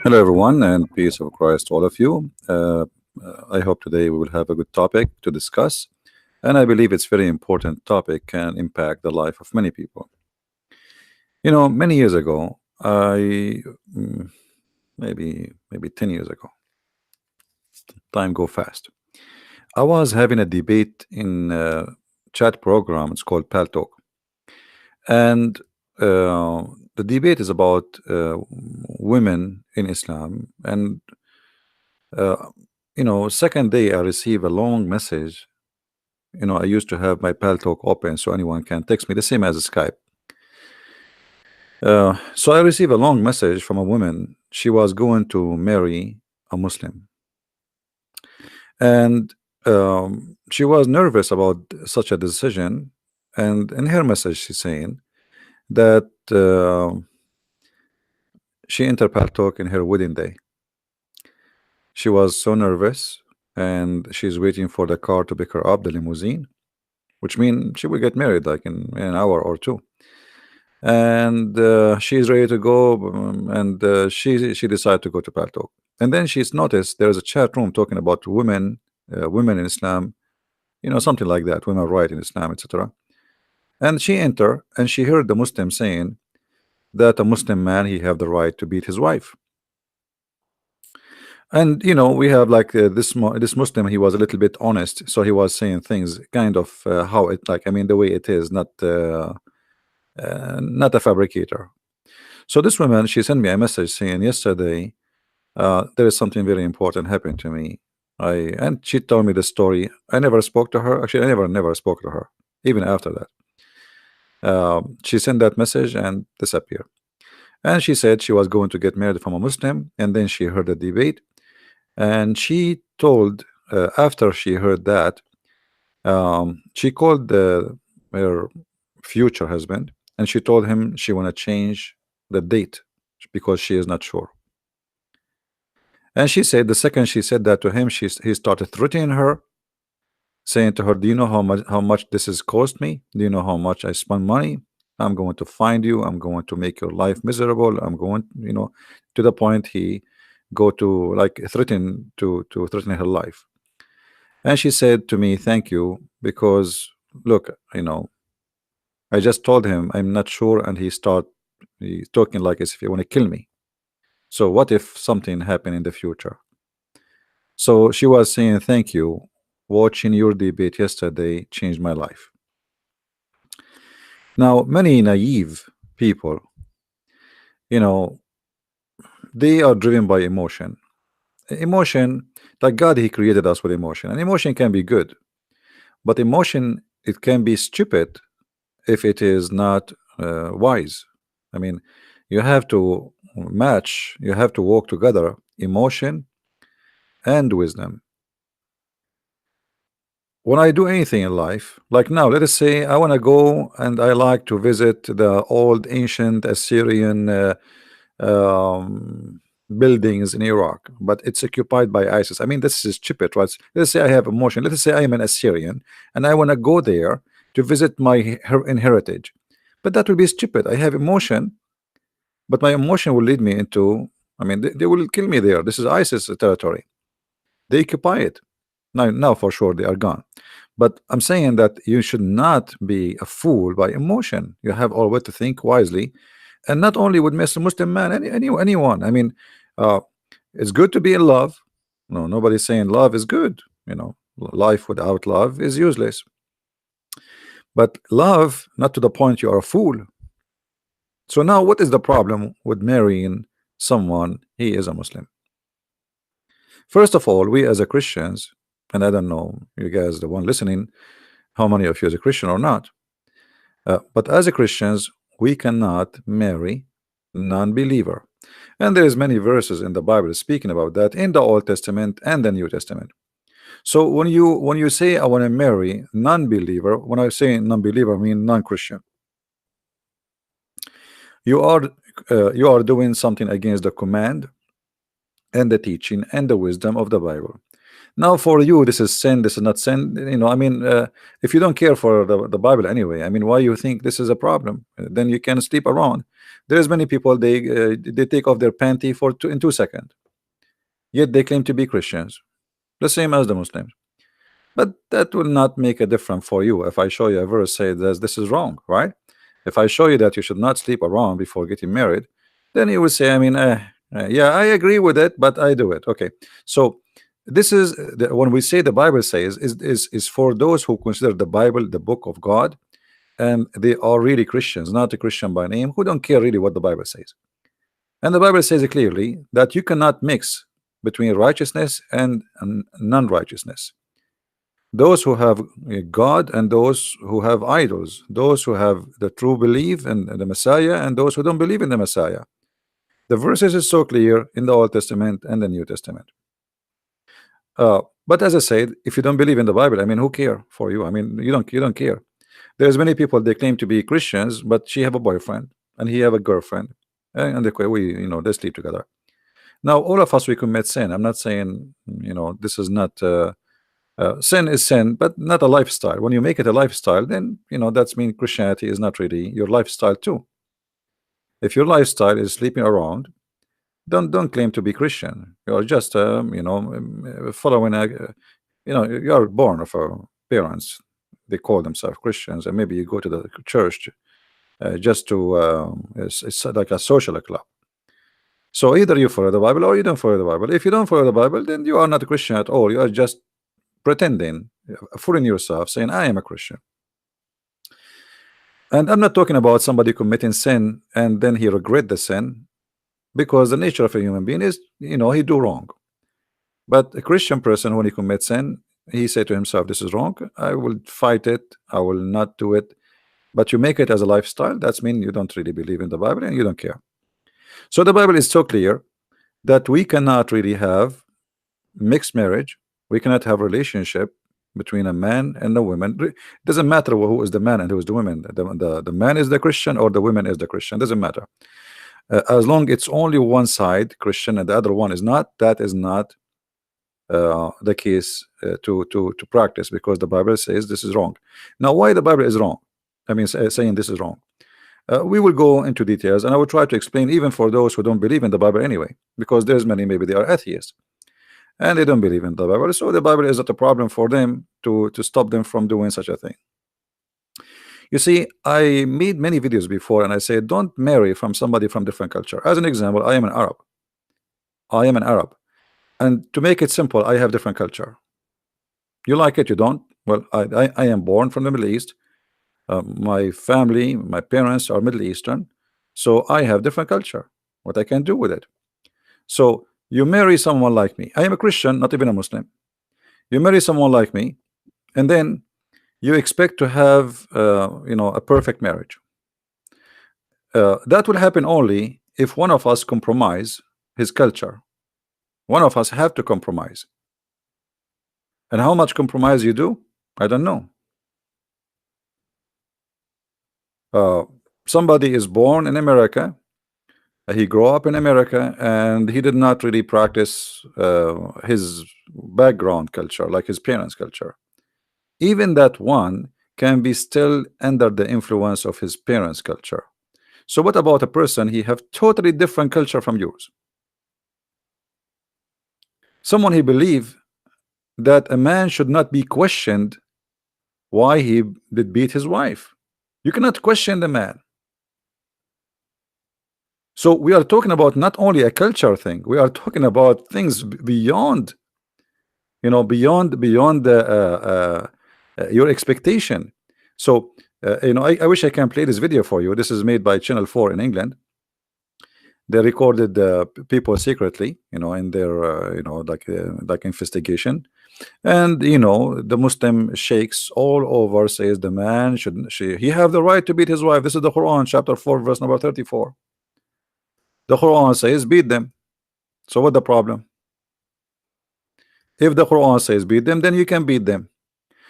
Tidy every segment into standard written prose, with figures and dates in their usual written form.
Hello, everyone, and peace of Christ to all of you. I hope today we will have a good topic to discuss, and I believe it's very important topic can impact the life of many people. Many years ago, mm, maybe 10 years ago, time go fast. I was having a debate in a chat program. It's called Paltalk, and the debate is about women in Islam and uh, second day I receive a long message. I used to have my Pal Talk open so anyone can text me, the same as Skype. So I received a long message from a woman. She was going to marry a Muslim, and she was nervous about such a decision. And in her message, she's saying that she entered Pal Talk in her wedding day. She was so nervous, and she's waiting for the car to pick her up, the limousine, which means she will get married like in an hour or two. And she's ready to go, and she decided to go to Paltalk. And then she's noticed there's a chat room talking about women in Islam, something like that, women right in Islam, etc. And she entered and she heard the Muslim saying that a Muslim man he have the right to beat his wife. And we have like this Muslim, he was a little bit honest, so he was saying things kind of how it, like, I mean, the way it is, not a fabricator. So this woman, she sent me a message saying yesterday there is something very important happened to me. And she told me the story. I never spoke to her. Actually, I never spoke to her even after that. She sent that message and disappeared. And she said she was going to get married from a Muslim, and then she heard the debate, and she told after she heard that, she called her future husband, and she told him she want to change the date because she is not sure. And she said the second she said that to him, he started threatening her, saying to her, do you know how much this has cost me? Do you know how much I spend money? I'm going to find you. I'm going to make your life miserable. I'm going, to the point he go to like threaten her life. And she said to me, thank you, because look, I just told him I'm not sure, and he's talking like as if he want to kill me. So what if something happened in the future? So she was saying, thank you. Watching your debate yesterday changed my life. Now, many naive people, they are driven by emotion. Emotion, like God, He created us with emotion, and emotion can be good, but emotion, it can be stupid if it is not wise. I mean, you have to you have to walk together, emotion and wisdom. When I do anything in life, like now, let us say I want to go and I like to visit the old ancient Assyrian buildings in Iraq, but it's occupied by ISIS. I mean, this is stupid, right? Let's say I have emotion. Let's say I am an Assyrian and I want to go there to visit my heritage, but that will be stupid. I have emotion, but my emotion will lead me into, I mean, they will kill me there. This is ISIS territory. They occupy it. Now for sure they are gone. But I'm saying that you should not be a fool by emotion. You have always to think wisely, and not only with Mr. Muslim man, anyone. I mean, uh, it's good to be in love. No, nobody's saying love is good. Life without love is useless. But love, not to the point you are a fool. So now, what is the problem with marrying someone he is a Muslim? First of all, we as a Christians, and I don't know, you guys, the one listening, how many of you is a Christian or not, but as a Christians, we cannot marry non-believer, and there is many verses in the Bible speaking about that in the Old Testament and the New Testament. So when you say I want to marry non-believer, when I say non-believer, I mean non-Christian, you are doing something against the command and the teaching and the wisdom of the Bible. Now for you, this is sin, this is not sin. I mean, if you don't care for the Bible anyway, I mean, why you think this is a problem? Then you can sleep around. There's many people, they take off their panty in 2 seconds, yet they claim to be Christians, the same as the Muslims. But that will not make a difference for you. If I show you a verse say that this is wrong, right? If I show you that you should not sleep around before getting married, then you will say, I mean, yeah, I agree with it, but I do it. Okay, so this is when we say the Bible says is for those who consider the Bible the book of God, and they are really Christians, not a Christian by name, who don't care really what the Bible says. And the Bible says clearly that you cannot mix between righteousness and non-righteousness. Those who have God and those who have idols, those who have the true belief in the Messiah and those who don't believe in the Messiah. The verses is so clear in the Old Testament and the New Testament. But as I said, if you don't believe in the Bible, I mean, who care for you? I mean, you don't care. There's many people, they claim to be Christians, but she have a boyfriend and he have a girlfriend, and they sleep together. Now all of us, we commit sin. I'm not saying this is not sin is sin, but not a lifestyle. When you make it a lifestyle, then that's mean Christianity is not really your lifestyle too. If your lifestyle is sleeping around, don't claim to be Christian. You're just following you are born of parents, they call themselves Christians, and maybe you go to the church just to it's like a social club. So either you follow the Bible or you don't follow the Bible. If you don't follow the Bible, then you are not a Christian at all. You are just pretending, fooling yourself, saying I am a Christian. And I'm not talking about somebody committing sin and then he regret the sin, because the nature of a human being is he do wrong. But a Christian person, when he commits sin, he say to himself, this is wrong, I will fight it, I will not do it. But you make it as a lifestyle, that's mean you don't really believe in the Bible and you don't care. So the Bible is so clear that we cannot really have mixed marriage. We cannot have relationship between a man and a woman. It doesn't matter who is the man and who is the woman. The man is the Christian or the woman is the Christian. Doesn't matter. As long it's only one side Christian and the other one is not, that is not the case to practice, because the Bible says this is wrong. Now why the Bible is wrong, I mean saying this is wrong, we will go into details, and I will try to explain even for those who don't believe in the Bible anyway, because there's many, maybe they are atheists and they don't believe in the Bible, so the Bible is not a problem for them to stop them from doing such a thing. You see, I made many videos before and I said don't marry from somebody from different culture. As an example, I am an Arab, and to make it simple, I have different culture. You like it, you don't? Well, I am born from the Middle East. My family, my parents are Middle Eastern, so I have different culture. What I can do with it? So you marry someone like me. I am a Christian, not even a Muslim. You marry someone like me, and then you expect to have a perfect marriage. That will happen only if one of us compromise his culture. One of us have to compromise. And how much compromise you do, I don't know. Somebody is born in America, he grew up in America, and he did not really practice his background culture like his parents' culture. Even that one can be still under the influence of his parents' culture. So what about a person he have totally different culture from yours? Someone he believe that a man should not be questioned why he did beat his wife. You cannot question the man. So we are talking about not only a culture thing, we are talking about things beyond, beyond your expectation. So I wish I can play this video for you. This is made by Channel 4 in England. They recorded people secretly, in their like investigation, and the Muslim sheikhs all over says the man he have the right to beat his wife. This is the Quran, chapter 4, verse number 34. The Quran says beat them. So what the problem? If the Quran says beat them, then you can beat them.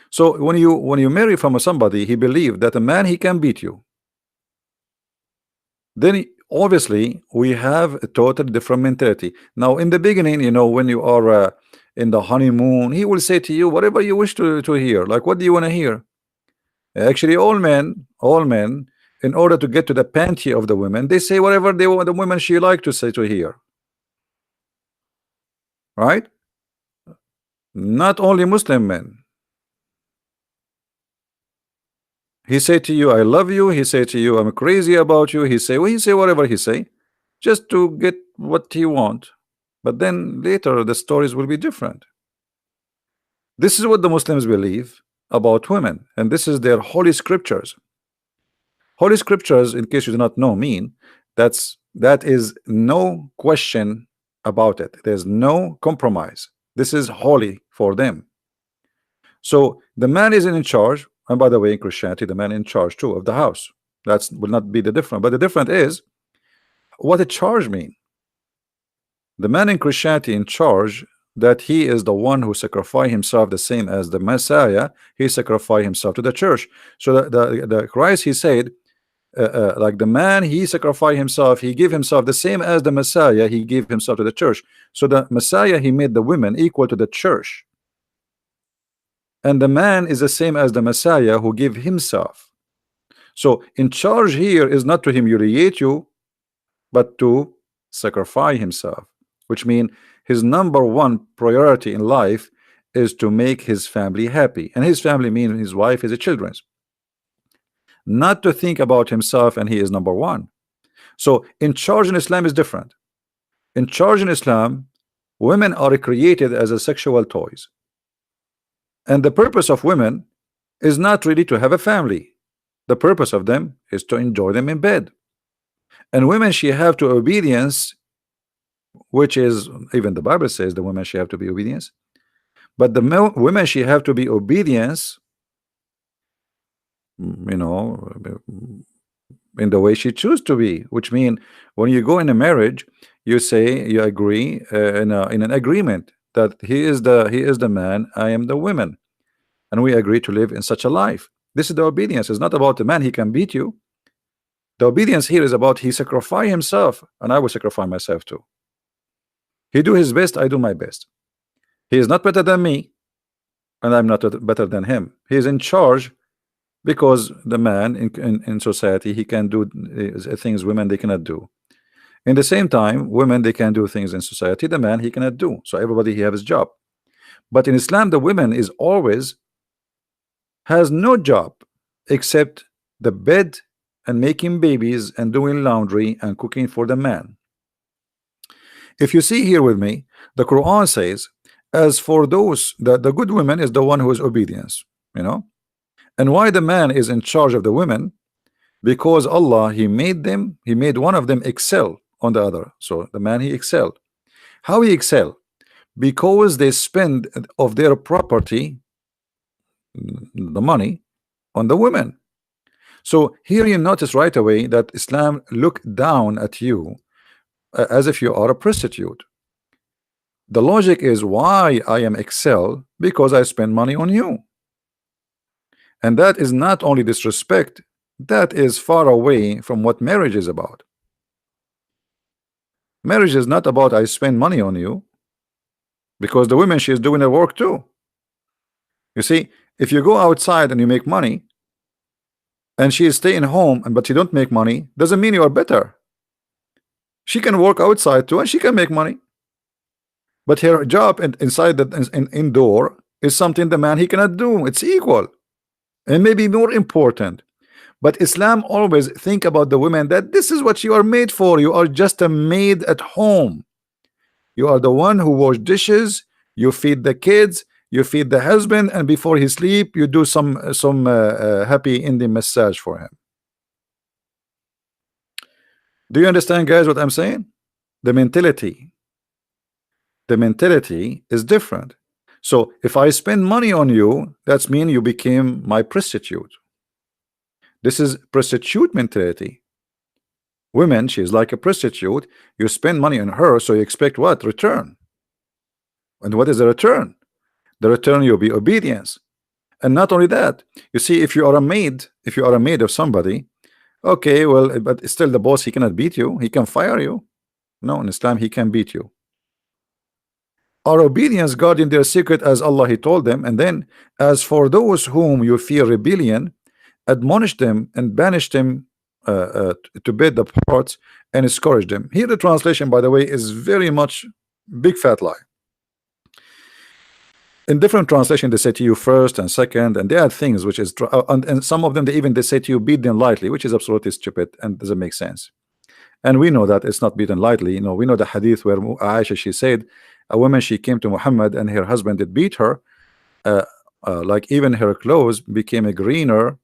So when you marry from somebody, he believed that a man he can beat you, then obviously we have a totally different mentality. Now in the beginning, when you are in the honeymoon, he will say to you whatever you wish to hear. Like, what do you want to hear? Actually, all men, in order to get to the panty of the women, they say whatever they want the women she like to say to hear. Right? Not only Muslim men. He say to you, I love you. He say to you, I'm crazy about you. He say whatever he say, just to get what he want. But then later the stories will be different. This is what the Muslims believe about women, and this is their holy scriptures. Holy scriptures, in case you do not know, mean that is no question about it. There's no compromise. This is holy for them. So the man is in charge, and by the way, in Christianity, the man in charge too of the house. That will not be the difference. But the difference is what a charge mean. The man in Christianity in charge, that he is the one who sacrificed himself, the same as the Messiah. He sacrificed himself to the church. So the Christ, he said, like the man, he sacrificed himself, he gave himself the same as the Messiah, he gave himself to the church. So the Messiah, he made the women equal to the church, and the man is the same as the Messiah who gave himself. So in charge here is not to humiliate you, but to sacrifice himself, which means his number one priority in life is to make his family happy, and his family means his wife, his children, not to think about himself, and he is number one. So in charge in Islam is different. In charge in Islam, women are created as a sexual toys, and the purpose of women is not really to have a family. The purpose of them is to enjoy them in bed. And women, she have to obedience, which is, even the Bible says the women she have to be obedience, but the women she have to be obedience, you know, in the way she choose to be, which mean when you go in a marriage, you say you agree in an agreement that he is the man, I am the woman, and we agree to live in such a life. This is the obedience. It's not about the man, he can beat you. The obedience here is about he sacrifice himself, and I will sacrifice myself too. He do his best, I do my best. He is not better than me, and I'm not better than him. He is in charge, because the man in society, he can do things women they cannot do. In the same time, women, they can do things in society the man he cannot do. So everybody, he have his job. But in Islam, the woman is always has no job except the bed and making babies and doing laundry and cooking for the man. If you see here with me, the Quran says, as for those, the good woman is the one who is obedience, you know. And why the man is in charge of the women? Because Allah, he made one of them excel on the other. So the man, he excelled. How he excel? Because they spend of their property, the money, on the women. So here you notice right away that Islam look down at you as if you are a prostitute. The logic is, why I am excel? Because I spend money on you. And that is not only disrespect, that is far away from what marriage is about. Marriage is not about I spend money on you, because the woman, she is doing her work too. You see, if you go outside and you make money, and she is staying home, but you don't make money, doesn't mean you are better. She can work outside too, and she can make money. But her job inside the indoor is something the man, he cannot do. It's equal, and maybe more important. But Islam always think about the women, that this is what you are made for. You are just a maid at home. You are the one who wash dishes, you feed the kids, you feed the husband, and before he sleep, you do some happy Indian massage for him. Do you understand, guys, what I'm saying? The mentality is different. So if I spend money on you, that's mean you became my prostitute. This is prostitute mentality. Women, she is like a prostitute. You spend money on her, so you expect what? Return. And what is the return? The return, you'll be obedience. And not only that, you see, if you are a maid of somebody, okay, well, but still the boss, he cannot beat you, he can fire you. No, in Islam, he can beat you. Our obedience guarding their secret as Allah He told them, and then as for those whom you fear rebellion, admonish them and banish them to bed the parts and discourage them. Here the translation, by the way, is very much big fat lie. In different translation they say to you first and second, and they add things which is and some of them they say to you beat them lightly, which is absolutely stupid and doesn't make sense. And we know that it's not beaten lightly. You know, we know the hadith where Aisha, she said a woman, she came to Muhammad and her husband did beat her, like even her clothes became greener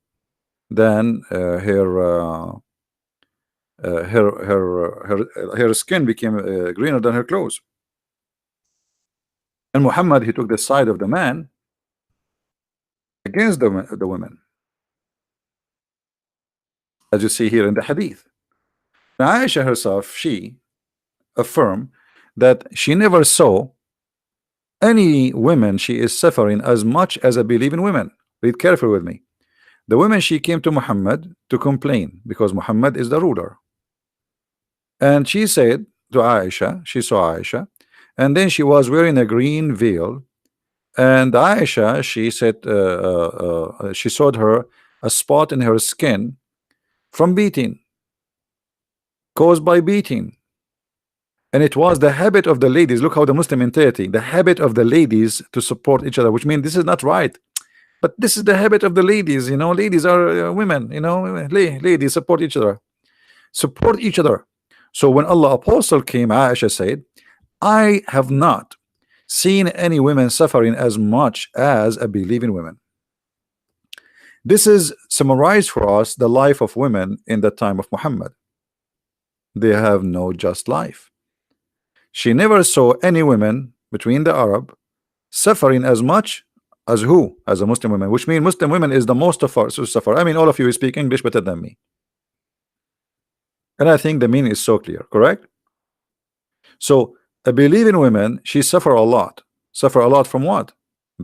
than her skin became greener than her clothes. And Muhammad, he took the side of the man against the women, as you see here in the hadith. Now Aisha herself, she affirmed that she never saw any women she is suffering as much as a believing women. Read carefully with me. The women, she came to Muhammad to complain because Muhammad is the ruler, and she said to Aisha, she saw Aisha, and then she was wearing a green veil, and Aisha, she said she showed her a spot in her skin from beating, caused by beating. And it was the habit of the ladies. Look how the Muslim mentality, the habit of the ladies to support each other, which means this is not right, but this is the habit of the ladies. You know, ladies are women, you know, ladies support each other, support each other. So when Allah apostle came, Aisha said, I have not seen any women suffering as much as a believing women. This is summarized for us the life of women in the time of Muhammad. They have no just life. She never saw any women between the Arab suffering as much as who? As a Muslim women, which means Muslim women is the most of us who suffer. I mean, all of you speak English better than me, and I think the meaning is so clear, correct? So a believing women, she suffer a lot. Suffer a lot from what?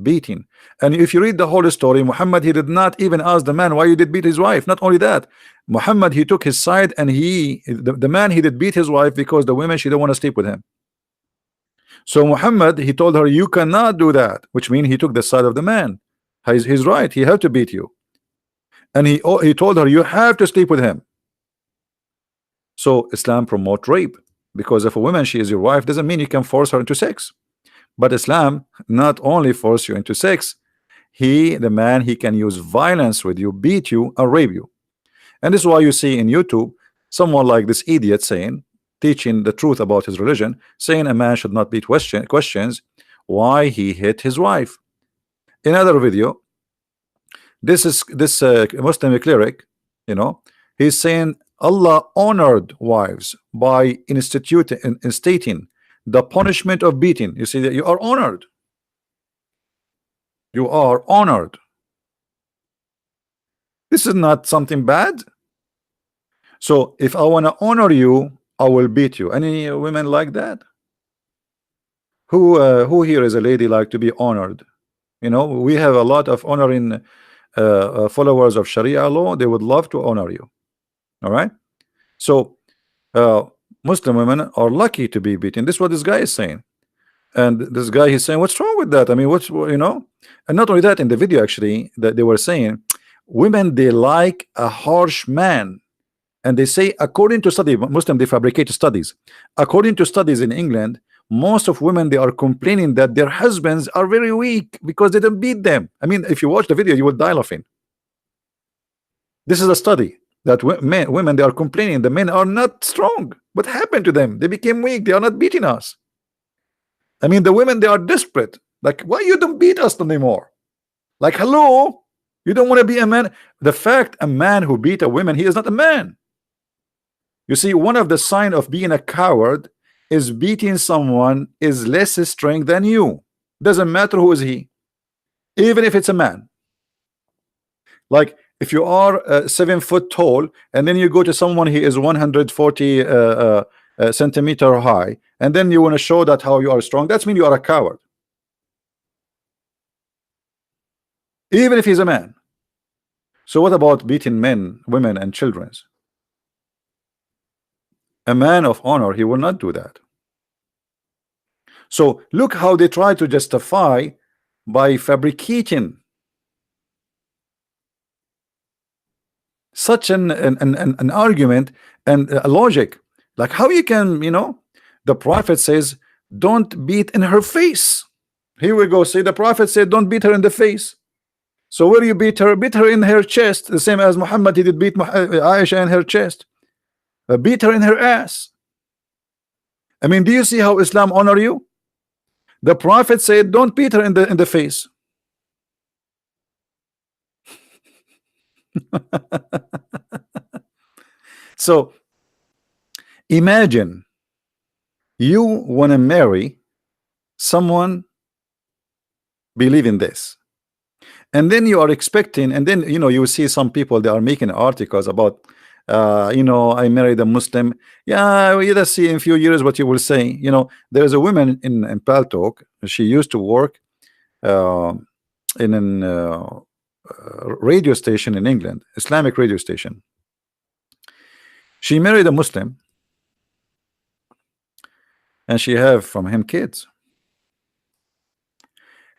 Beating. And if you read the whole story, Muhammad, he did not even ask the man why you did beat his wife. Not only that, Muhammad, he took his side, and the man, he did beat his wife because the women, she don't want to sleep with him. So Muhammad, he told her, you cannot do that, which means he took the side of the man. He's right, he had to beat you. And he told her, you have to sleep with him. So Islam promote rape, because if a woman, she is your wife, doesn't mean you can force her into sex. But Islam not only force you into sex, the man, he can use violence with you, beat you, and rape you. And this is why you see in YouTube someone like this idiot saying, teaching the truth about his religion, saying a man should not beat questions why he hit his wife. In another video, this Muslim cleric, you know, he's saying Allah honored wives by instating the punishment of beating. You see that you are honored. You are honored. This is not something bad. So if I want to honor you, I will beat you. Any women like that? Who here is a lady like to be honored? You know, we have a lot of honoring followers of Sharia law. They would love to honor you. All right. So Muslim women are lucky to be beaten. This is what this guy is saying. And this guy, he's saying, what's wrong with that? I mean, what's, you know? And not only that, in the video actually, that they were saying women, they like a harsh man. And they say, according to study, Muslim, they fabricate studies. According to studies in England, most of women, they are complaining that their husbands are very weak because they don't beat them. I mean, if you watch the video, you will die laughing. This is a study that women, they are complaining the men are not strong. What happened to them? They became weak. They are not beating us. I mean, the women, they are desperate. Like, why you don't beat us anymore? Like, hello, you don't want to be a man. The fact a man who beat a woman, he is not a man. You see, one of the signs of being a coward is beating someone is less strength than you. Doesn't matter who is he, even if it's a man. Like if you are 7 foot tall and then you go to someone he is 140 centimeter high, and then you want to show that how you are strong, that's mean you are a coward, even if he's a man. So what about beating men, women, and children? A man of honor, he will not do that. So look how they try to justify by fabricating such an argument and a logic. Like how you can, the prophet says, don't beat in her face. Here we go. See, the prophet said, don't beat her in the face. So where you beat her? Beat her in her chest, the same as Muhammad, he did beat Aisha in her chest. Beat her in her ass. I mean, do you see how Islam honor you? The prophet said, don't beat her in the face. So imagine you want to marry someone believe in this, and then you are expecting, and then you see some people, they are making articles about I married a Muslim. Yeah, we just see in a few years what you will say. There is a woman in Paltalk. She used to work in an radio station in England, Islamic radio station. She married a Muslim, and she have from him kids,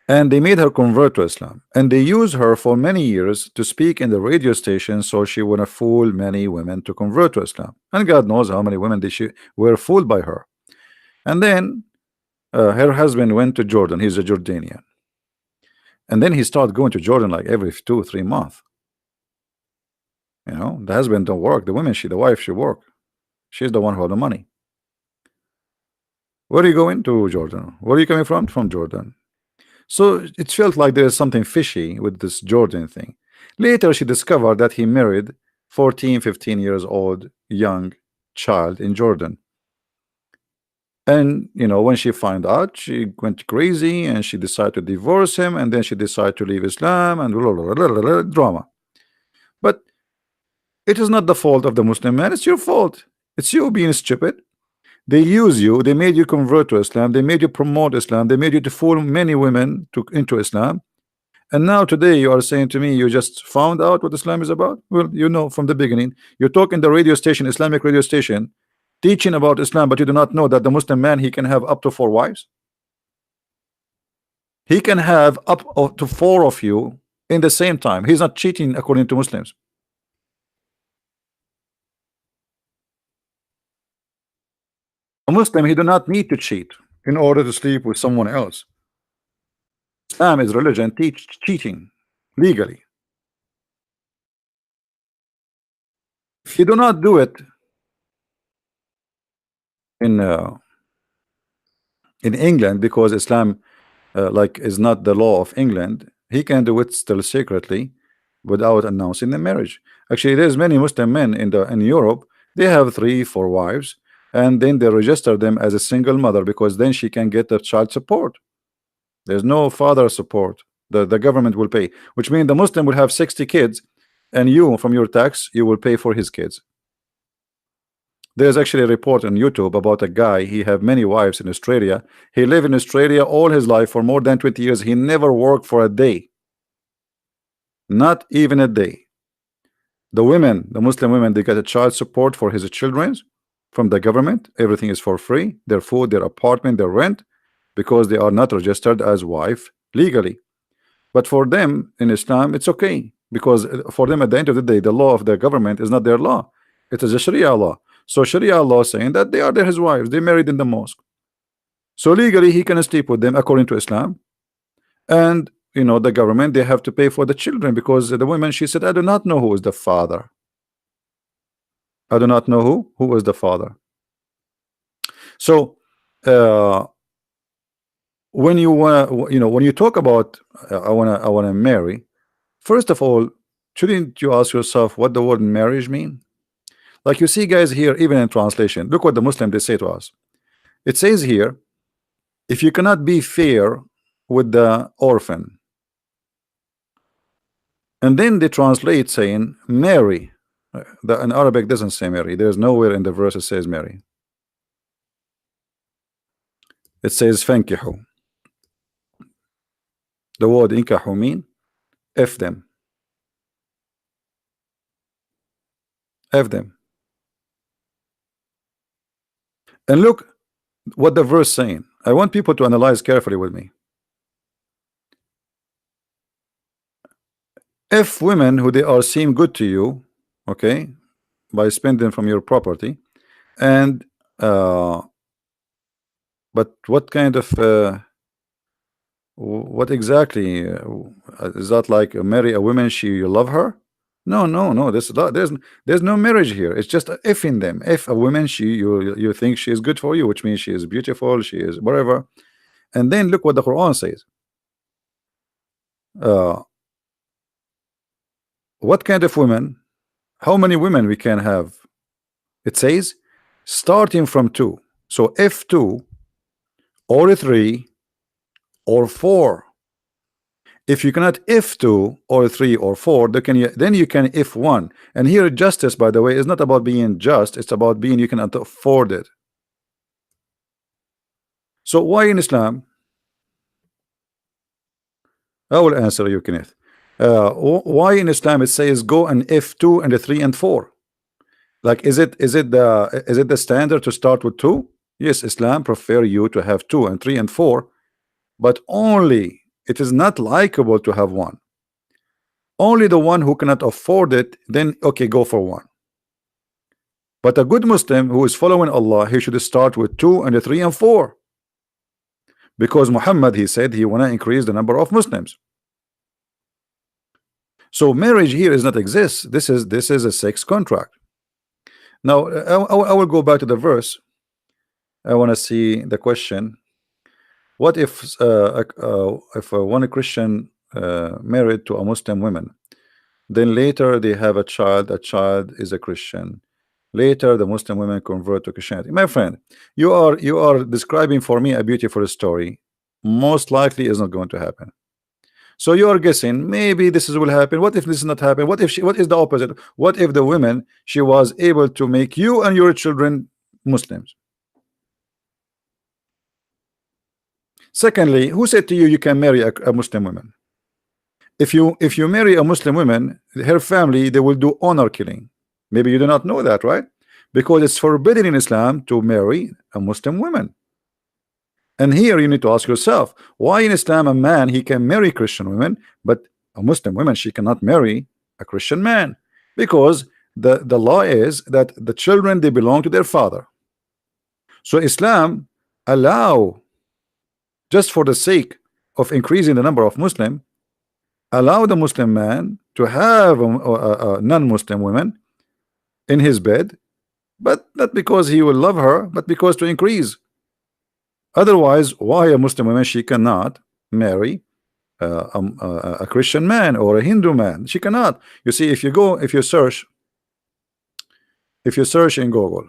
and they made her convert to Islam, and they used her for many years to speak in the radio station, so she would have fooled many women to convert to Islam, and God knows how many women were fooled by her. And then her husband went to Jordan. He's a Jordanian, and then he started going to Jordan like every 2-3 months. The husband don't work, the wife, she work. She's the one who had the money. Where are you going? To Jordan. Where are you coming from? From Jordan. So it felt like there's something fishy with this Jordan thing. Later she discovered that he married 14-15 years old young child in Jordan. And when she found out, she went crazy and she decided to divorce him, and then she decided to leave Islam and drama. But it is not the fault of the Muslim man, it's your fault. It's you being stupid. They use you, they made you convert to Islam, they made you promote Islam, they made you to fool many women into Islam. And now today you are saying to me you just found out what Islam is about. Well, from the beginning. You talk in the radio station, Islamic radio station, teaching about Islam, but you do not know that the Muslim man, he can have up to 4 wives. He can have up to 4 of you in the same time. He's not cheating according to Muslims. A Muslim, he do not need to cheat in order to sleep with someone else. Islam is religion teach cheating legally. If you do not do it in England, because Islam is not the law of England, he can do it still secretly without announcing the marriage. Actually, there's many Muslim men in Europe, they have 3-4 wives, and then they register them as a single mother, because then she can get the child support. There's no father support. The government will pay, which means the Muslim will have 60 kids, and you, from your tax, you will pay for his kids. There's actually a report on YouTube about a guy, he have many wives in Australia. He lived in Australia all his life for more than 20 years. He never worked for a day. Not even a day. The women, the Muslim women, they get a child support for his children from the government. Everything is for free. Their food, their apartment, their rent, because they are not registered as wife legally. But for them in Islam, it's okay, because for them at the end of the day, the law of the government is not their law. It is a Sharia law. So Sharia law saying that they are his wives, they married in the mosque. So legally he can sleep with them according to Islam. And the government, they have to pay for the children, because the woman, she said, I do not know who is the father. I do not know who is the father. So when you when you talk about I wanna marry, first of all, shouldn't you ask yourself what the word marriage mean? Like you see, guys, here, even in translation, look what the Muslim they say to us. It says here, if you cannot be fair with the orphan, and then they translate saying marry. In Arabic doesn't say marry. There's nowhere in the verse it says marry. It says fankihu. The word inkahu mean F them. F them. And look what the verse saying. I want people to analyze carefully with me. If women who they are seem good to you, okay, by spending from your property, and but what kind of what exactly is that? Like marry a woman, you love her? No, no, no. There's no marriage here. It's just a if in them. If a woman, you think she is good for you, which means she is beautiful, she is whatever. And then look what the Quran says. What kind of women? How many women we can have? It says starting from 2. So if 2 or 3 or 4. If you cannot if 2 or 3 or 4, then you can if 1. And here justice, by the way, is not about being just, it's about being you can afford it. So why in Islam? I will answer you, Kenneth. Why in Islam it says go and if 2 and 3 and 4? Like is it the standard to start with 2? Yes, Islam prefer you to have 2 and 3 and 4, but only it is not likable to have 1. Only the one who cannot afford it, then okay, go for 1. But a good Muslim who is following Allah, he should start with 2 and 3 and 4, because Muhammad, he said he wanna increase the number of Muslims. So marriage here is not exist. This is a sex contract. Now I will go back to the verse. I want to see the question. What if one Christian married to a Muslim woman, then later they have a child is a Christian, later the Muslim women convert to Christianity? My friend, you are describing for me a beautiful story. Most likely is not going to happen. So you are guessing maybe this will happen. What if this is not happen? What if what is the opposite? What if the woman, she was able to make you and your children Muslims? Secondly, who said to you you can marry a Muslim woman? If you marry a Muslim woman, her family, they will do honor killing. Maybe you do not know that, right? Because it's forbidden in Islam to marry a Muslim woman. And here you need to ask yourself, why in Islam a man, he can marry Christian women, but a Muslim woman, she cannot marry a Christian man? Because the law is that the children, they belong to their father. So Islam allow, just for the sake of increasing the number of Muslim, allow the Muslim man to have a non-Muslim woman in his bed, but not because he will love her, but because to increase. Otherwise, why a Muslim woman, she cannot marry a Christian man or a Hindu man? She cannot. You see, if you search in Google,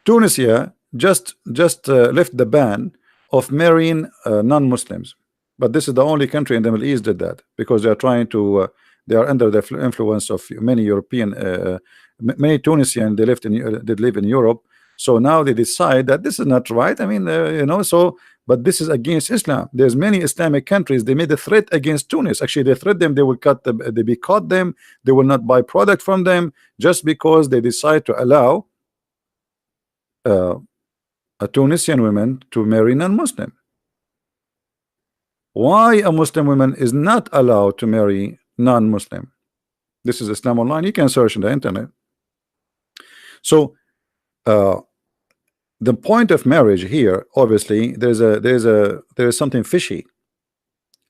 Tunisia just left the ban of marrying non-Muslims, but this is the only country in the Middle East did that, because they are trying to they are under the influence of many European many Tunisian, they live in Europe. So now they decide that this is not right. I mean, so, but this is against Islam. There's many Islamic countries, they made a threat against Tunis. Actually, they threat them, they will they boycott them, they will not buy product from them, just because they decide to allow a Tunisian woman to marry non-Muslim. Why a Muslim woman is not allowed to marry non-Muslim? This is Islam Online. You can search on the internet. So the point of marriage here, obviously, there is something fishy.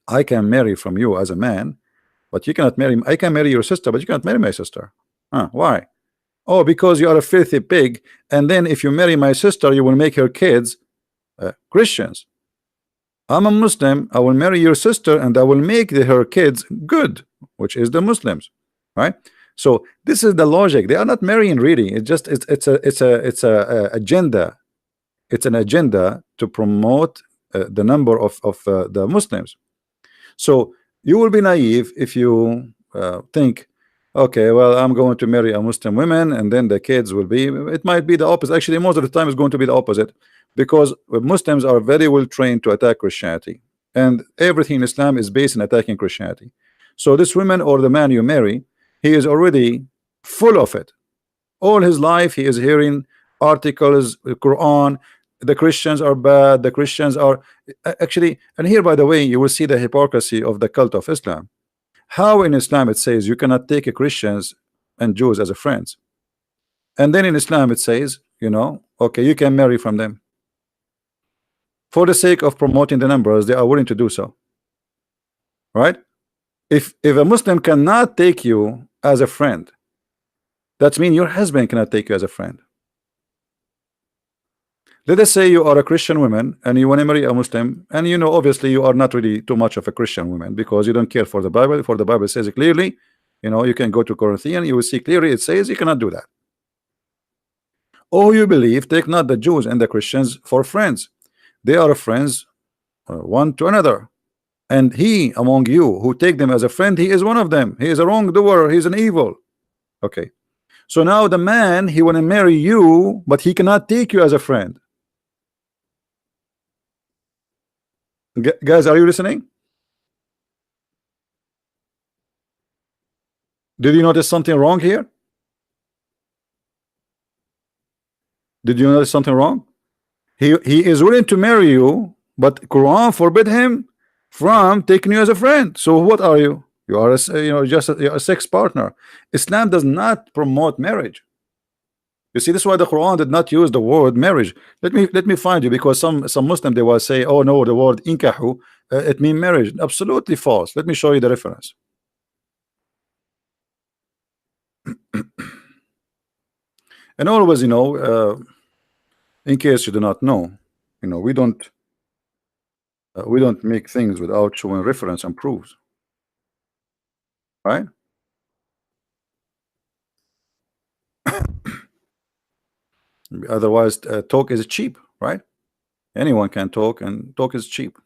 I can marry from you as a man, but you cannot marry. I can marry your sister, but you cannot marry my sister. Why? Oh, because you are a filthy pig, and then if you marry my sister, you will make her kids Christians. I'm a Muslim, I will marry your sister, and I will make her kids good, which is the Muslims, right? So this is the logic. They are not marrying really. It's a agenda. It's an agenda to promote the number of the Muslims. So you will be naive if you think, okay, well, I'm going to marry a Muslim woman, and then the kids will be. It might be the opposite. Actually, most of the time, it's going to be the opposite, because Muslims are very well trained to attack Christianity, and everything in Islam is based on attacking Christianity. So this woman or the man you marry, he is already full of it. All his life he is hearing articles, Quran, the Christians are bad, the Christians are actually, and here, by the way, you will see the hypocrisy of the cult of Islam. How in Islam it says you cannot take a Christians and Jews as a friends, and then in Islam it says, you know, okay, you can marry from them. For the sake of promoting the numbers, they are willing to do so, right? If a Muslim cannot take you as a friend, that means your husband cannot take you as a friend. Let us say you are a Christian woman and you want to marry a Muslim, and you know obviously you are not really too much of a Christian woman because you don't care for the Bible. For the Bible says it clearly, you know, you can go to Corinthians, you will see clearly it says you cannot do that. Oh, you believe, take not the Jews and the Christians for friends. They are friends one to another. And he among you who take them as a friend, he is one of them. He is a wrongdoer, he is an evil. Okay. So now the man, he want to marry you, but he cannot take you as a friend. Guys, are you listening? Did you notice something wrong here? Did you notice something wrong? He is willing to marry you, but Quran forbid him from taking you as a friend. So what are you? You are a, you know, just a sex partner. Islam does not promote marriage. You see, this is why the Quran did not use the word marriage. Let me find you, because some Muslim, they will say, oh no, the word inkahu, it means marriage. Absolutely false. Let me show you the reference. And always, you know, in case you do not know, you know, we don't make things without showing reference and proofs, right? Otherwise, talk is cheap, right? Anyone can talk, and talk is cheap.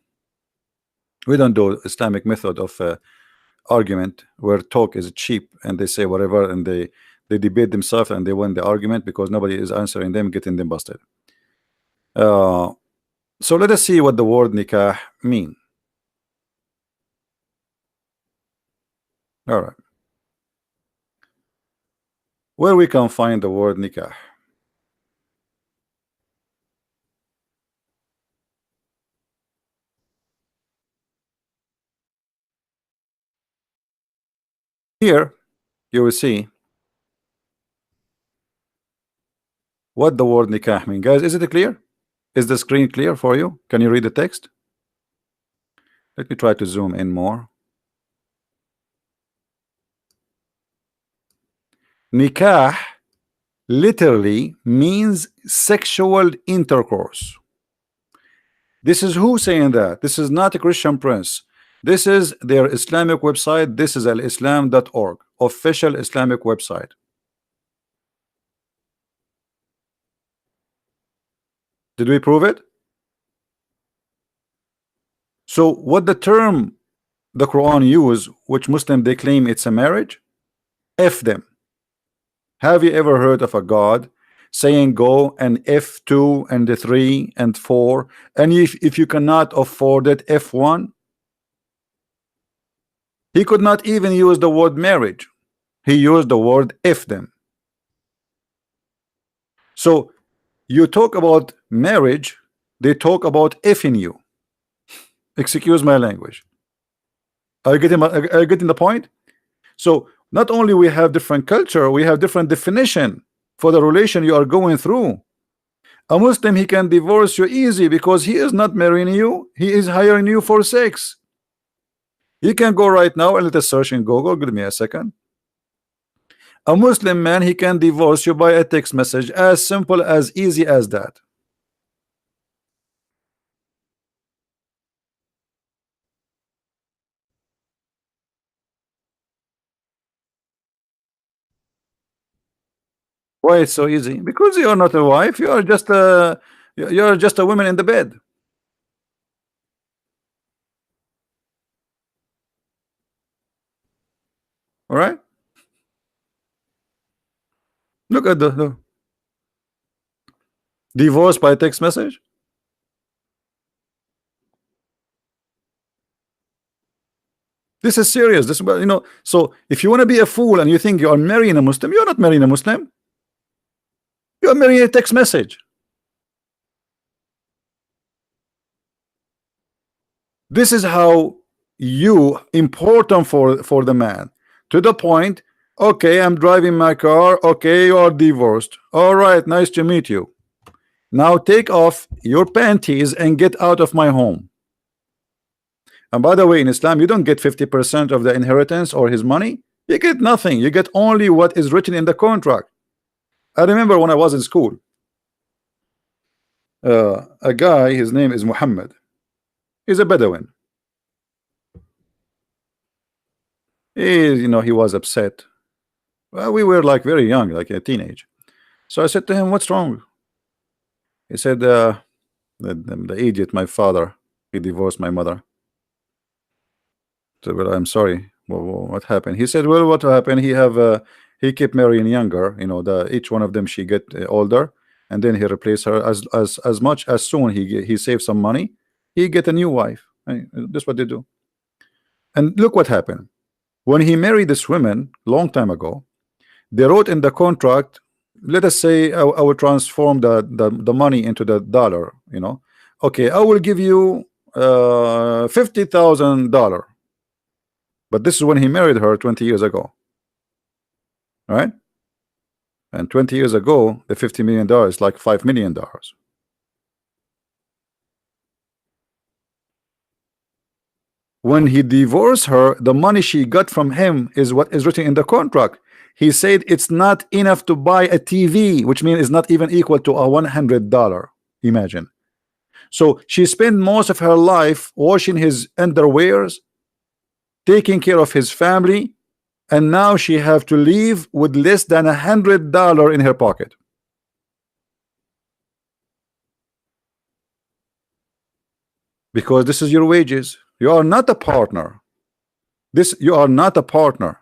We don't do Islamic method of argument where talk is cheap and they say whatever and they debate themselves and they win the argument because nobody is answering them, getting them busted. So let us see what the word nikah mean. All right, where we can find the word nikah. Here you will see what the word nikah mean. Guys, is it clear? Is the screen clear for you? Can you read the text? Let me try to zoom in more. Nikah literally means sexual intercourse. This is who saying that? This is not a Christian prince. This is their Islamic website. This is alislam.org, official Islamic website. Did we prove it? So what the term the Quran use, which Muslim they claim it's a marriage, F them. Have you ever heard of a God saying go and F2 and the 3 and 4, and if you cannot afford it, F1? He could not even use the word marriage. He used the word F them. So you talk about marriage, they talk about effing you. Excuse my language. Are you getting the point? So not only we have different culture, we have different definition for the relation you are going through. A Muslim, he can divorce you easy because he is not marrying you, he is hiring you for sex. You can go right now and let us search in Google. Give me a second. A Muslim man, he can divorce you by a text message, as simple, as easy as that. Why it's so easy? Because you are not a wife, you are just a woman in the bed. All right, look at the divorce by text message. This is serious. This, you know, so if you want to be a fool and you think you are marrying a Muslim, you're not marrying a Muslim. You are marrying a text message. This is how you important for the man, to the point, okay, I'm driving my car, okay, you are divorced, all right, nice to meet you, now take off your panties and get out of my home. And by the way, in Islam you don't get 50% of the inheritance or his money, you get nothing, you get only what is written in the contract. I remember when I was in school, a guy, his name is Muhammad, he's a Bedouin. He was upset. Well, we were like very young, like a teenage. So I said to him, what's wrong? He said, the idiot, my father, he divorced my mother. So, well, I'm sorry. Well, what happened? He said, well, what happened? He kept marrying younger. Each one of them she get older, and then he replaced her as much as soon he saved some money, he get a new wife. That's what they do. And look what happened when he married this woman long time ago. They wrote in the contract, let us say I will transform the money into the dollar. Okay, I will give you $50,000. But this is when he married her 20 years ago, right? And 20 years ago, the $50 million is like $5 million. When he divorced her, the money she got from him is what is written in the contract. He said it's not enough to buy a TV, which means it's not even equal to a $100. Imagine. So she spent most of her life washing his underwears, taking care of his family, and now she have to leave with less than $100 in her pocket. Because this is your wages. You are not a partner. You are not a partner.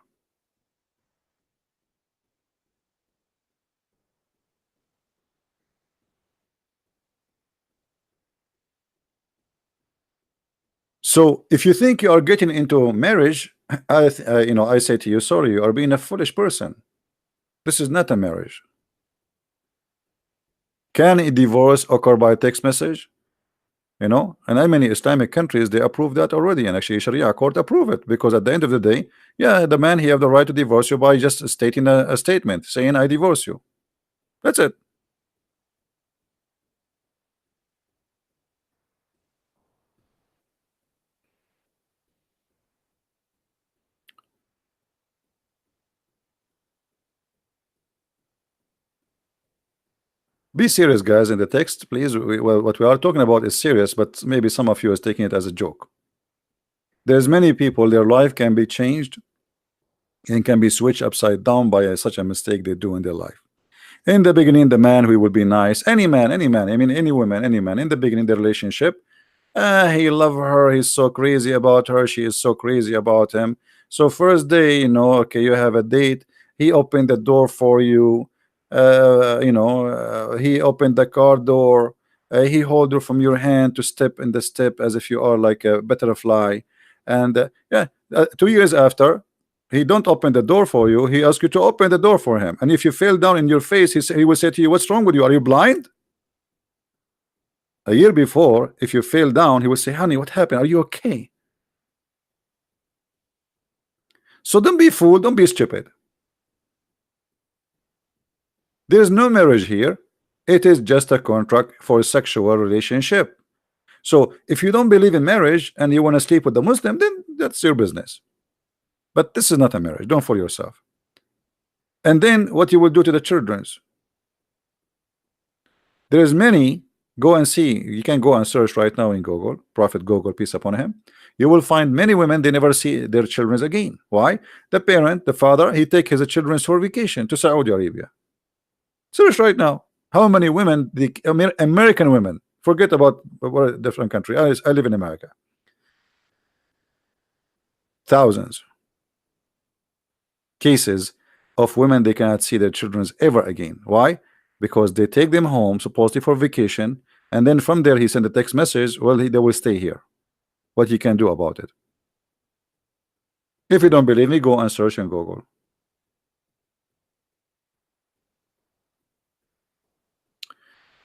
So if you think you are getting into marriage, I say to you, sorry, you are being a foolish person. This is not a marriage. Can a divorce occur by text message? And in many Islamic countries they approve that already, and actually Sharia court approve it, because at the end of the day, yeah, the man, he have the right to divorce you by just stating a statement saying I divorce you. That's it. Be serious, guys, in the text, please. Well, what we are talking about is serious, but maybe some of you is taking it as a joke. There's many people, their life can be changed and can be switched upside down by such a mistake they do in their life. In the beginning, the man who would be nice, any man, I mean any woman, any man, in the beginning the relationship, he love her, he's so crazy about her, she is so crazy about him. So first day, okay, you have a date, he opened the door for you, he opened the car door, he hold her from your hand to step in the step as if you are like a butterfly. And 2 years after, he don't open the door for you, he asks you to open the door for him. And if you fell down in your face, he will say to you, what's wrong with you, are you blind? A year before, if you fell down, he will say, honey, what happened, are you okay? So don't be fooled, don't be stupid. There is no marriage here. It is just a contract for a sexual relationship. So if you don't believe in marriage and you want to sleep with the Muslim, then that's your business. But this is not a marriage, don't fool yourself. And then what you will do to the children? There is many, go and see, you can go and search right now in Google, Prophet Google, peace upon him. You will find many women, they never see their children again. Why? The parent, the father, he take his children for vacation to Saudi Arabia. Search right now. How many women, the American women, forget about different country. I live in America. Thousands cases of women, they cannot see their children ever again. Why? Because they take them home supposedly for vacation, and then from there he sent a text message, well, they will stay here. What you can do about it? If you don't believe me, go and search in Google.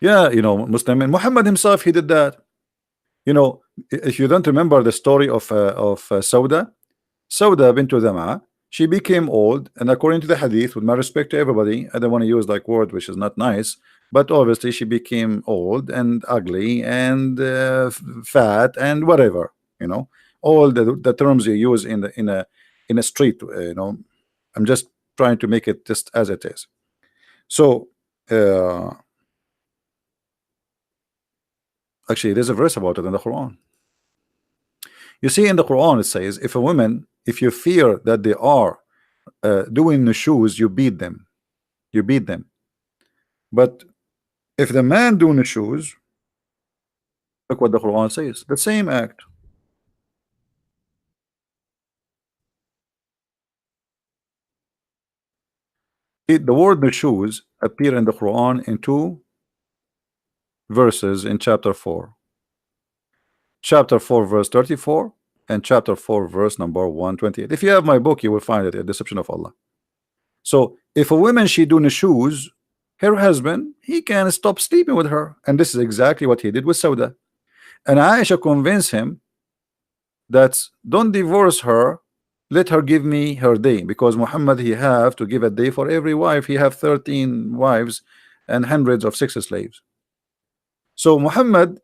Yeah, Muslim, and Muhammad himself, he did that. You know, if you don't remember the story of Sauda bint Dama, she became old, and according to the hadith, with my respect to everybody, I don't want to use like word which is not nice, but obviously she became old and ugly and fat and whatever, you know, all the terms you use in a street, you know. I'm just trying to make it just as it is. So actually, there's a verse about it in the Quran. You see, in the Quran it says, if a woman, if you fear that they are doing the shoes, you beat them. You beat them. But if the man doing the shoes, look what the Quran says. The same act. The word the shoes appear in the Quran in 2 verses in chapter 4. Chapter 4 verse 34 and chapter 4 verse number 128. If you have my book, you will find it, A Deception of Allah. So if a woman she doing the shoes, her husband, he can stop sleeping with her, and this is exactly what he did with Sauda. And Aisha convinced him that don't divorce her, let her give me her day, because Muhammad, he have to give a day for every wife. He have 13 wives and hundreds of sex slaves. So Muhammad,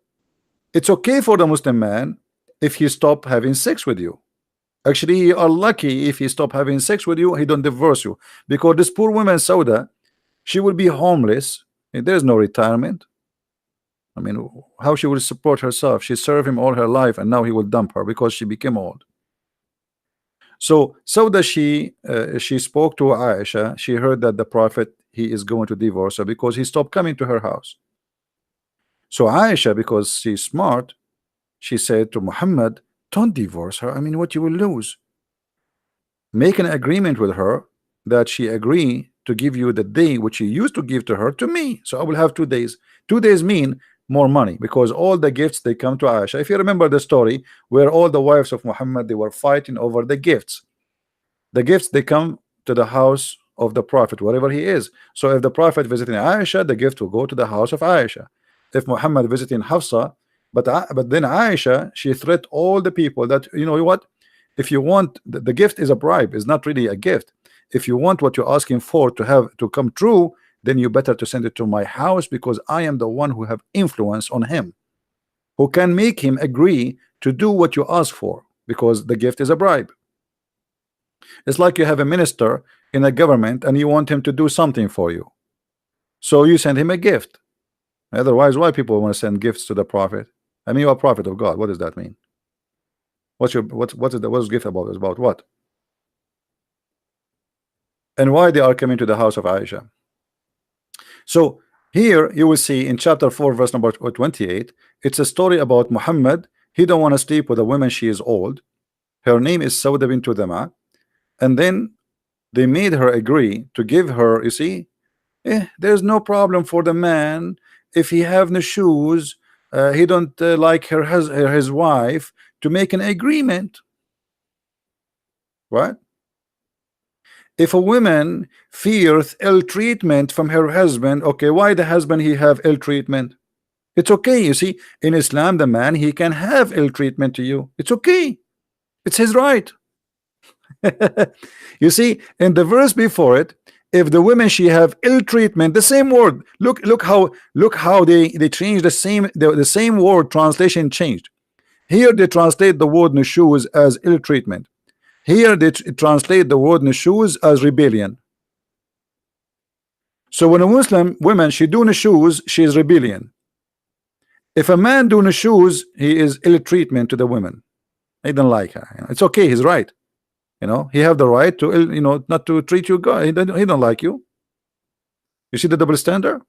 it's okay for the Muslim man if he stop having sex with you. Actually, you are lucky if he stop having sex with you, he don't divorce you, because this poor woman Sauda, she will be homeless, and there's no retirement. I mean, how she will support herself? She served him all her life, and now he will dump her because she became old. So Sauda, she spoke to Aisha. She heard that the Prophet, he is going to divorce her because he stopped coming to her house. So Aisha, because she's smart, she said to Muhammad, don't divorce her. I mean, what you will lose? Make an agreement with her that she agree to give you the day which you used to give to her to me. So I will have 2 days. 2 days mean more money, because all the gifts they come to Aisha. If you remember the story where all the wives of Muhammad, they were fighting over the gifts. The gifts, they come to the house of the Prophet wherever he is. So if the Prophet visiting Aisha, the gift will go to the house of Aisha. If Muhammad visiting Hafsa, but then Aisha, she threat all the people that, you know what, if you want, the gift is a bribe, is not really a gift. If you want what you're asking for to have to come true, then you better to send it to my house, because I am the one who have influence on him, who can make him agree to do what you ask for, because the gift is a bribe. It's like you have a minister in a government and you want him to do something for you, so you send him a gift. Otherwise, why people want to send gifts to the Prophet? I mean, you are a prophet of God. What does that mean? What's gift about? Is about what? And why they are coming to the house of Aisha? So here you will see in chapter 4 verse number 28, it's a story about Muhammad. He don't want to sleep with a woman, she is old. Her name is Sauda bint Dama, and then they made her agree to give her, you see, there's no problem for the man if he have no shoes, he don't like his wife, to make an agreement, right? If a woman fears ill treatment from her husband, okay, why the husband he have ill treatment? It's okay. You see, in Islam, the man, he can have ill treatment to you. It's okay. It's his right. You see, in the verse before it, if the women she have ill treatment, the same word. Look how they change the same word, translation changed. Here they translate the word nushuz as ill treatment. Here they translate the word nushuz as rebellion. So when a Muslim woman she do nushuz, she is rebellion. If a man do nushuz, he is ill treatment to the women. He don't like her. You know, it's okay. He's right. You know, he have the right to, you know, not to treat you good. He don't like you. You see the double standard.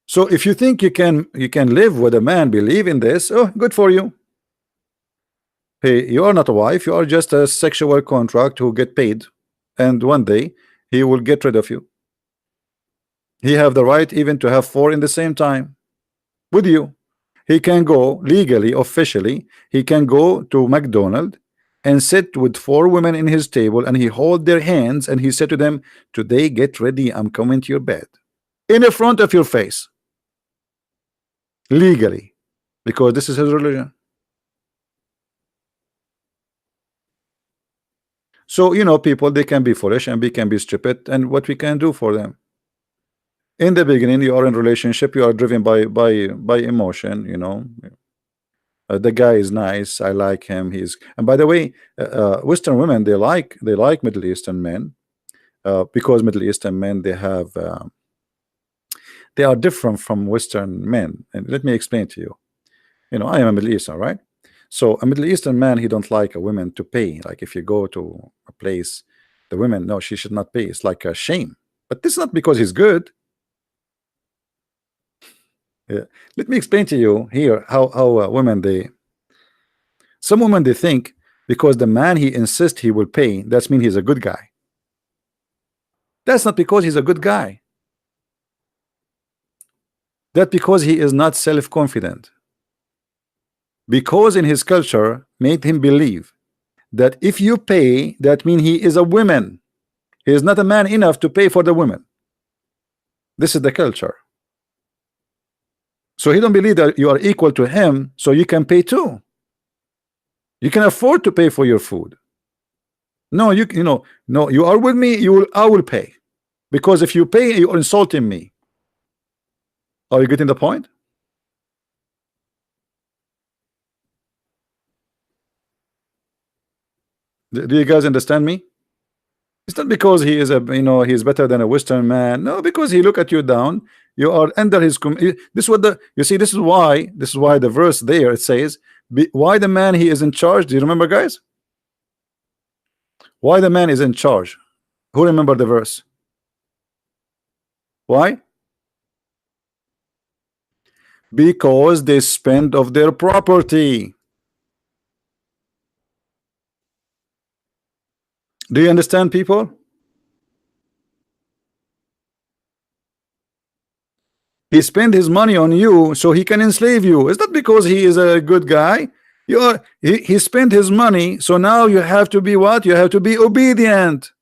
So if you think you can live with a man, believe in this, oh, good for you. Hey, you are not a wife, you are just a sexual contract who get paid, and one day he will get rid of you. He have the right even to have 4 in the same time with you. He can go legally, officially, he can go to McDonald's and sit with 4 women in his table, and he hold their hands and he said to them, today get ready, I'm coming to your bed, in the front of your face. legally, because this is his religion. So people, they can be foolish and they can be stupid, and what we can do for them. In the beginning, you are in relationship, you are driven by emotion, the guy is nice, I like him, he's, and by the way, Western women, they like Middle Eastern men, because Middle Eastern men, they are different from Western men. And let me explain to you. I am a Middle Eastern, right? So a Middle Eastern man, he don't like a woman to pay. Like if you go to a place, the women, no, she should not pay. It's like a shame. But this is not because he's good. Yeah. Let me explain to you here how women, some women, they think because the man, he insists he will pay, that's mean he's a good guy. That's not because he's a good guy. That because he is not self-confident. Because in his culture made him believe that if you pay, that means he is a woman. He is not a man enough to pay for the woman. This is the culture. So he don't believe that you are equal to him, so you can pay too. You can afford to pay for your food. No, no, you are with me, I will pay. Because if you pay, you are insulting me. Are you getting the point? Do you guys understand me? It's not because he is he's better than a Western man. No, because he look at you down. You are under his this is what you see. This is why the verse there, it says, why the man, he is in charge. Do you remember, guys? Why the man is in charge? Who remember the verse? Why? Because they spend of their property. Do you understand, people? He spent his money on you so he can enslave you. It's not because he is a good guy. He spent his money, so now you have to be what? You have to be obedient.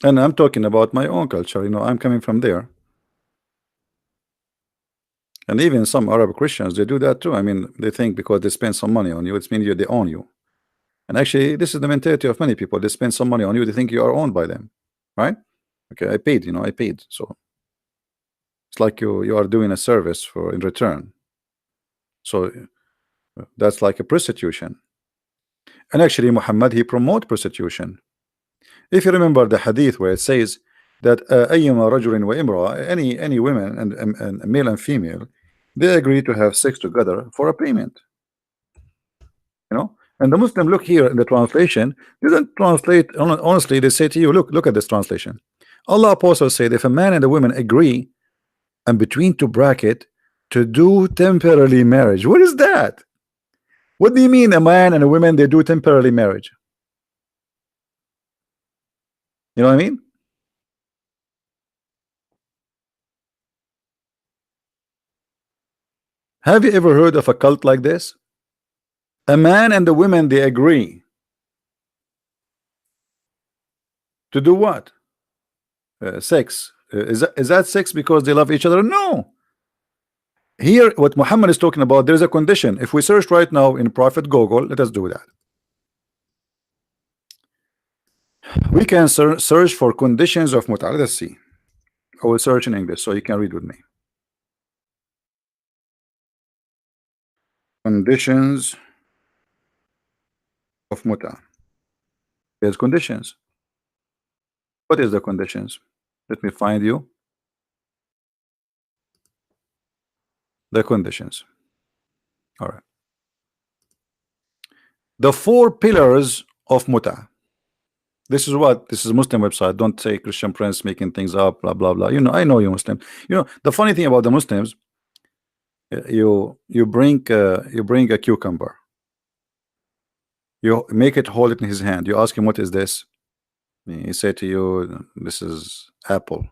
And I'm talking about my own culture. I'm coming from there. And even some Arab Christians, they do that too. I mean, they think because they spend some money on you, it means they own you. And actually, this is the mentality of many people. They spend some money on you, they think you are owned by them, right? Okay, I paid. So it's like you are doing a service for in return. So that's like a prostitution. And actually, Muhammad, he promote prostitution. If you remember the hadith where it says that أيما رجل وامرأة, any women and male and female, they agree to have sex together for a payment. And the Muslim, look here in the translation, they don't translate honestly. They say to you, look at this translation. Allah apostles said, if a man and a woman agree, and between two bracket, to do temporary marriage. What is that? What do you mean a man and a woman, they do temporary marriage? You know what I mean? Have you ever heard of a cult like this? A man and the women, they agree to do what? Sex. Is that sex because they love each other? No. Here, what Muhammad is talking about, there's a condition. If we search right now in Prophet Google, let us do that. We can search for conditions of mut'ah. Let's see. I will search in English so you can read with me. Conditions of mut'ah. There's conditions. What is the conditions? Let me find you the conditions. All right. The 4 pillars of mut'ah. This is what? This is Muslim website. Don't say Christian Prince making things up, blah blah blah. I know you Muslim. The funny thing about the Muslims, you bring a cucumber. You make it, hold it in his hand. You ask him, what is this? He say to you, this is apple.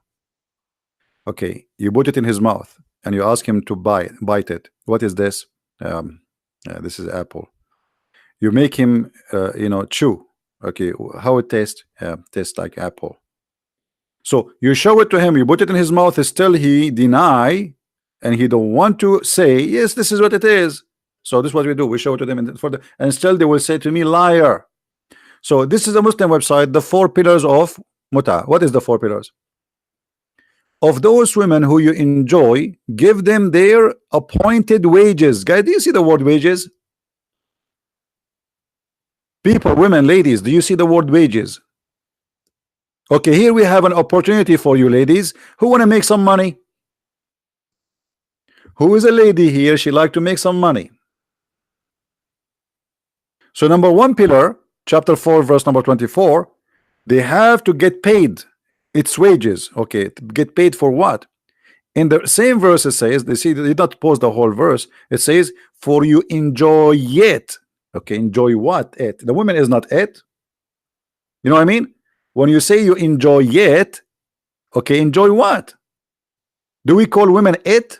Okay, you put it in his mouth. and you ask him to bite it. What is this? This is apple. You make him chew. Okay, how it tastes? Tastes like apple. So you show it to him, you put it in his mouth, still he deny, and he don't want to say, yes, this is what it is. So this is what we do. We show it to them, and still they will say to me, liar. So this is a Muslim website, the 4 pillars of muta. What is the 4 pillars? Of those women who you enjoy, give them their appointed wages. Guys, do you see the word wages? People, women, ladies, do you see the word wages? Okay, here we have an opportunity for you ladies who want to make some money. Who is a lady here? She like to make some money. So number 1 pillar, chapter 4, verse number 24, they have to get paid. It's wages. Okay, get paid for what? In the same verse it says, they see, they did not post the whole verse. It says, for you enjoy it. Okay, enjoy what? It. The woman is not it. You know what I mean? When you say you enjoy it, okay, enjoy what? Do we call women it?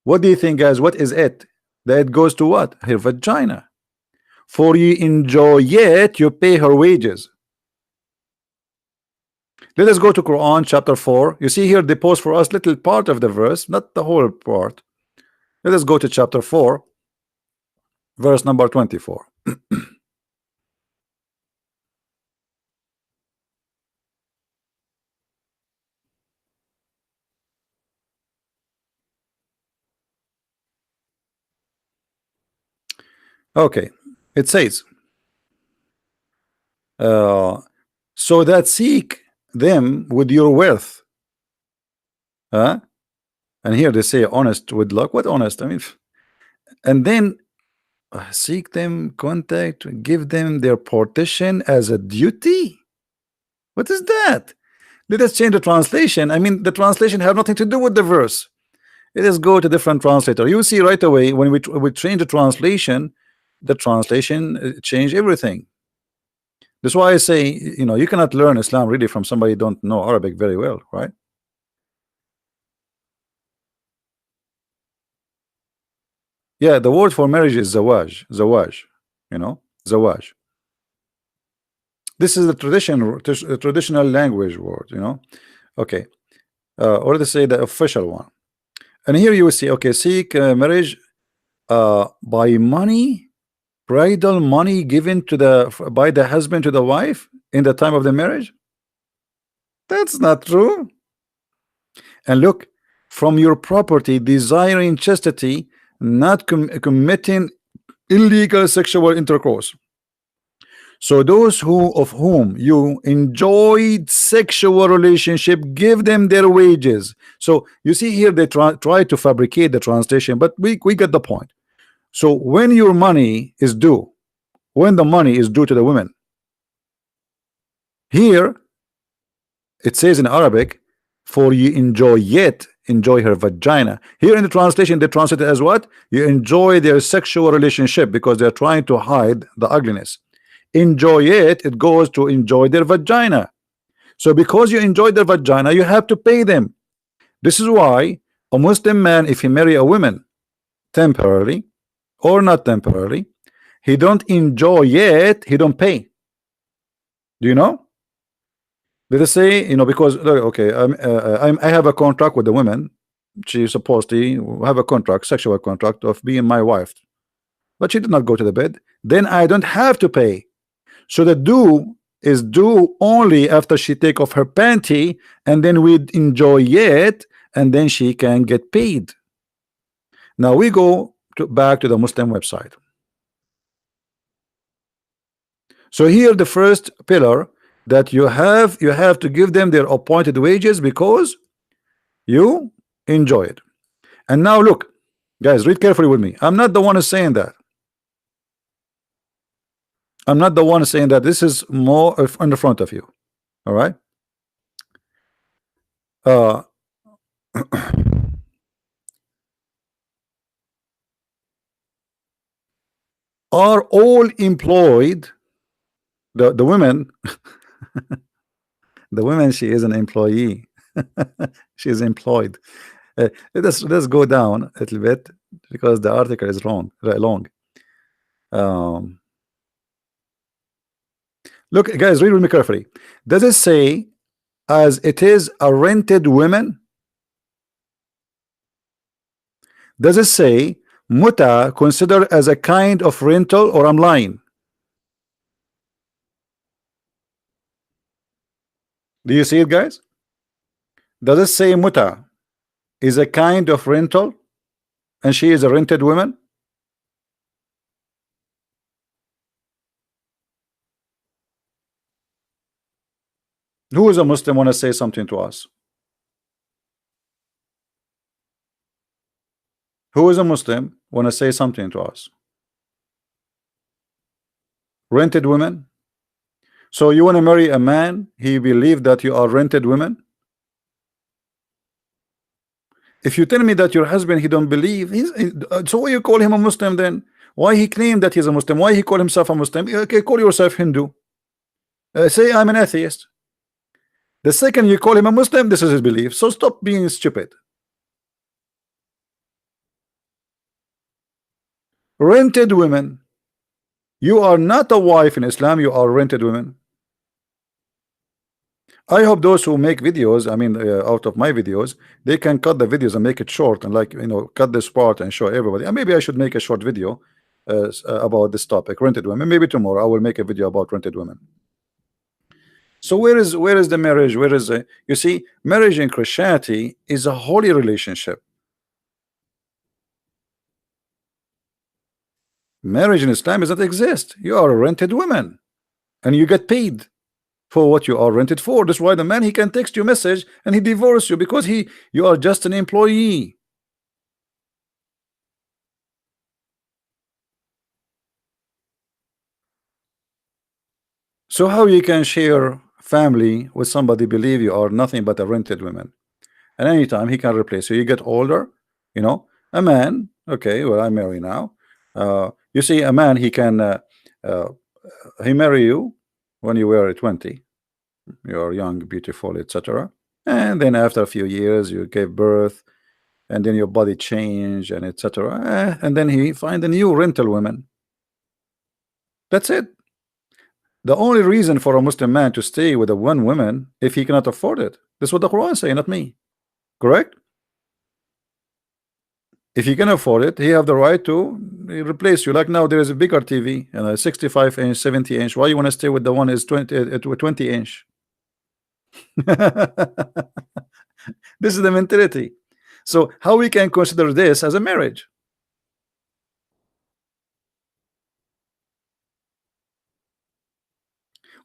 What do you think, guys? What is it? That goes to what? Her vagina. For you enjoy it, you pay her wages. Let us go to Quran chapter 4. You see here they post for us little part of the verse, not the whole part. Let us go to chapter 4, verse number 24. Okay, it says, so that seek them with your wealth. And here they say honest with luck. What honest? I mean, and then seek them, contact, give them their partition as a duty. What is that? Let us change the translation. I mean, the translation have nothing to do with the verse. Let us go to different translator. You see right away when we change the translation change everything. That's why I say, you cannot learn Islam really from somebody who don't know Arabic very well, right? Yeah, the word for marriage is zawaj, zawaj. This is the traditional language word, Okay, or they say the official one. And here you will see, okay, seek marriage by money. Bridal money given by the husband to the wife in the time of the marriage. That's not true. And look, from your property, desiring chastity, not committing illegal sexual intercourse. So those of whom you enjoyed sexual relationship, give them their wages. So you see here they try to fabricate the translation, but we get the point. So when your money is due, when the money is due to the women, here it says in Arabic, for you enjoy it, enjoy her vagina. Here in the translation they translate it as what? You enjoy their sexual relationship, because they're trying to hide the ugliness. Enjoy it, it goes to enjoy their vagina. So because you enjoy their vagina, you have to pay them. This is why a Muslim man, if he marry a woman temporarily or not temporarily, he don't enjoy it, he don't pay. Do you know? Let us say, because okay, I have a contract with the woman. She's supposed to have a contract, sexual contract of being my wife, but she did not go to the bed. Then I don't have to pay. So the due is due only after she take off her panty, and then we enjoy it, and then she can get paid. Now we go back to the Muslim website. So here the first pillar, that you have to give them their appointed wages because you enjoy it. And now look, guys, read carefully with me. I'm not the one who's saying that. I'm not the one saying that. This is more in the front of you. All right. Are all employed, the women the women, she is an employee. She is employed. Let's go down a little bit because the article is wrong, long. Um, Look, guys, read with me carefully. Does it say as it is a rented women? Does it say muta considered as a kind of rental, or I'm lying? Do you see it, guys? Does it say muta is a kind of rental and she is a rented woman? Who is a Muslim want to say something to us? Who is a Muslim want to say something to us? Rented women? So you want to marry a man, he believe that you are rented women? If you tell me that your husband he don't believe, so why you call him a Muslim then? Why he claim that he's a Muslim? Why he call himself a Muslim? Okay, call yourself Hindu. Say I'm an atheist. The second you call him a Muslim, this is his belief. So stop being stupid. Rented women. You are not a wife in Islam. You are rented women. I hope those who make videos, I mean, out of my videos, they can cut the videos and make it short and, like, you know, cut this part and show everybody. And maybe I should make a short video about this topic, rented women. Maybe tomorrow I will make a video about rented women. So where is the marriage? Where is you see, marriage in Christianity is a holy relationship. Marriage in Islam does not exist. You are a rented woman, and you get paid for what you are rented for. That's why the man, he can text you a message and he divorce you because you are just an employee. So how you can share family with somebody believe you are nothing but a rented woman, and anytime he can replace you. You get older, you know, a man, okay, well, I'm married now. You see, a man, he can uh, he marry you when you were 20, you're young, beautiful, etc. And then after a few years you gave birth, and then your body change and etc. And then he find a new rental woman. That's it. The only reason for a Muslim man to stay with a one woman if he cannot afford it. That's what the Quran say, not me. Correct? If he can afford it, he have the right to replace you. Like now, there is a bigger TV and a 65 inch, 70 inch. Why you want to stay with the one is 20 inch? This is the mentality. So how we can consider this as a marriage?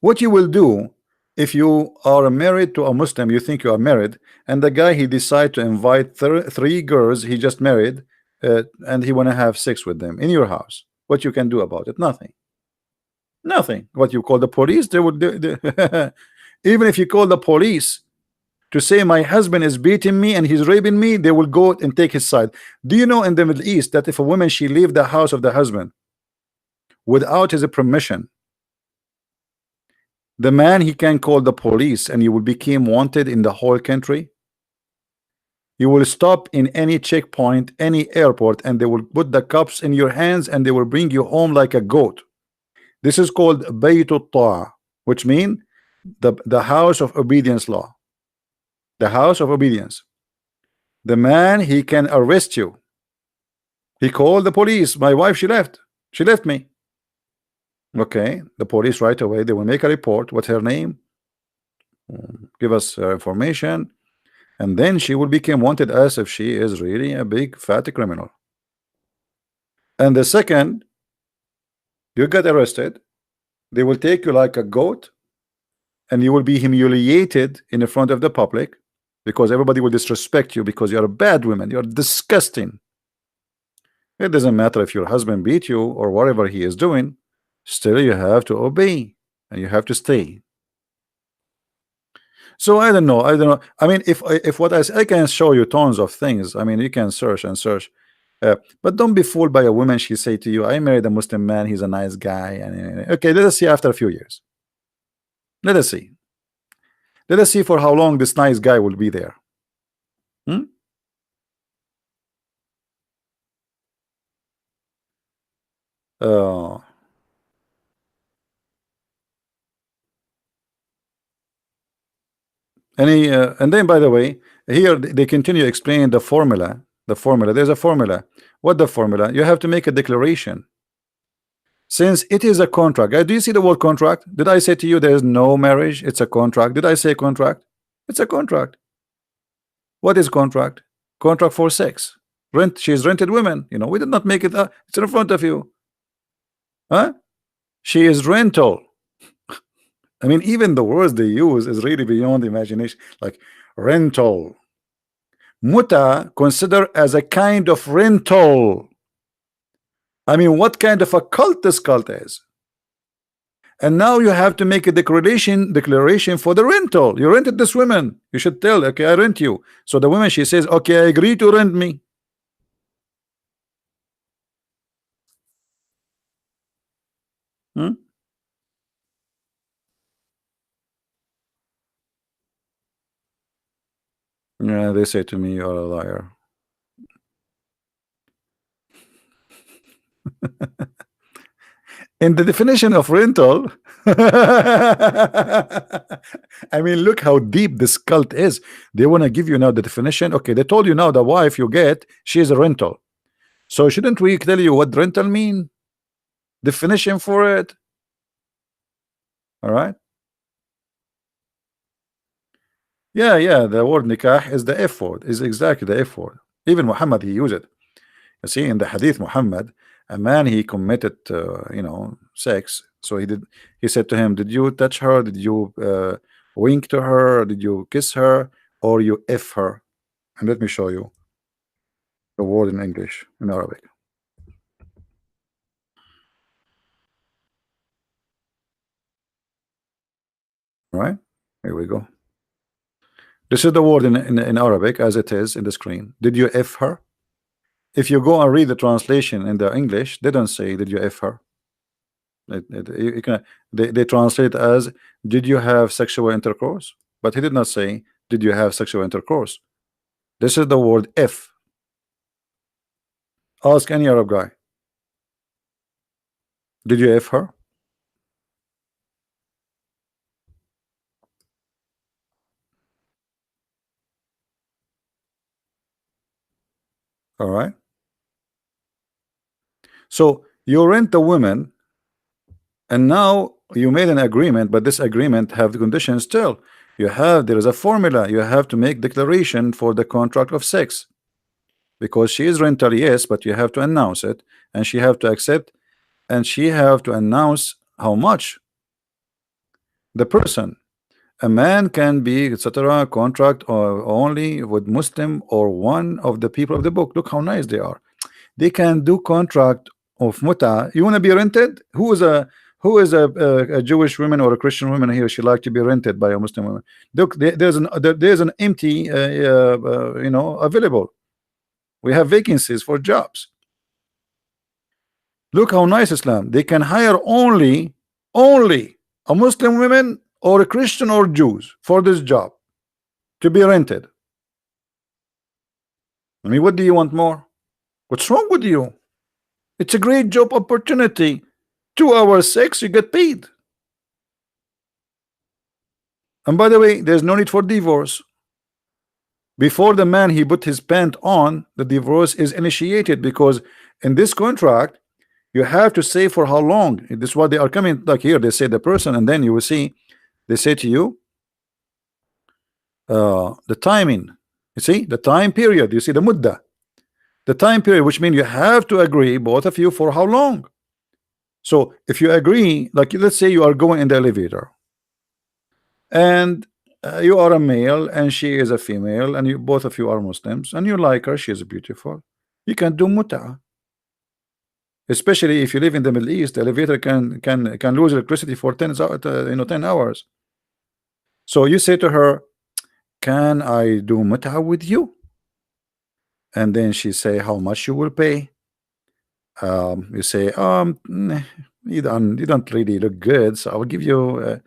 What you will do if you are married to a Muslim, you think you are married, and the guy he decide to invite three girls he just married, and he want to have sex with them in your house. What you can do about it? Nothing. Nothing. What you call the police? They would. Even if you call the police to say my husband is beating me and he's raping me, they will go and take his side. Do you know in the Middle East that if a woman she leave the house of the husband without his permission, the man he can call the police and you will become wanted in the whole country? You will stop in any checkpoint, any airport, and they will put the cups in your hands and they will bring you home like a goat. This is called Baytut Ta'a, which means the house of obedience law. The house of obedience. The man, he can arrest you. He called the police. My wife, she left me. Okay, the police right away, they will make a report. What's her name? Give us her information, and then she will become wanted as if she is really a big fat criminal. And the second you get arrested, they will take you like a goat, and you will be humiliated in the front of the public because everybody will disrespect you because you're a bad woman. You're disgusting. It doesn't matter if your husband beat you or whatever he is doing. Still you have to obey and you have to stay. So I don't know. I mean, if what I can show you tons of things. I mean, you can search and search, but don't be fooled by a woman. She say to you, I married a Muslim man, he's a nice guy, and okay, let us see after a few years. Let us see for how long this nice guy will be there. Uh, and then, by the way, here they continue explaining the formula. The formula. There's a formula. What the formula? You have to make a declaration. Since it is a contract. Do you see the word contract? Did I say to you there is no marriage? It's a contract. Did I say contract? It's a contract. What is contract? Contract for sex. Rent. She's rented women. You know, we did not make it. It's in front of you. Huh? She is rental. I mean, even the words they use is really beyond imagination. Like rental. Muta considered as a kind of rental. I mean, what kind of a cult this cult is? And now you have to make a declaration for the rental. You rented this woman. You should tell, okay, I rent you. So the woman, she says, okay, I agree to rent me. Hmm? Yeah, they say to me, you're a liar. In the definition of rental, I mean, look how deep this cult is. They want to give you now the definition. Okay, they told you now the wife you get, she is a rental. So shouldn't we tell you what rental mean? Definition for it. All right. Yeah. The word nikah is the F word. Is exactly the F word. Even Muhammad he used it. You see, in the Hadith, Muhammad, a man he committed, sex. So he said to him, "Did you touch her? Did you wink to her? Did you kiss her? Or you F her?" And let me show you the word in English, in Arabic. All right, here we go. This is the word in Arabic as it is in the screen. Did you F her? If you go and read the translation in the English, they don't say, "Did you F her?" They translate as, "Did you have sexual intercourse?" But he did not say, "Did you have sexual intercourse?" This is the word F. Ask any Arab guy. Did you F her? All right. So you rent the woman, and now you made an agreement, but this agreement have the conditions still. There is a formula. You have to make declaration for the contract of sex. Because she is rental, yes, but you have to announce it, and she have to accept, and she have to announce how much. The person, a man can be, etc., contract or only with Muslim or one of the people of the book. Look how nice they are. They can do contract of muta. You want to be rented? Who is a Jewish woman or a Christian woman here? She like to be rented by a Muslim woman. Look, there's an empty, available. We have vacancies for jobs. Look how nice Islam. They can hire only a Muslim women or a Christian or Jews for this job to be rented. I mean, what do you want more? What's wrong with you? It's a great job opportunity. 2 hours sex, you get paid. And by the way, there's no need for divorce. Before the man he put his pant on, the divorce is initiated, because in this contract you have to say for how long. This is what they are coming, like here they say the person, and then you will see they say to you the timing. You see the time period, you see the mudda, the time period, which means you have to agree, both of you, for how long. So if you agree, like let's say you are going in the elevator, and you are a male and she is a female, and you both of you are Muslims, and you like her, she is beautiful, you can do muta. Especially if you live in the Middle East, the elevator can lose electricity for 10 hours. So you say to her, "Can I do muta with you?" And then she say, "How much you will pay?" You say, you don't really look good, so I will give you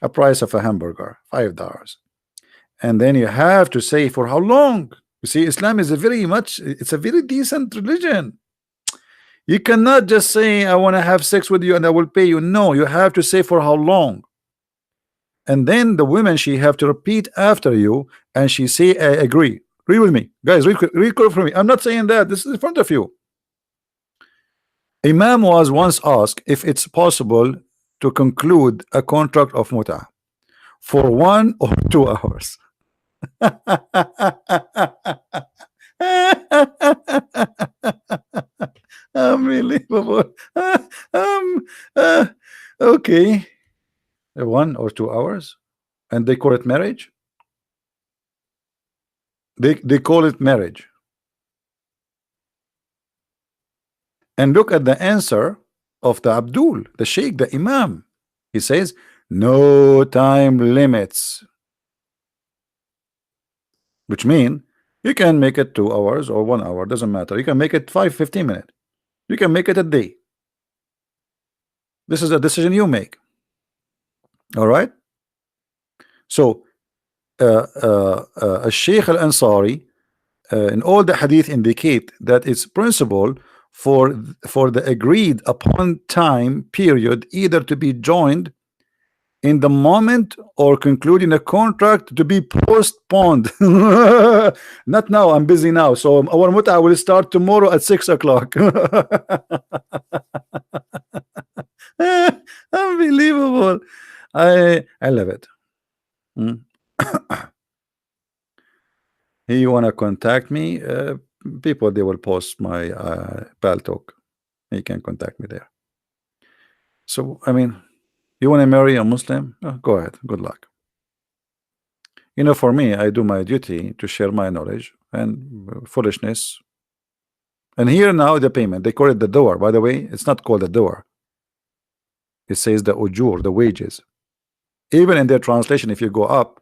a price of a hamburger, $5." And then you have to say for how long. You see, Islam is it's a very decent religion. You cannot just say I want to have sex with you and I will pay you. No, you have to say for how long. And then the women, she have to repeat after you, and she say I agree. Read with me, guys. Read for me. I'm not saying that. This is in front of you. Imam was once asked if it's possible to conclude a contract of muta for 1 or 2 hours. Unbelievable. Okay, 1 or 2 hours, and they call it marriage. They call it marriage. And look at the answer of the Abdul, the Sheikh, the Imam. He says no time limits, which mean you can make it 2 hours or 1 hour, doesn't matter. You can make it 15 minutes. You can make it a day. This is a decision you make. All right. So Sheikh Al-Ansari in all the hadith indicate that it's principle for the agreed upon time period either to be joined in the moment or concluding a contract to be postponed. Not now, I'm busy now, so our muta will start tomorrow at 6 o'clock. Unbelievable. I love it. You want to contact me, people, they will post my Paltalk. You can contact me there. So I mean, you want to marry a Muslim? Go ahead, good luck. You know, for me, I do my duty to share my knowledge and foolishness. And here now the payment, they call it the door. By the way, it's not called the door. It says the ujur, the wages. Even in their translation, if you go up,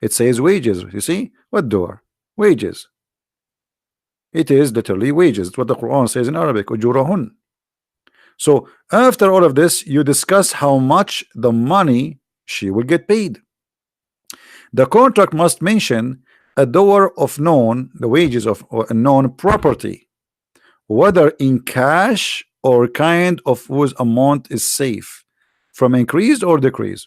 it says wages. You see what door? Wages. It is literally wages. It's what the Quran says in Arabic, ujurahun. So after all of this, you discuss how much the money she will get paid. The contract must mention a door of known, the wages of a known property, whether in cash or kind of whose amount is safe from increase or decrease.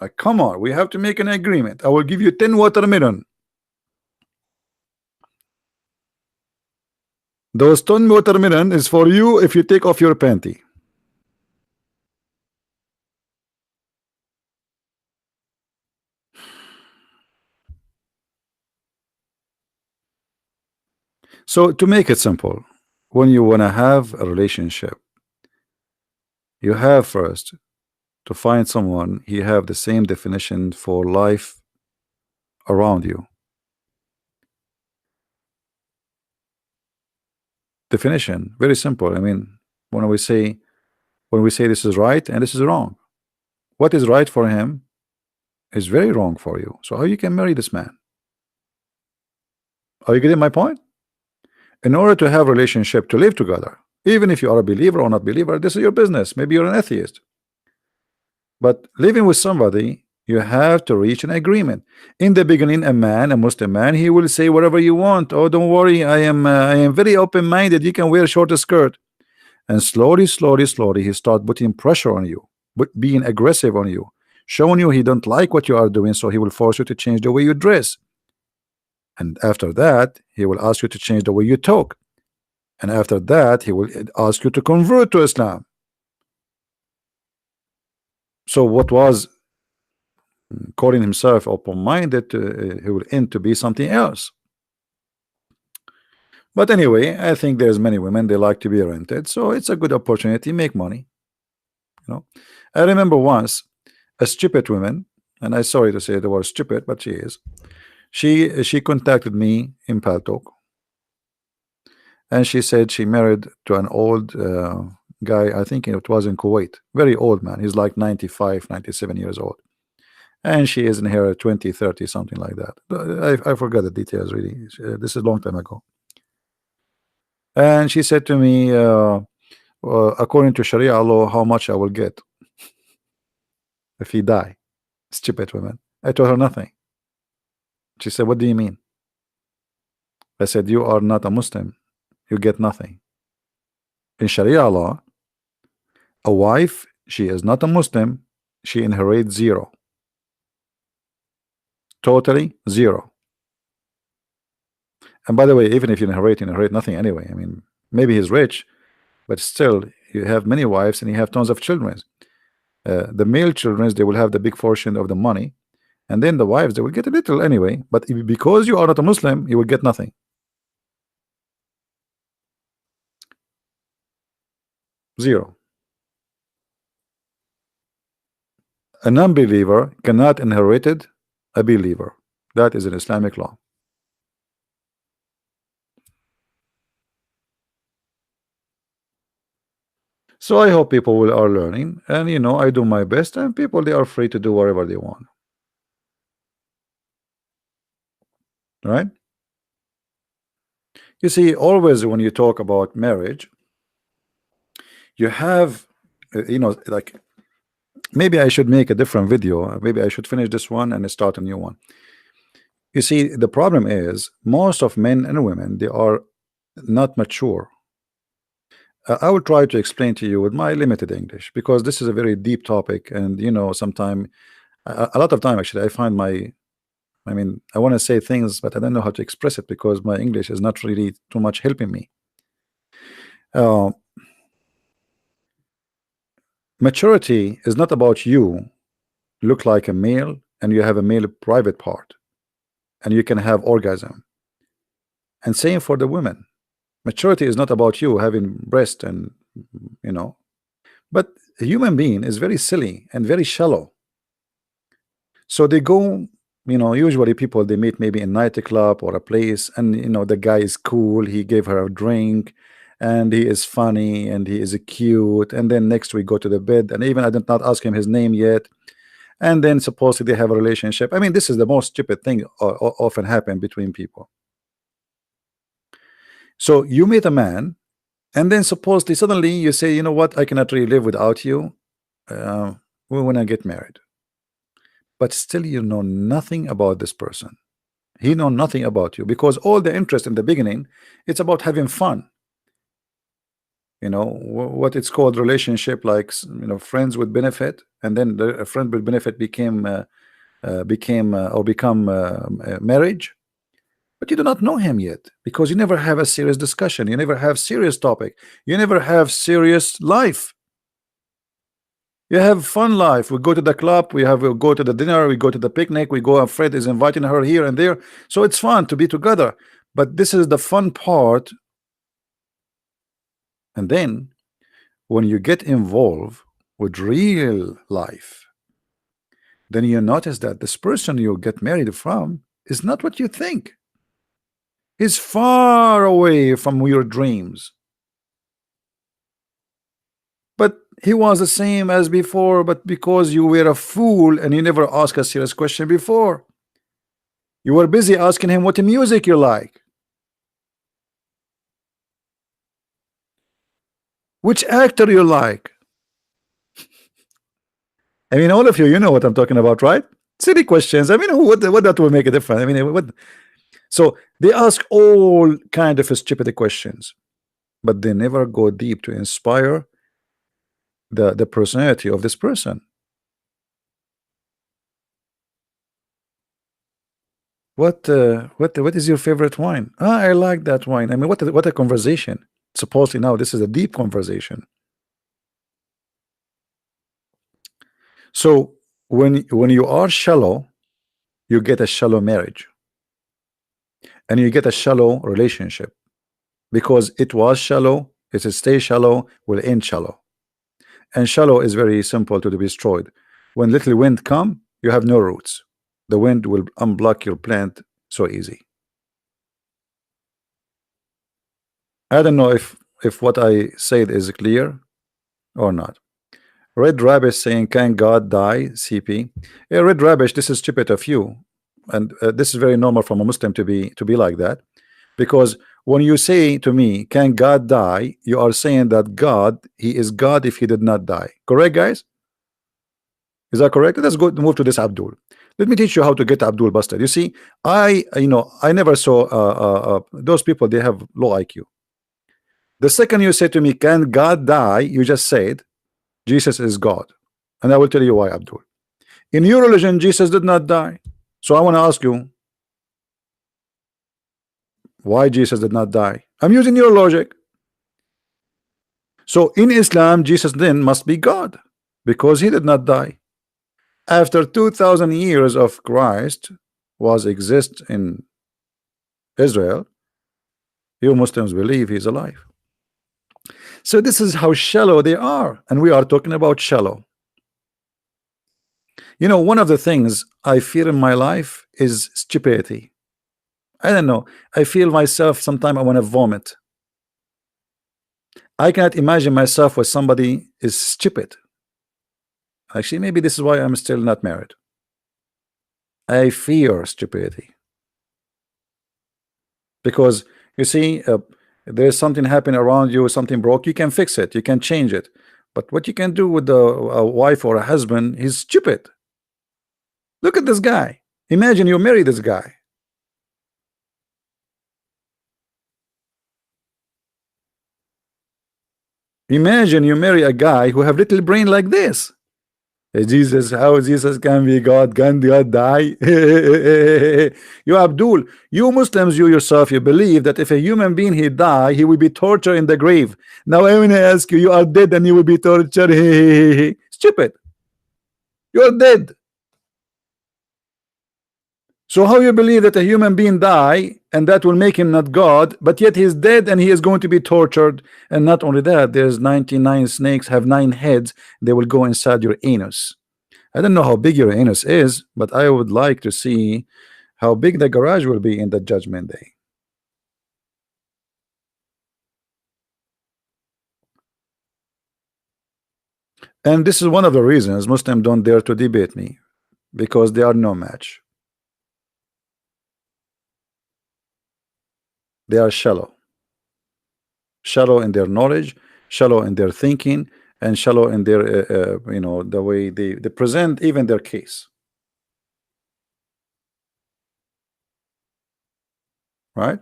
Like, come on, we have to make an agreement. I will give you 10 watermelon. Those 10 watermelon is for you if you take off your panty. So to make it simple, when you want to have a relationship, you have first to find someone you have the same definition for life around you. Definition, very simple. I mean, when we say this is right and this is wrong, what is right for him is very wrong for you. So how you can marry this man? Are you getting my point? In order to have a relationship, to live together, even if you are a believer or not believer, this is your business. Maybe you're an atheist, but living with somebody, you have to reach an agreement. In the beginning, a Muslim man, he will say whatever you want. Oh, don't worry, I am very open-minded. You can wear a short skirt. And slowly, he start putting pressure on you, but being aggressive on you, showing you he don't like what you are doing, so he will force you to change the way you dress. And after that, he will ask you to change the way you talk. And after that, he will ask you to convert to Islam. So what was calling himself open-minded, he will end to be something else. But anyway, I think there's many women, they like to be rented, so it's a good opportunity, make money. You know, I remember once a stupid woman, and I'm sorry to say the word stupid, but she is. She contacted me in Paltalk, and she said she married to an old guy. I think it was in Kuwait, very old man. He's like 95, 97 years old, and she is in her 20, 30, something like that. I forgot the details really. This is a long time ago. And she said to me, according to Sharia law, how much I will get if he die. Stupid woman. I told her nothing. She said, what do you mean? I said, you are not a Muslim, you get nothing. In Sharia law, a wife, she is not a Muslim, she inherits zero. Totally zero. And by the way, even if you inherit nothing anyway. I mean, maybe he's rich, but still, you have many wives and you have tons of children. The male children, they will have the big portion of the money, and then the wives, they will get a little anyway. But because you are not a Muslim, you will get nothing. Zero. A non-believer cannot inherit a believer. That is an Islamic law. So I hope people are learning, and I do my best, and people, they are free to do whatever they want. Right? You see, always when you talk about marriage, you have, like, maybe I should make a different video. Maybe I should finish this one and start a new one. You see, the problem is most of men and women, they are not mature. I will try to explain to you with my limited English, because this is a very deep topic, and sometimes a lot of time actually I find I mean, I want to say things, but I don't know how to express it because my English is not really too much helping me. Maturity is not about you look like a male and you have a male private part and you can have orgasm. And same for the women. Maturity is not about you having breast and but a human being is very silly and very shallow. So they go, usually people, they meet maybe in nightclub or a place, and the guy is cool, he gave her a drink, and he is funny and he is cute, and then next we go to the bed, and even I did not ask him his name yet, and then supposedly they have a relationship. I mean, this is the most stupid thing often happen between people. So you meet a man, and then supposedly suddenly you say, you know what, I cannot really live without you. We want to get married. But still you know nothing about this person. He know nothing about you, because all the interest in the beginning, it's about having fun. What it's called relationship, like friends with benefit, and then the friend with benefit become marriage. But you do not know him yet, because you never have a serious discussion, you never have serious topic, you never have serious life. You have fun life. We go to the club, we go to the dinner, we go to the picnic, we go, and Fred is inviting her here and there, so it's fun to be together. But this is the fun part. And then when you get involved with real life, then you notice that this person you get married from is not what you think. He's far away from your dreams. But he was the same as before, but because you were a fool and you never asked a serious question before, you were busy asking him what music you like, which actor you like. I mean, all of you know what I'm talking about, right? Silly questions. I mean, what that will make a difference? I mean, what? So they ask all kind of stupid questions, but they never go deep to inspire the personality of this person. What is your favorite wine? I like that wine. I mean, what a conversation. Supposedly now this is a deep conversation. So when you are shallow, you get a shallow marriage, and you get a shallow relationship, because it was shallow, it will stay shallow, will end shallow. And shallow is very simple to be destroyed. When little wind come, you have no roots. The wind will unblock your plant so easy. I don't know if what I said is clear or not. Red Rabbit saying, can God die? CP. Yeah, Red Rabbit, this is stupid of you, and this is very normal from a Muslim to be like that, because when you say to me, can God die, you are saying that God, he is God if he did not die. Correct, guys? Is that correct? Let's go move to this Abdul. Let me teach you how to get Abdul busted. You see, I never saw those people, they have low IQ. The second you say to me, can God die? You just said Jesus is God. And I will tell you why, Abdul. In your religion, Jesus did not die. So I want to ask you, why Jesus did not die? I'm using your logic. So in Islam, Jesus then must be God because he did not die. After 2000 years of Christ was exist in Israel, you Muslims believe he's alive. So this is how shallow they are, and we are talking about shallow. You know, one of the things I fear in my life is stupidity. I don't know, I feel myself sometimes I want to vomit. I cannot imagine myself with somebody is stupid. Actually, maybe this is why I'm still not married. I fear stupidity because you see, there's something happening around you, something broke, you can fix it, you can change it, but what you can do with a wife or a husband, he's stupid. Look at this guy. Imagine you marry this guy. Imagine you marry a guy who have little brain like this. Jesus, how Jesus can be God? Can God die? You Abdul, you Muslims, you yourself, you believe that if a human being he die, he will be tortured in the grave. Now I want to ask you, you are dead and you will be tortured. Stupid. You are dead. So how you believe that a human being die and that will make him not God, but yet he is dead and he is going to be tortured? And not only that, there's 99 snakes have 9 heads. They will go inside your anus. I don't know how big your anus is, but I would like to see how big the garage will be in the judgment day. And this is one of the reasons Muslims don't dare to debate me, because they are no match. They are shallow in their knowledge, shallow in their thinking, and shallow in their you know, the way they present even their case, right?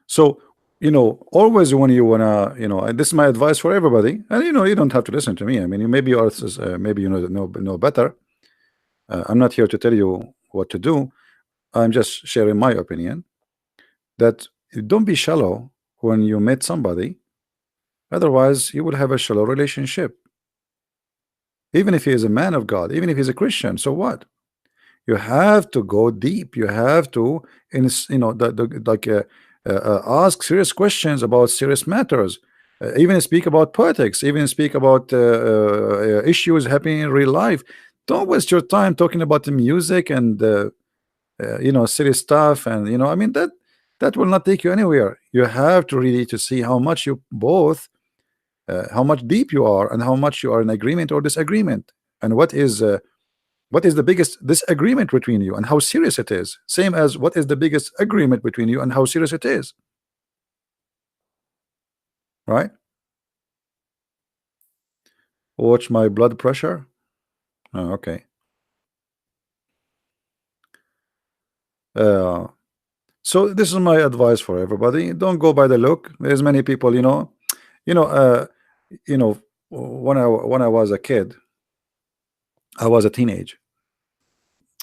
So, you know, always when you wanna, you know, and this is my advice for everybody, and you know, you don't have to listen to me. I mean, you maybe are maybe you know better. I'm not here to tell you what to do. I'm just sharing my opinion that don't be shallow when you meet somebody. Otherwise, you will have a shallow relationship. Even if he is a man of God, even if he's a Christian, so what? You have to go deep. You have to, you know, like ask serious questions about serious matters. Even speak about politics. Even speak about issues happening in real life. Don't waste your time talking about the music and you know, serious stuff. And you know, I mean, that will not take you anywhere. You have to really to see how much you both, how much deep you are, and how much you are in agreement or disagreement, and what is the biggest disagreement between you and how serious it is. Same as what is the biggest agreement between you and how serious it is, right? Watch my blood pressure. Oh, okay. So this is my advice for everybody. Don't go by the look. There's many people, you know, you know, when I was a kid, I was a teenage,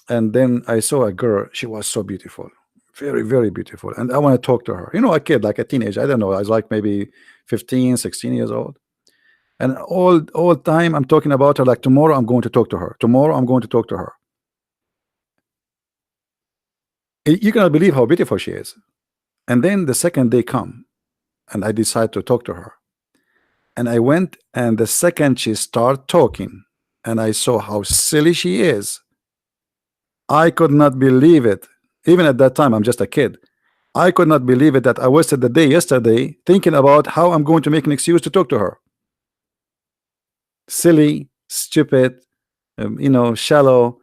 and then I saw a girl. She was so beautiful, very, very beautiful, and I want to talk to her. You know, a kid, like a teenage. I don't know. I was like maybe 15, 16 years old, and all time I'm talking about her. Like tomorrow, I'm going to talk to her. Tomorrow, I'm going to talk to her. You cannot believe how beautiful she is. And then the second day come, and I decide to talk to her. And I went, and the second she start talking, and I saw how silly she is, I could not believe it. Even at that time, I'm just a kid. I could not believe it that I wasted the day yesterday thinking about how I'm going to make an excuse to talk to her. Silly, stupid, you know, shallow.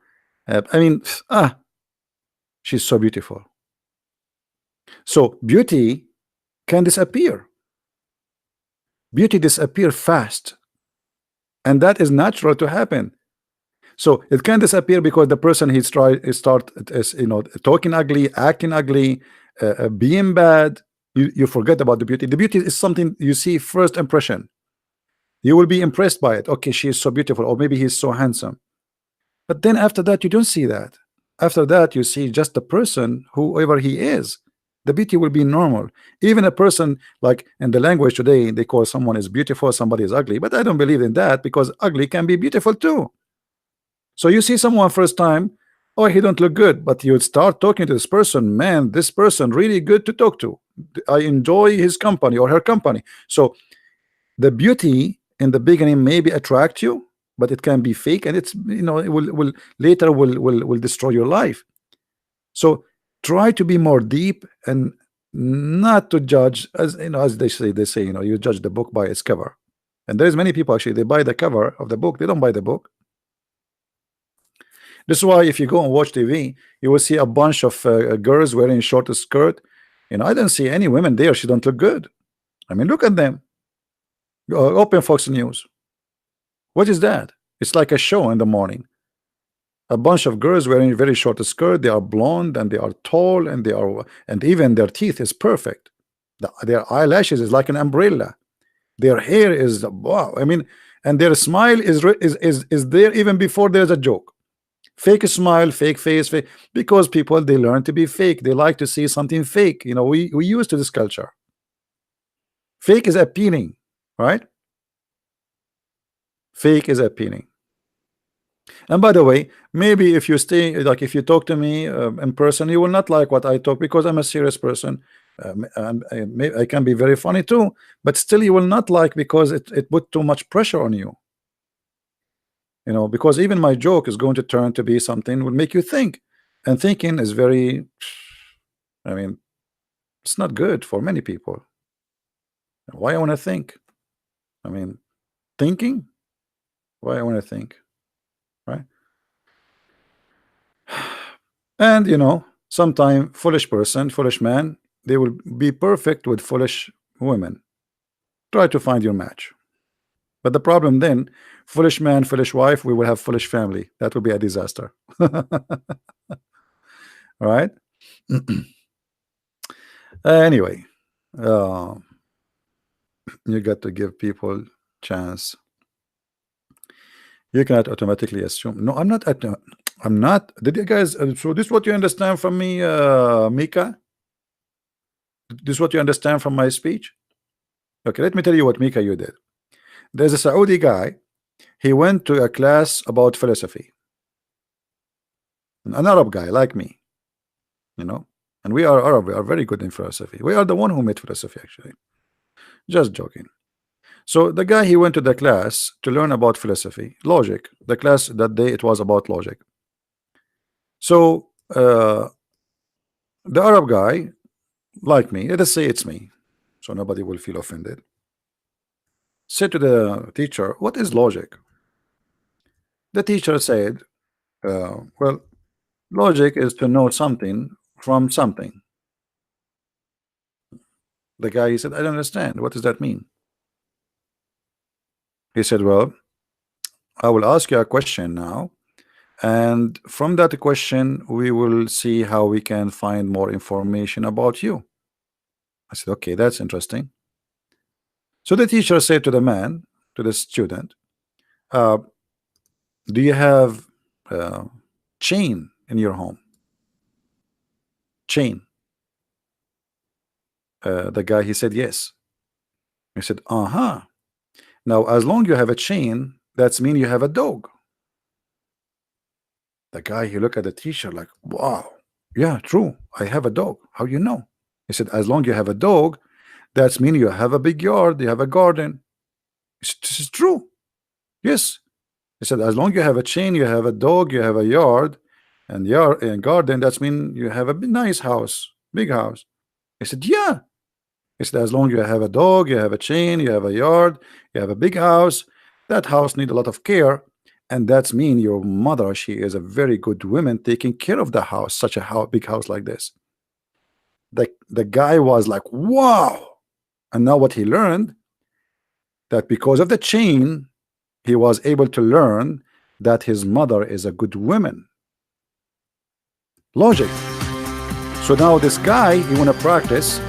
I mean, she's so beautiful. So beauty can disappear. Beauty disappear fast, and that is natural to happen. So it can disappear because the person start is, you know, talking ugly, acting ugly, being bad. You forget about the beauty. The beauty is something you see first impression. You will be impressed by it. Okay, she is so beautiful, or maybe he's so handsome. But then after that, you don't see that. After that, you see just the person, whoever he is. The beauty will be normal. Even a person, like in the language today, they call someone is beautiful, somebody is ugly. But I don't believe in that, because ugly can be beautiful too. So you see someone first time, oh, he don't look good, but you start talking to this person, man, this person really good to talk to. I enjoy his company or her company. So the beauty in the beginning maybe attract you, but it can be fake, and it's, you know, it will later will destroy your life. So try to be more deep and not to judge, as you know, as they say, you know, you judge the book by its cover. And there's many people actually, they buy the cover of the book, they don't buy the book. This is why if you go and watch TV, you will see a bunch of girls wearing short skirt. You know, I don't see any women there. She don't look good. I mean, look at them. Open Fox News. What is that? It's like a show in the morning. A bunch of girls wearing very short skirt. They are blonde and they are tall, and they are, and even their teeth is perfect. Their eyelashes is like an umbrella. Their hair is wow. I mean, and their smile is there even before there's a joke. Fake smile, fake face, fake, because people, they learn to be fake. They like to see something fake. You know, we used to this culture. Fake is appealing, right? Fake is appealing. And by the way, maybe if you stay, like if you talk to me in person, you will not like what I talk, because I'm a serious person, and I can be very funny too, but still you will not like, because it put too much pressure on you. You know, because even my joke is going to turn to be something will make you think, and thinking is very, I mean, it's not good for many people. Why I want to think? I mean, thinking? Why I want to think, right? And you know, sometime foolish person, foolish man, they will be perfect with foolish women. Try to find your match. But the problem then, foolish man, foolish wife, we will have foolish family. That will be a disaster. Right? Anyway, uh, you got to give people chance. You cannot automatically assume. No, I'm not. I'm not. Did you guys? So this is what you understand from me, Mika? This is what you understand from my speech? Okay, let me tell you what, Mika, you did. There's a Saudi guy. He went to a class about philosophy. An Arab guy like me, you know, and we are Arab. We are very good in philosophy. We are the one who made philosophy, actually. Just joking. So the guy, he went to the class to learn about philosophy, logic. The class that day, it was about logic. So the Arab guy, like me, let us say it's me, so nobody will feel offended, said to the teacher, "What is logic?" The teacher said, "Well, logic is to know something from something." The guy, he said, "I don't understand. What does that mean?" He said, "Well, I will ask you a question now, and from that question, we will see how we can find more information about you." I said, "Okay, that's interesting." So the teacher said to the man, to the student, uh, "Do you have chain in your home?" Chain. The guy, he said, "Yes." He said, "Uh-huh. Now, as long you have a chain, that's mean you have a dog." The guy, he looked at the teacher like, "Wow, yeah, true. I have a dog. How you know?" He said, "As long you have a dog, that's mean you have a big yard, you have a garden." He said, "This is true. Yes." He said, "As long you have a chain, you have a dog, you have a yard, and garden, that's mean you have a nice house, big house." He said, "Yeah." He said, "As long you have a dog, you have a chain, you have a yard, you have a big house, that house need a lot of care, and that's mean your mother, she is a very good woman taking care of the house, such a big house like this." The guy was like, "Wow." And now what he learned, that because of the chain, he was able to learn that his mother is a good woman. Logic. So now this guy, he want to practice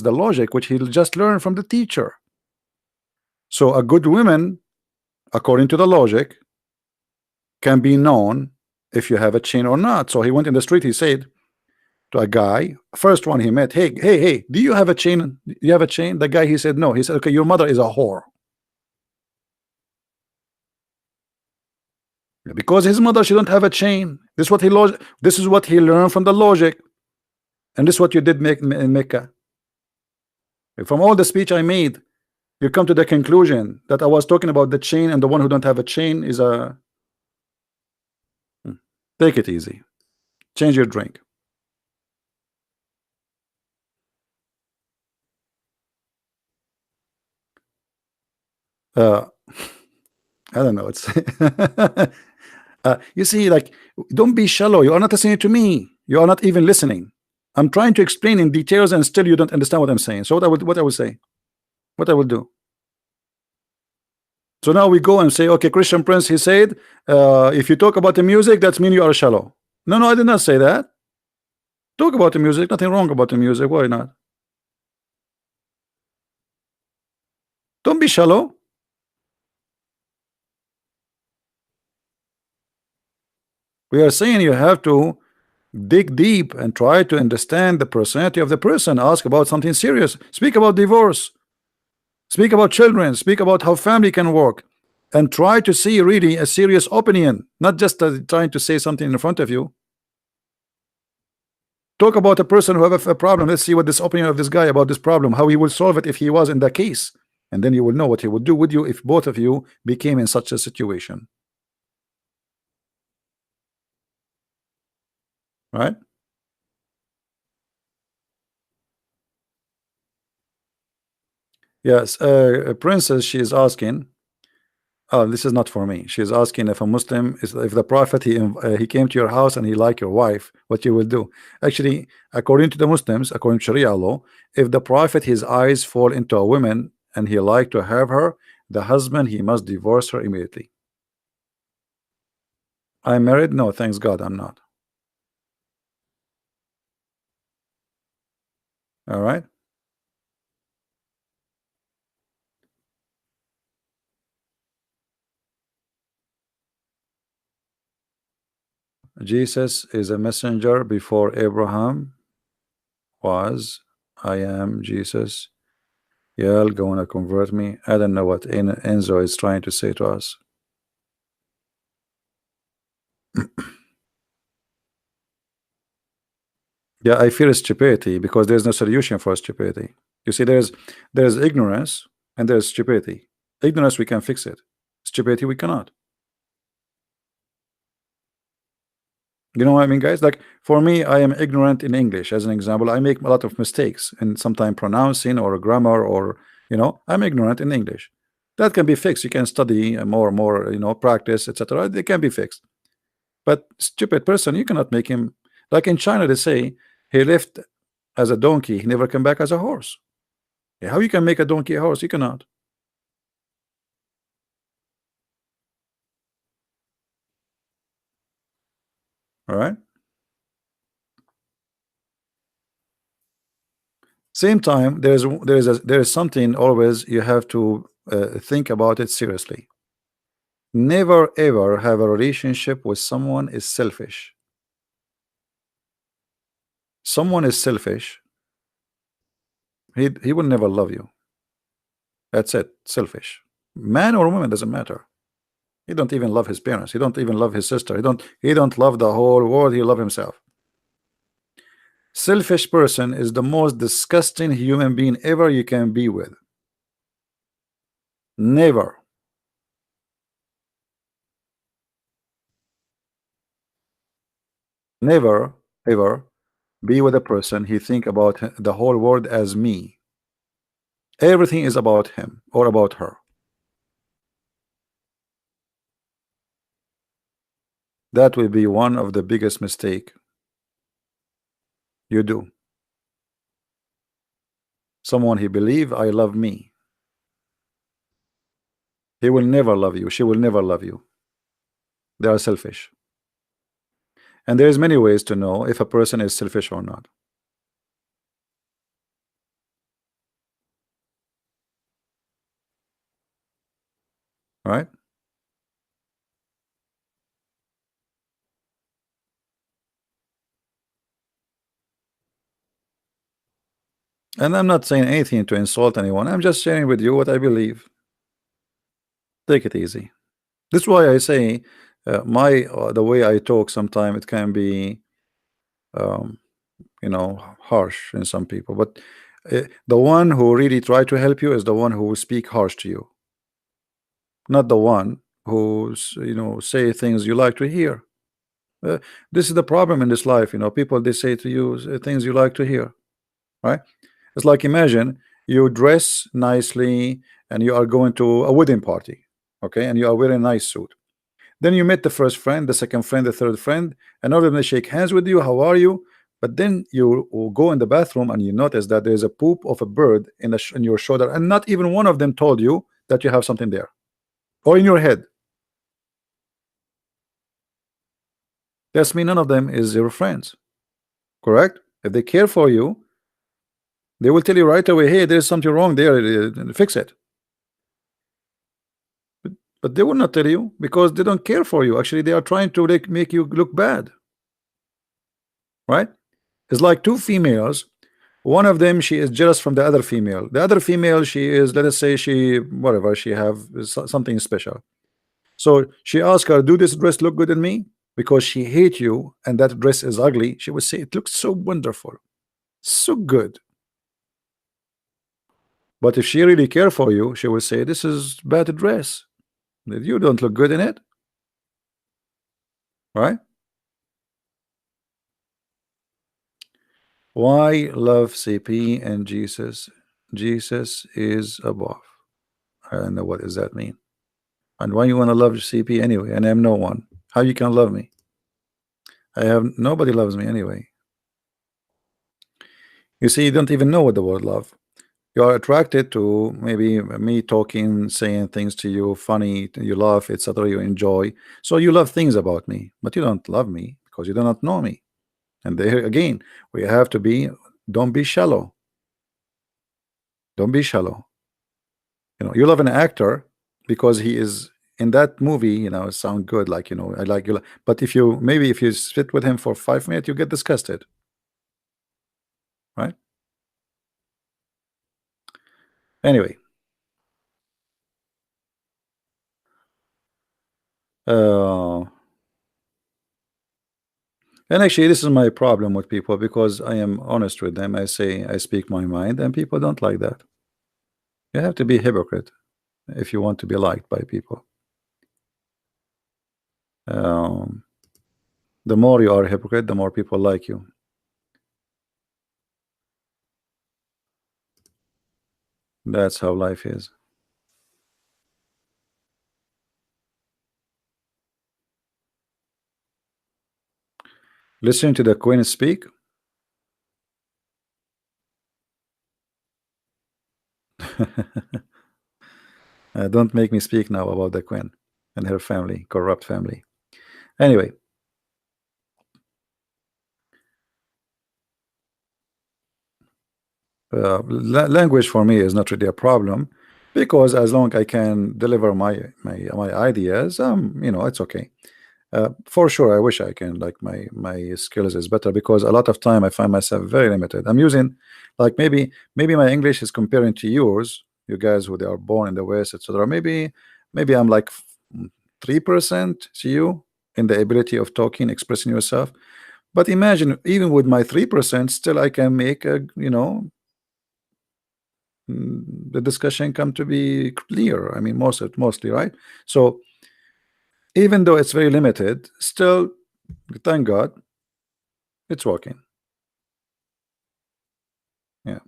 the logic which he'll just learn from the teacher. So a good woman, according to the logic, can be known if you have a chain or not. So he went in the street, he said to a guy, first one he met, hey, do you have a chain? Do you have a chain? The guy, he said no. He said, okay, your mother is a whore. Because his mother, she don't have a chain. This is what he learned from the logic, and this is what you did make in Mecca. From all the speech I made, you come to the conclusion that I was talking about the chain, and the one who don't have a chain is a. Take it easy. Change your drink. I don't know. It's you see, like, don't be shallow. You are not listening to me. You are not even listening. I'm trying to explain in details, and still you don't understand what I'm saying. So what I would say, what I will do. So now we go and say, okay, Christian Prince, he said, if you talk about the music, that means you are shallow. No, I did not say that. Talk about the music. Nothing wrong about the music. Why not? Don't be shallow. We are saying you have to dig deep and try to understand the personality of the person. Ask about something serious. Speak about divorce. Speak about children. Speak about how family can work, and try to see really a serious opinion, not just trying to say something in front of you. Talk about a person who have a problem. Let's see what this opinion of this guy about this problem, how he will solve it if he was in the case, and then you will know what he would do with you if both of you became in such a situation. Right? Yes, Princess, she is asking. Oh, this is not for me. She is asking if a Muslim is, if the Prophet he came to your house and he liked your wife, what you will do. Actually, according to the Muslims, according to Sharia law, if the Prophet his eyes fall into a woman and he like to have her, the husband he must divorce her immediately. I'm married? No, thanks God, I'm not. All right. Jesus is a messenger before Abraham was. I am Jesus. Y'all gonna convert me? I don't know what Enzo is trying to say to us. Yeah, I fear stupidity because there's no solution for stupidity. You see, there's ignorance and there's stupidity. Ignorance, we can fix it. Stupidity, we cannot. You know what I mean, guys? Like, for me, I am ignorant in English. As an example, I make a lot of mistakes in sometimes pronouncing or grammar, or I'm ignorant in English. That can be fixed. You can study more, practice, etc. They can be fixed. But stupid person, you cannot make him. Like in China, they say he left as a donkey, he never came back as a horse. How you can make a donkey a horse? You cannot. All right. Same time, there is something always you have to think about it seriously. Never ever have a relationship with someone is selfish. Someone is selfish. He will never love you. That's it. Selfish. Man or woman doesn't matter. He don't even love his parents. He don't even love his sister. He don't love the whole world. He love himself. Selfish person is the most disgusting human being ever you can be with. Never. Never ever be with a person he think about the whole world as me. Everything is about him or about her. That will be one of the biggest mistake you do. Someone he believe I love me. He will never love you. She will never love you. They are selfish. And there's many ways to know if a person is selfish or not. Right? And I'm not saying anything to insult anyone. I'm just sharing with you what I believe. Take it easy. This is why I say the way I talk sometimes it can be um, harsh in some people, but the one who really try to help you is the one who will speak harsh to you, not the one who say things you like to hear. uh, this is the problem in this life. People, they say to you things you like to hear, right? It's like, imagine you dress nicely and you are going to a wedding party, okay, and you are wearing a nice suit. Then you met the first friend, the second friend, the third friend, and all of them they shake hands with you. How are you? But then you will go in the bathroom and you notice that there's a poop of a bird in your shoulder, and not even one of them told you that you have something there, or in your head. That's mean none of them is your friends, correct? If they care for you, they will tell you right away, hey, there's something wrong there, fix it. But they will not tell you because they don't care for you. Actually, they are trying to make you look bad, right? It's like two females. One of them, she is jealous from the other female. The other female, she is, let us say, she whatever, she have something special. So she asked her, do this dress look good in me? Because she hate you and that dress is ugly. She would say, it looks so wonderful, so good. But if she really care for you, she will say, this is bad dress, you don't look good in it, right? Why love CP and Jesus? Jesus is above. I don't know what does that mean. And why you want to love CP anyway? And I'm no one. How you can love me? I have nobody loves me anyway. You see, you don't even know what the word love. You are attracted to maybe me talking, saying things to you, funny, you laugh, etc. You enjoy. So you love things about me, but you don't love me because you do not know me. And there again, we have to be, don't be shallow. Don't be shallow. You love an actor because he is in that movie, sound good, like, I like you. But if you maybe if you sit with him for 5 minutes, you get disgusted, right? Anyway, and actually, this is my problem with people because I am honest with them. I say I speak my mind, and people don't like that. You have to be a hypocrite if you want to be liked by people. Um, the more you are a hypocrite, the more people like you. That's how life is. Listening to the Queen speak. Don't make me speak now about the Queen and her family, corrupt family. Anyway, language for me is not really a problem because as long I can deliver my ideas, it's okay. For sure, I wish I can, like, my skills is better because a lot of time I find myself very limited. I'm using, like, maybe my English is comparing to yours, you guys who they are born in the West, etc. Maybe I'm like 3% to you in the ability of talking, expressing yourself. But imagine, even with my 3%, still I can make the discussion come to be clear. I mean, mostly, right? So even though it's very limited, still, thank God, it's working. Yeah.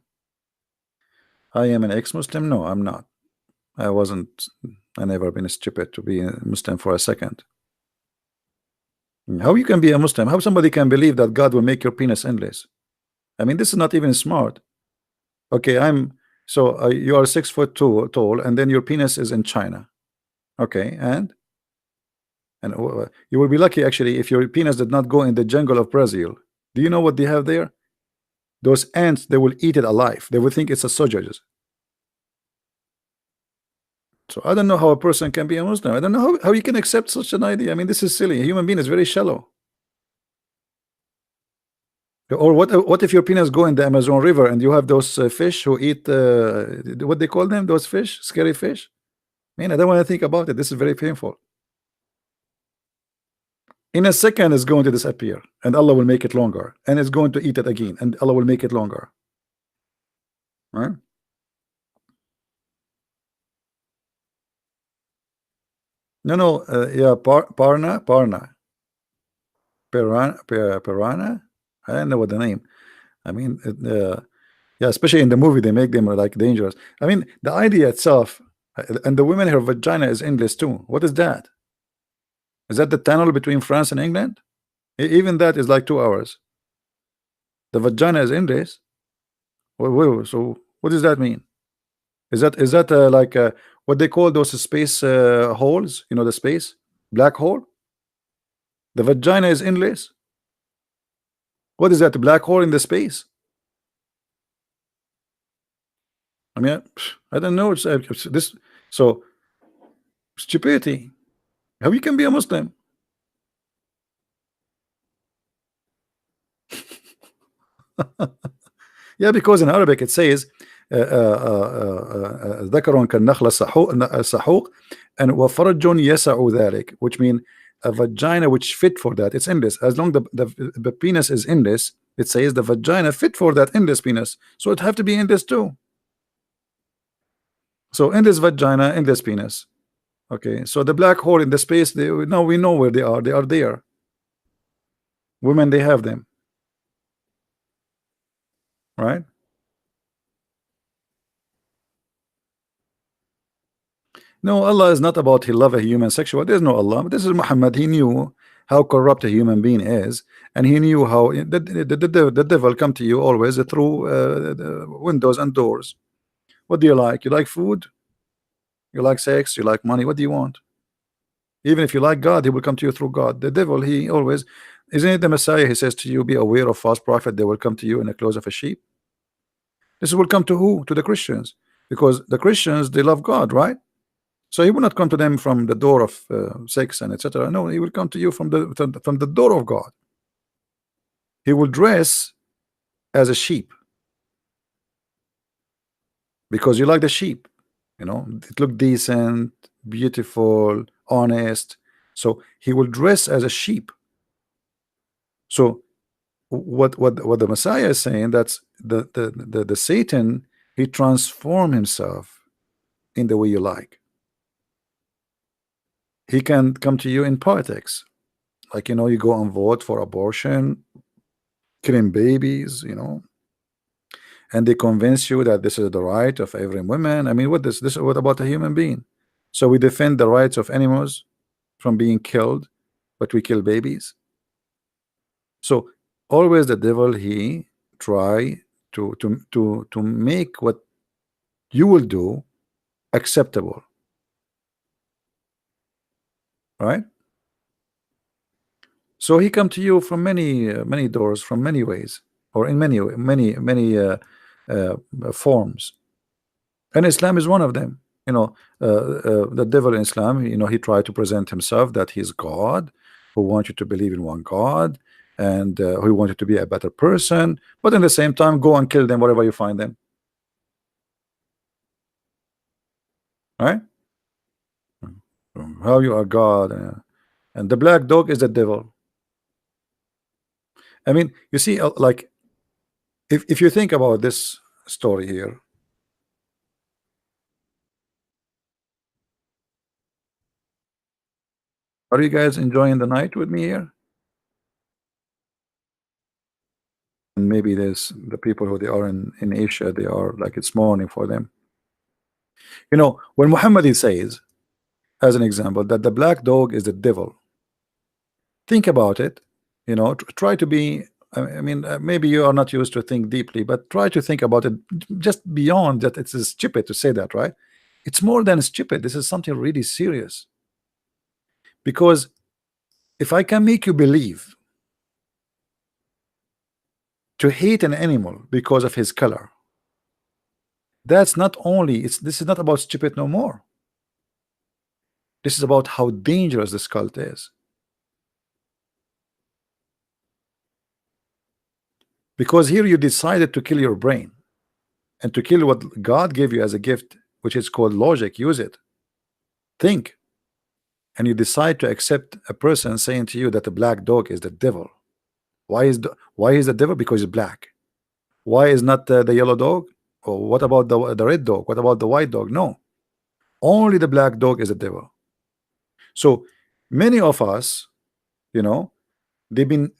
I am an ex-Muslim. No, I'm not. I wasn't. I never been stupid to be a Muslim for a second. How you can be a Muslim? How somebody can believe that God will make your penis endless? I mean, this is not even smart. Okay, you are 6 foot tall, and then your penis is in China. Okay, and you will be lucky actually if your penis did not go in the jungle of Brazil. Do you know what they have there? Those ants, they will eat it alive. They will think it's a sausage. So I don't know how a person can be a Muslim. I don't know how you can accept such an idea. I mean, this is silly. A human being is very shallow. Or what if your penis go in the Amazon River and you have those fish who eat what they call them? Those fish, scary fish. Man, I don't want to think about it. This is very painful. In a second, it's going to disappear, and Allah will make it longer, and it's going to eat it again, and Allah will make it longer. Right? No, yeah, Parna, Piranha. I don't know what the name. I mean, yeah, especially in the movie, they make them like dangerous. I mean, the idea itself, and the women, her vagina is endless too. What is that? Is that the tunnel between France and England? Even that is like 2 hours. The vagina is endless. So what does that mean? Is that like what they call those space holes? You know, the space black hole. The vagina is endless. What is that? A black hole in the space? I mean, I don't know. It's this. So stupidity. How you can be a Muslim? Yeah, because in Arabic it says ذكر كالنخلة السحوق and وفرج يسع ذلك, which mean a vagina which fit for that. It's endless. As long the penis is endless, it says the vagina fit for that endless penis, so it have to be endless too. So endless vagina, endless penis. Okay, so the black hole in the space, now we know where they are. They are there. Women, they have them, right? No, Allah is not about he love a human sexual. There's no Allah. This is Muhammad. He knew how corrupt a human being is, and he knew how the devil come to you always through the windows and doors. What do you like? You like food? You like sex? You like money? What do you want? Even if you like God, he will come to you through God. The devil, he always, isn't it the Messiah? He says to you, be aware of false prophet. They will come to you in the clothes of a sheep. This will come to who? To the Christians, because the Christians, they love God, right? So he will not come to them from the door of sex and etc. No, he will come to you from the door of God. He will dress as a sheep because you like the sheep. You know, it look decent, beautiful, honest. So he will dress as a sheep. So what the Messiah is saying, that's the Satan, he transform himself in the way you like. He can come to you in politics, like, you know, you go and vote for abortion, killing babies, you know, and they convince you that this is the right of every woman. I mean, what about a human being? So we defend the rights of animals from being killed, but we kill babies. So always the devil, he try to make what you will do acceptable, right? So he come to you from many doors, from many ways, or in many forms, and Islam is one of them. You know, the devil in Islam, you know, he tried to present himself that he's God, who wants you to believe in one God, and who wants you to be a better person, but in the same time, go and kill them wherever you find them, right? How you are God, and the black dog is the devil. I mean, you see, like, if you think about this story here, are you guys enjoying the night with me here? And maybe there's the people who they are in Asia, they are like it's morning for them. You know, when Muhammad says, as an example, that the black dog is the devil, think about it. You know, try to be. I mean, maybe you are not used to think deeply, but try to think about it just beyond that. It's stupid to say that, right? It's more than stupid. This is something really serious. Because if I can make you believe to hate an animal because of his color, that's not only, this is not about stupid no more. This is about how dangerous this cult is. Because here you decided to kill your brain and to kill what God gave you as a gift, which is called logic. Use it. Think. And you decide to accept a person saying to you that the black dog is the devil. Why is the devil? Because it's black. Why is not the yellow dog? Or what about the red dog? What about the white dog? No. Only the black dog is the devil. So many of us, you know, you've been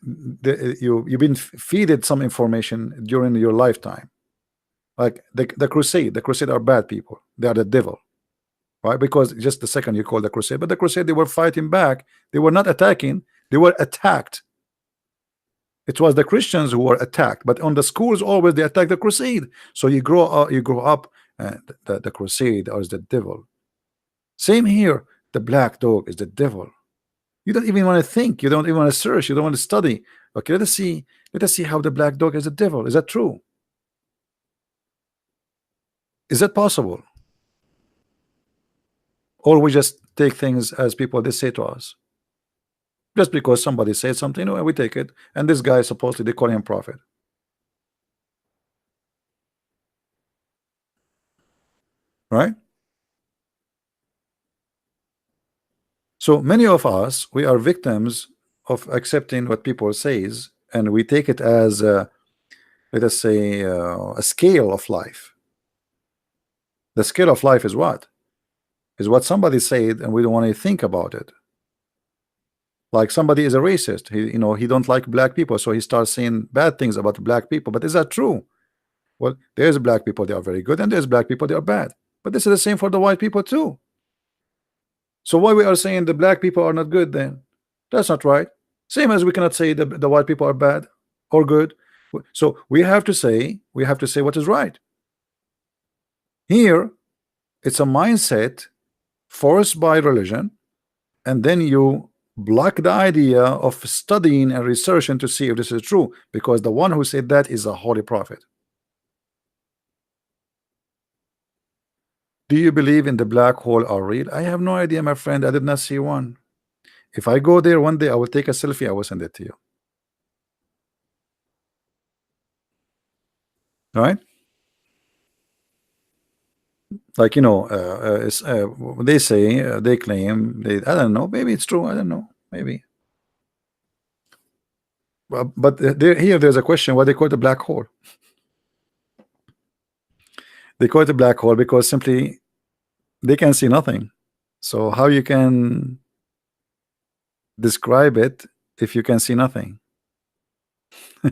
feeded some information during your lifetime, like the crusade are bad people, they are the devil, right? Because just the second you call the crusade, but the crusade, they were fighting back, they were not attacking, they were attacked. It was the Christians who were attacked, but on the schools always they attack the crusade. So you grow up the crusade is the devil. Same here, the black dog is the devil. You don't even want to think, you don't even want to search, you don't want to study. Okay, let us see how the black dog is the devil. Is that true? Is that possible? Or we just take things as people they say to us, just because somebody said something, and we take it, and this guy supposedly they call him prophet, right? So many of us, we are victims of accepting what people says, and we take it as let us say a scale of life. The scale of life is what? Is what somebody said, and we don't want to think about it. Like somebody is a racist, he don't like black people, so he starts saying bad things about black people. But is that true? Well, there's black people, they are very good, and there's black people, they are bad. But this is the same for the white people too. So why we are saying the black people are not good then? That's not right. Same as we cannot say the white people are bad or good. So we have to say what is right. Here it's a mindset forced by religion, and then you block the idea of studying and researching to see if this is true, because the one who said that is a holy prophet. Do you believe in the black hole are real? I have no idea, my friend. I did not see one. If I go there one day, I will take a selfie, I will send it to you. All right? Like, they say, they claim, I don't know, maybe it's true, I don't know, maybe. But there's a question why they call it a black hole. They call it a black hole because simply they can see nothing. So how you can describe it if you can see nothing? You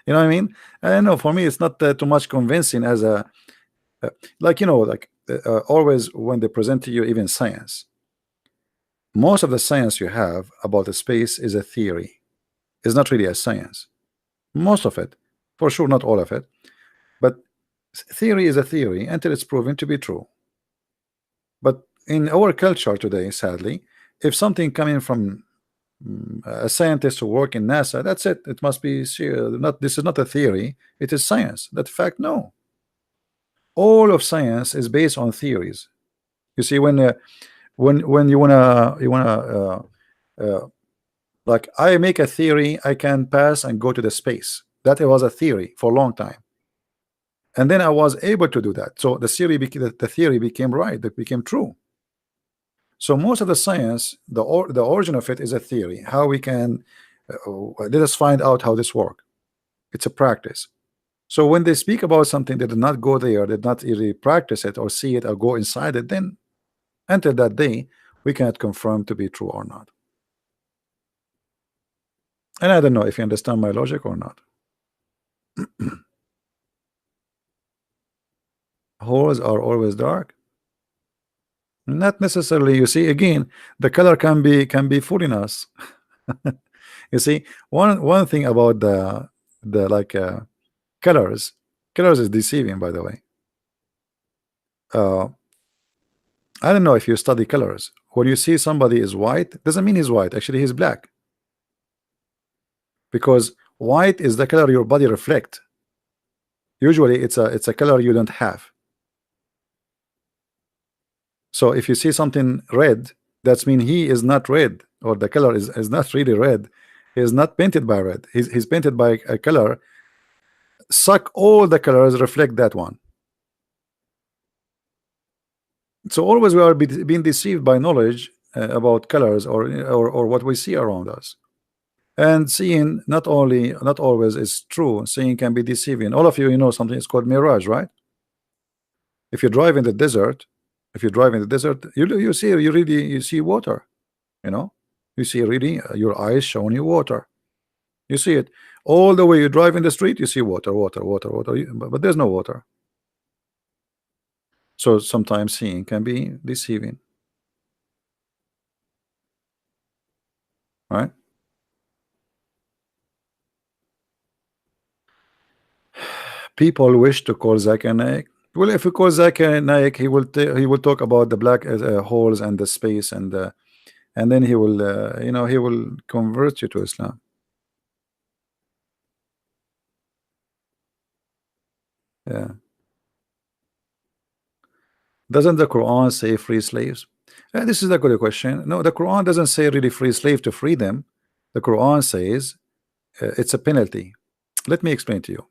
know what I mean? I don't know, for me it's not too much convincing as a always when they present to you even science, most of the science you have about the space is a theory. It's not really a science, most of it, for sure, not all of it, but theory is a theory until it's proven to be true. But in our culture today, sadly, if something coming from a scientist who work in NASA, that's it, it must be not, this is not a theory, it is science. That fact, no, all of science is based on theories. You see, when you wanna like I make a theory, I can pass and go to the space. That was a theory for a long time, and then I was able to do that. So the theory became right, that became true. So most of the science, the origin of it is a theory. How we can let us find out how this works. It's a practice. So when they speak about something, they did not go there, did not really practice it or see it or go inside it, then until that day we cannot confirm to be true or not. And I don't know if you understand my logic or not. Holes are always dark. Not necessarily. You see, again, the color can be fooling us. You see, one thing about the colors is deceiving, by the way. I don't know if you study colors. When you see somebody is white, doesn't mean he's white. Actually, he's black. Because white is the color your body reflect. Usually, it's a color you don't have. So if you see something red, that's mean he is not red, or the color is not really red. He is not painted by red. He's painted by a color. Suck all the colors, reflect that one. So always we are being deceived by knowledge about colors or what we see around us. And seeing not always is true. Seeing can be deceiving. All of you, you know something is called mirage, right? If you drive in the desert, you see you see water. You know, you see really your eyes showing you water. You see it all the way. You drive in the street, you see water, but there's no water. So sometimes seeing can be deceiving, right? People wish to call Zakir Naik. Well, if we call Zakir Naik, he will talk about the black holes and the space and then he will he will convert you to Islam. Yeah. Doesn't the Quran say free slaves? This is a good question. No, the Quran doesn't say really free slave to free them. The Quran says it's a penalty. Let me explain to you.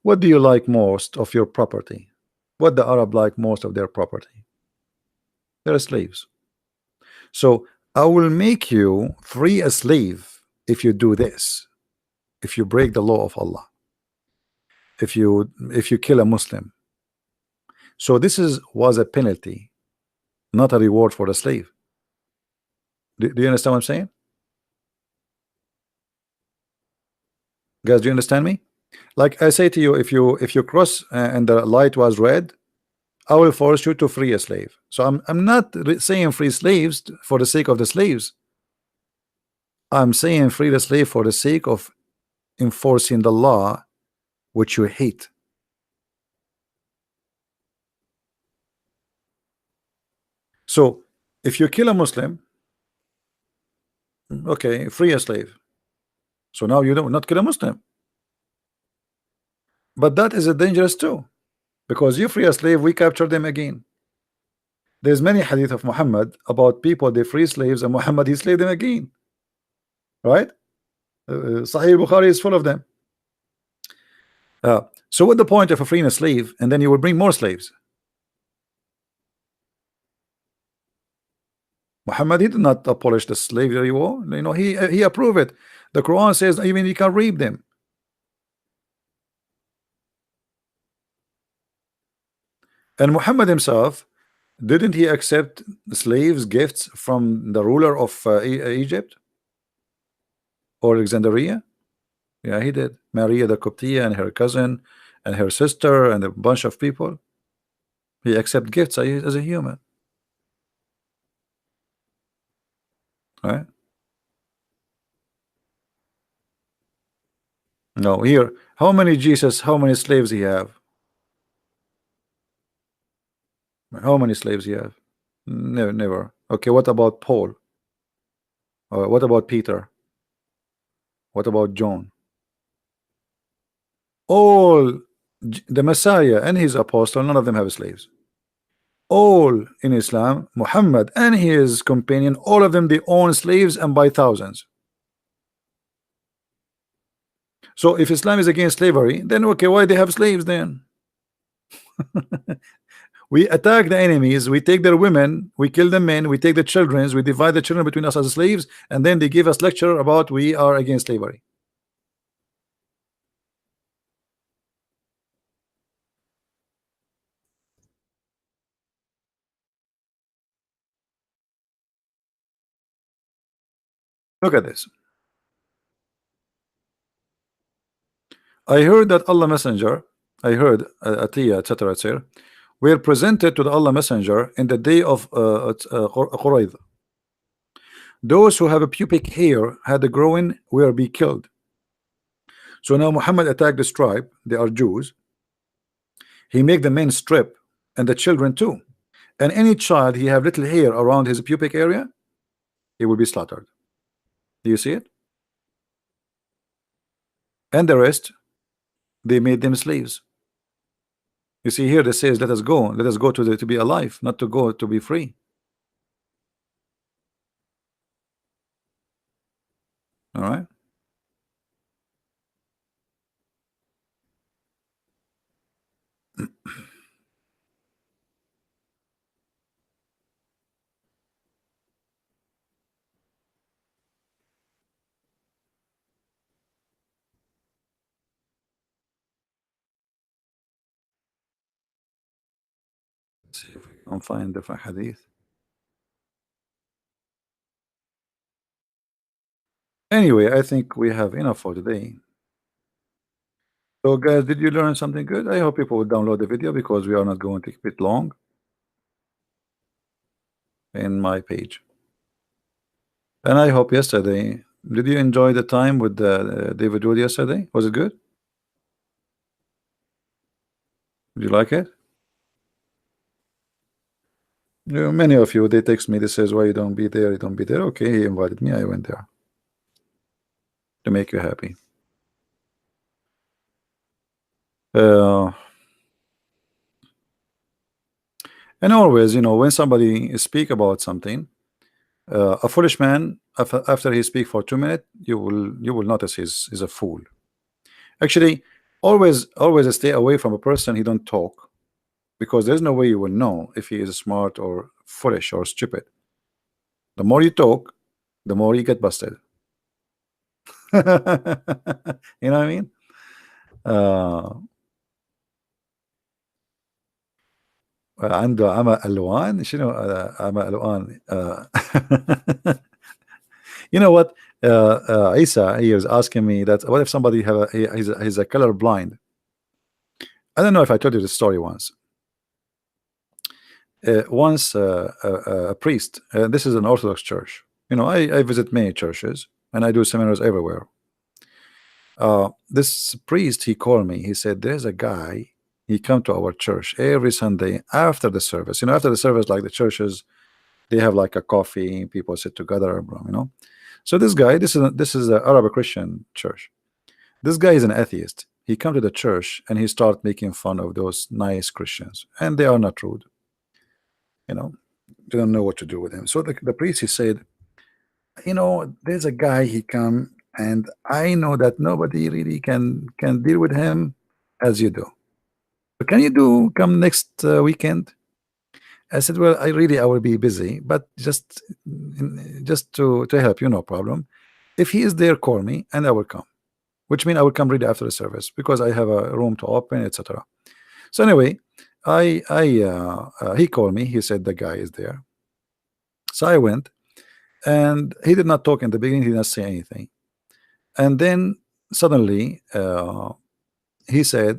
What do you like most of your property? What the Arab like most of their property? They're slaves. So I will make you free a slave if you do this. If you break the law of Allah. If you kill a Muslim. So this was a penalty, not a reward for the slave. Do you understand what I'm saying? Guys, do you understand me? Like I say to you, if you cross and the light was red, I will force you to free a slave. So I'm not saying free slaves for the sake of the slaves. I'm saying free the slave for the sake of enforcing the law which you hate. So if you kill a Muslim, okay, free a slave. So now you don't not kill a Muslim. But that is a dangerous too, because you free a slave, we capture them again. There's many hadith of Muhammad about people they free slaves and Muhammad he slave them again, right? Sahih Bukhari is full of them. So what the point of freeing a slave and then you will bring more slaves? Muhammad he did not abolish the slavery war. You know, he approved it. The Quran says even you can reap them. And Muhammad himself, didn't he accept slaves gifts from the ruler of Egypt or Alexandria? Yeah, he did. Maria the Coptia and her cousin and her sister and a bunch of people. He accept gifts as a human, right? No, here, how many slaves he have? How many slaves he have? Never, never. Okay, what about Paul? What about Peter? What about John? All the Messiah and his apostle, none of them have slaves. All in Islam, Muhammad and his companion, all of them they own slaves and by thousands. So if Islam is against slavery, then okay, why they have slaves then? We attack the enemies, we take their women, we kill the men, we take the children, we divide the children between us as slaves, and then they give us lecture about we are against slavery. Look at this. I heard that Allah Messenger, I heard Atiyah, etc., etc., were presented to the Allah Messenger in the day of Qurayd. Those who have a pubic hair had a growing will be killed. So now Muhammad attacked this tribe, they are Jews. He make the men strip and the children too, And any child he have little hair around his pubic area, he will be slaughtered. Do you see it? And the rest, they made them slaves. You see here, they says, let us go to be alive, not to go to be free. All right. Let's see if we can find different hadith. Anyway, I think we have enough for today. So guys, did you learn something good? I hope people will download the video because we are not going to keep it long in my page. And I hope yesterday, did you enjoy the time with David Wood yesterday? Was it good? Did you like it? Many of you, they text me, they says, why you don't be there, you don't be there. Okay, he invited me, I went there to make you happy. And always, you know, when somebody speak about something, a foolish man, after he speak for 2 minutes, you will notice he's a fool. Actually, always stay away from a person he don't talk, because there's no way you will know if he is smart or foolish or stupid. The more you talk, the more you get busted. You know what I mean? عنده عمى ألوان شنو عمى ألوان you know what, Isa, he was asking me that what if somebody have he's a color blind. I don't know if I told you the story once. Once a priest, this is an Orthodox church, you know, I visit many churches and I do seminars everywhere. This priest, he called me, he said there's a guy, he come to our church every Sunday after the service. You know, after the service, like the churches, they have like a coffee, people sit together, you know. So this guy, this is an Arab Christian church. This guy is an atheist. He come to the church and he start making fun of those nice Christians, and they are not rude, you know, they don't know what to do with him. So the priest, he said, you know, there's a guy, he come, and I know that nobody really can deal with him as you do. But can you come next weekend? I said, well, I will be busy, but just to help you, no problem. If he is there, call me and I will come, which means I will come really after the service because I have a room to open, etc. So anyway, he called me, he said the guy is there. So I went, and he did not talk in the beginning, he did not say anything. And then suddenly he said,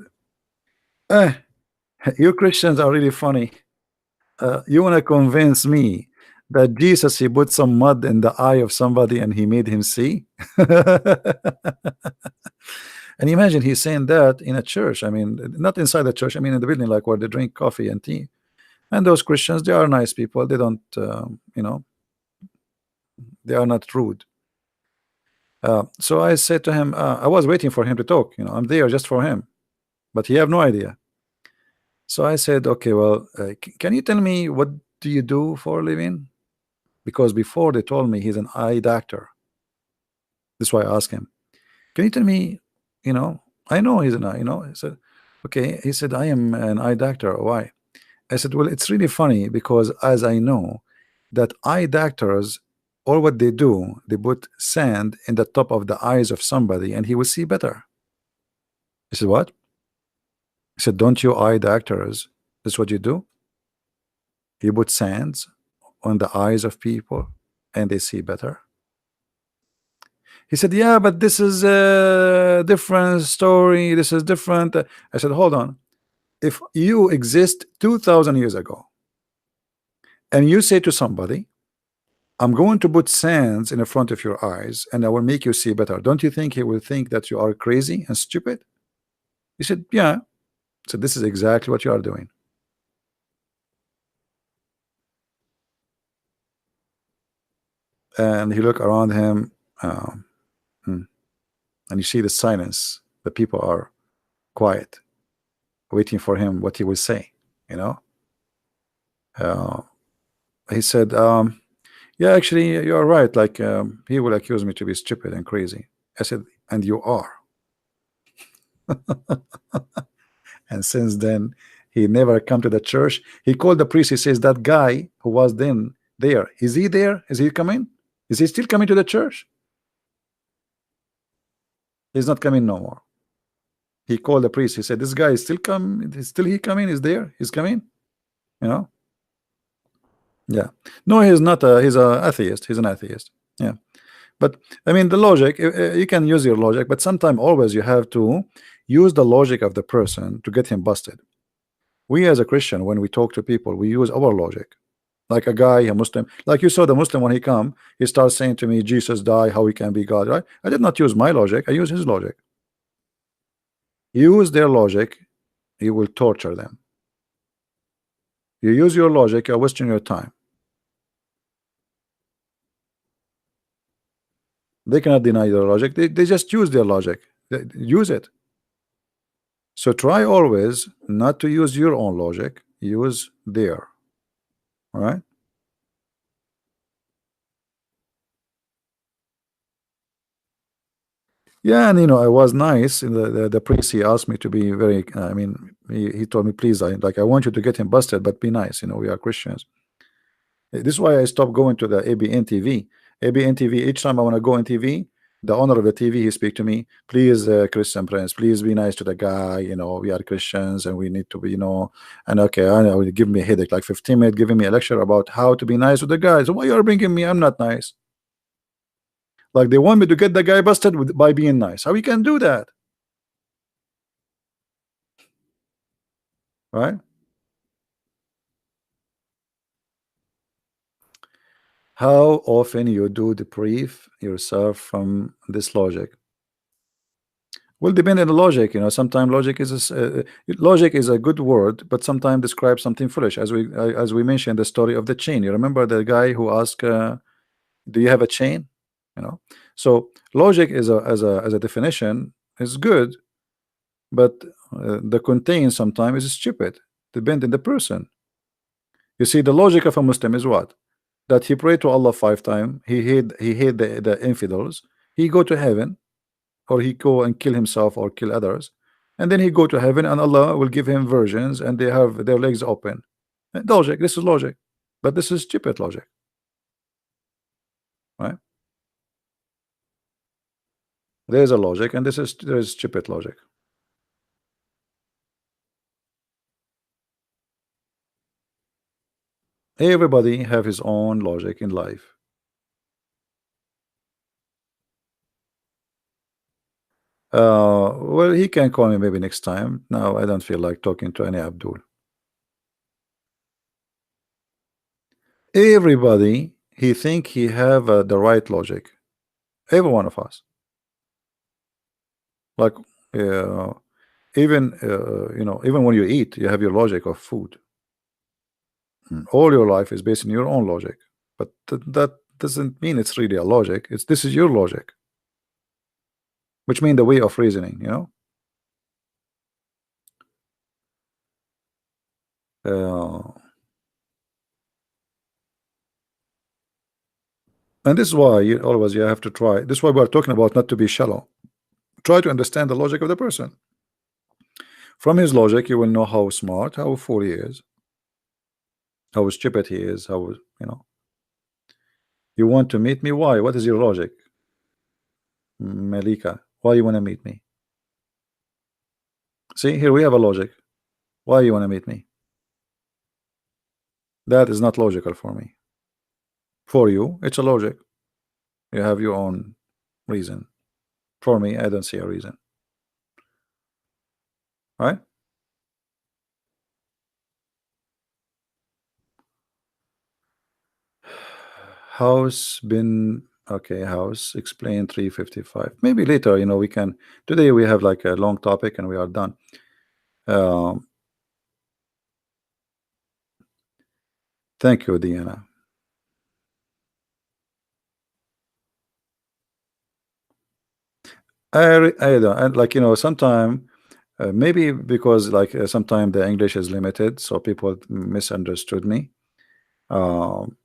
you Christians are really funny. You want to convince me that Jesus, he put some mud in the eye of somebody and he made him see? And imagine he's saying that in a church. I mean, not inside the church, I mean in the building, like where they drink coffee and tea. And those Christians, they are nice people, they don't you know, they are not rude. So I said to him, I was waiting for him to talk, you know, I'm there just for him, but he have no idea. So I said, okay, well, can you tell me what do you do for a living? Because before they told me he's an eye doctor. That's why I asked him, can you tell me, you know, I know he's an eye, you know. He said, okay. He said, I am an eye doctor. Why? I said, well, it's really funny because as I know that eye doctors, all what they do, they put sand in the top of the eyes of somebody and he will see better. He said, what? He said, don't you eye doctors, that's what you do? You put sands on the eyes of people and they see better. He said, yeah, but this is a different story, this is different. I said, hold on, if you exist 2,000 years ago and you say to somebody, I'm going to put sands in the front of your eyes and I will make you see better, don't you think he will think that you are crazy and stupid? He said, yeah. So this is exactly what you are doing. and he look around him, um, hmm, and you see the silence. The people are quiet, waiting for him what he will say. You know, uh, he said, "Yeah, actually, you are right. Like he will accuse me to be stupid and crazy." I said, "And you are." And since then, he never come to the church. He called the priest. He says, "That guy who was then there, is he there? Is he coming? Is he still coming to the church?" He's not coming no more. He called the priest. He said, "This guy is still come. Is still he coming? Is there? He's coming." You know? Yeah. No, he's not. He's a atheist. He's an atheist. Yeah. But I mean, the logic. You can use your logic, but sometimes always you have to use the logic of the person to get him busted. We as a Christian, when we talk to people, we use our logic. Like a guy, a Muslim, like you saw the Muslim when he come, he starts saying to me, "Jesus died. How he can be God?" Right? I did not use my logic. I use his logic. Use their logic, you will torture them. You use your logic, you're wasting your time. They cannot deny their logic. They just use their logic. Use it. So try always not to use your own logic. Use their. All right. Yeah, and I was nice. The priest, he asked me to be very. I mean, he told me, please, I want you to get him busted, but be nice. We are Christians. This is why I stopped going to the ABN TV. ABN TV. Each time I want to go on TV, the owner of the TV, he speak to me. Please, Christian Prince, please be nice to the guy. We are Christians and we need to be. And okay, I know, give me a headache. Like 15 minutes, giving me a lecture about how to be nice with the guy. So why you are bringing me? I'm not nice. Like they want me to get the guy busted by being nice. How we can do that, right? How often you do debrief yourself from this logic? Well, depend on the logic. Sometimes logic is a good word, but sometimes describes something foolish. As we mentioned the story of the chain. You remember the guy who asked, "Do you have a chain?" So logic is as a definition is good, but the contain sometimes is stupid. Depend on the person. You see, the logic of a Muslim is what? That he pray to Allah 5 times. He hate the infidels. He go to heaven, or he go and kill himself or kill others, and then he go to heaven and Allah will give him virgins and they have their legs open. Logic. This is logic, but this is stupid logic, right? There is a logic, and there is stupid logic. Everybody have his own logic in life. Well, he can call me maybe next time. Now I don't feel like talking to any Abdul. Everybody he think he have the right logic. Every one of us. Like uh, even when you eat, you have your logic of food. All your life is based on your own logic, but that doesn't mean it's really a logic. This is your logic, which means the way of reasoning. Uh, and this is why you have to try. This is why we're talking about not to be shallow. Try to understand the logic of the person. From his logic, you will know how smart, how fool he is, how stupid he is. You want to meet me? Why? What is your logic, Malika? Why you want to meet me? See, here we have a logic. Why you want to meet me? That is not logical for me. For you, it's a logic. You have your own reason. For me, I don't see a reason. Right? House been okay. House explain 355. Maybe later, we can. Today we have like a long topic and we are done. Um, thank you, Diana. I don't, and like sometime maybe because like sometime the English is limited, so people misunderstood me. Um,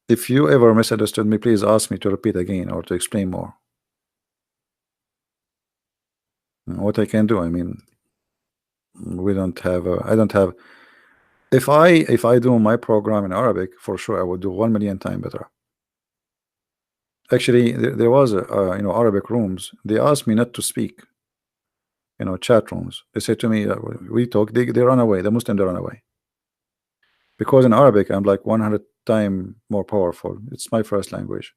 if you ever misunderstood me, please ask me to repeat again or to explain more. What I can do, I mean, we don't have. I don't have. If I do my program in Arabic, for sure I would do 1 million times better. Actually, there was a Arabic rooms. They asked me not to speak. Chat rooms. They said to me, we talk. They run away. The Muslim they run away because in Arabic I'm like 100 times more powerful. It's my first language.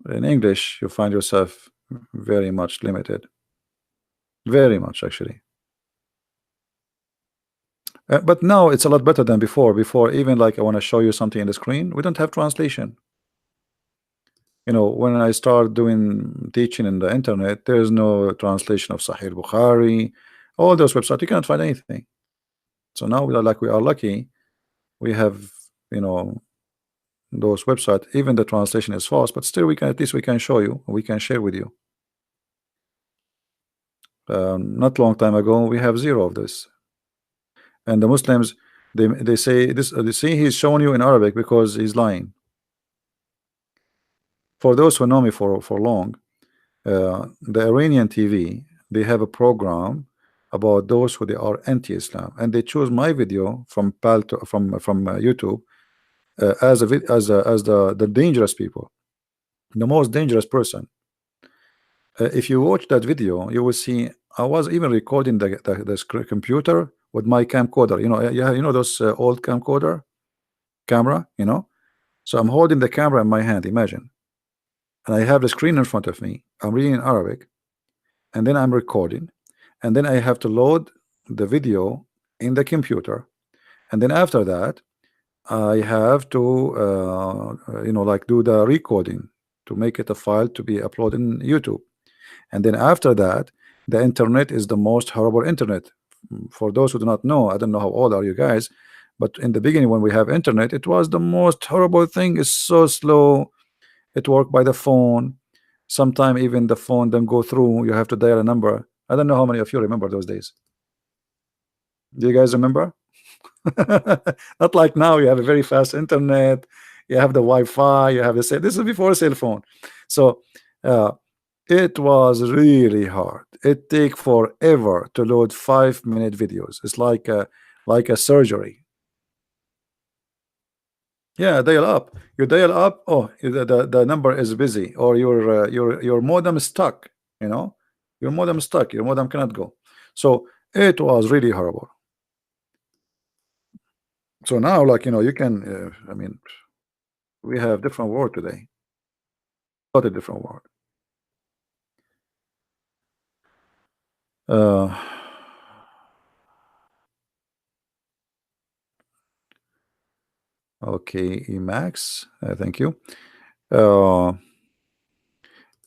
In English, you find yourself very much limited. Very much actually. But now it's a lot better than before. Before, even like I want to show you something in the screen, we don't have translation. When I start doing teaching in the internet, there is no translation of Sahih Bukhari, all those websites. You cannot find anything. So now we are lucky. We have those websites. Even the translation is false, but still at least we can show you. We can share with you. Not long time ago, we have zero of this. And the Muslims, they say this. They say he's showing you in Arabic because he's lying. For those who know me for long, the Iranian TV, they have a program about those who they are anti-Islam, and they choose my video from YouTube as the dangerous people, the most dangerous person. If you watch that video, you will see I was even recording the computer with my camcorder. Those old camcorder camera. So I'm holding the camera in my hand. Imagine, and I have the screen in front of me. I'm reading in Arabic, and then I'm recording, and then I have to load the video in the computer, and then after that I have to like do the recording to make it a file to be uploaded in YouTube. And then after that, the internet is the most horrible internet. For those who do not know, I don't know how old are you guys, but in the beginning when we have internet, it was the most horrible thing. It's so slow. It worked by the phone. Sometimes even the phone don't go through. You have to dial a number. I don't know how many of you remember those days. Do you guys remember? Not like now. You have a very fast internet. You have the Wi-Fi. You have the this is before cell phone. So it was really hard. It take forever to load 5-minute videos. It's like a surgery. Yeah, dial up. You dial up. Oh, the number is busy, or your modem is stuck. Your modem is stuck. Your modem cannot go. So it was really horrible. So now, like you can. I mean, we have different world today. Totally different world. Okay, Emax, thank you. Yeah,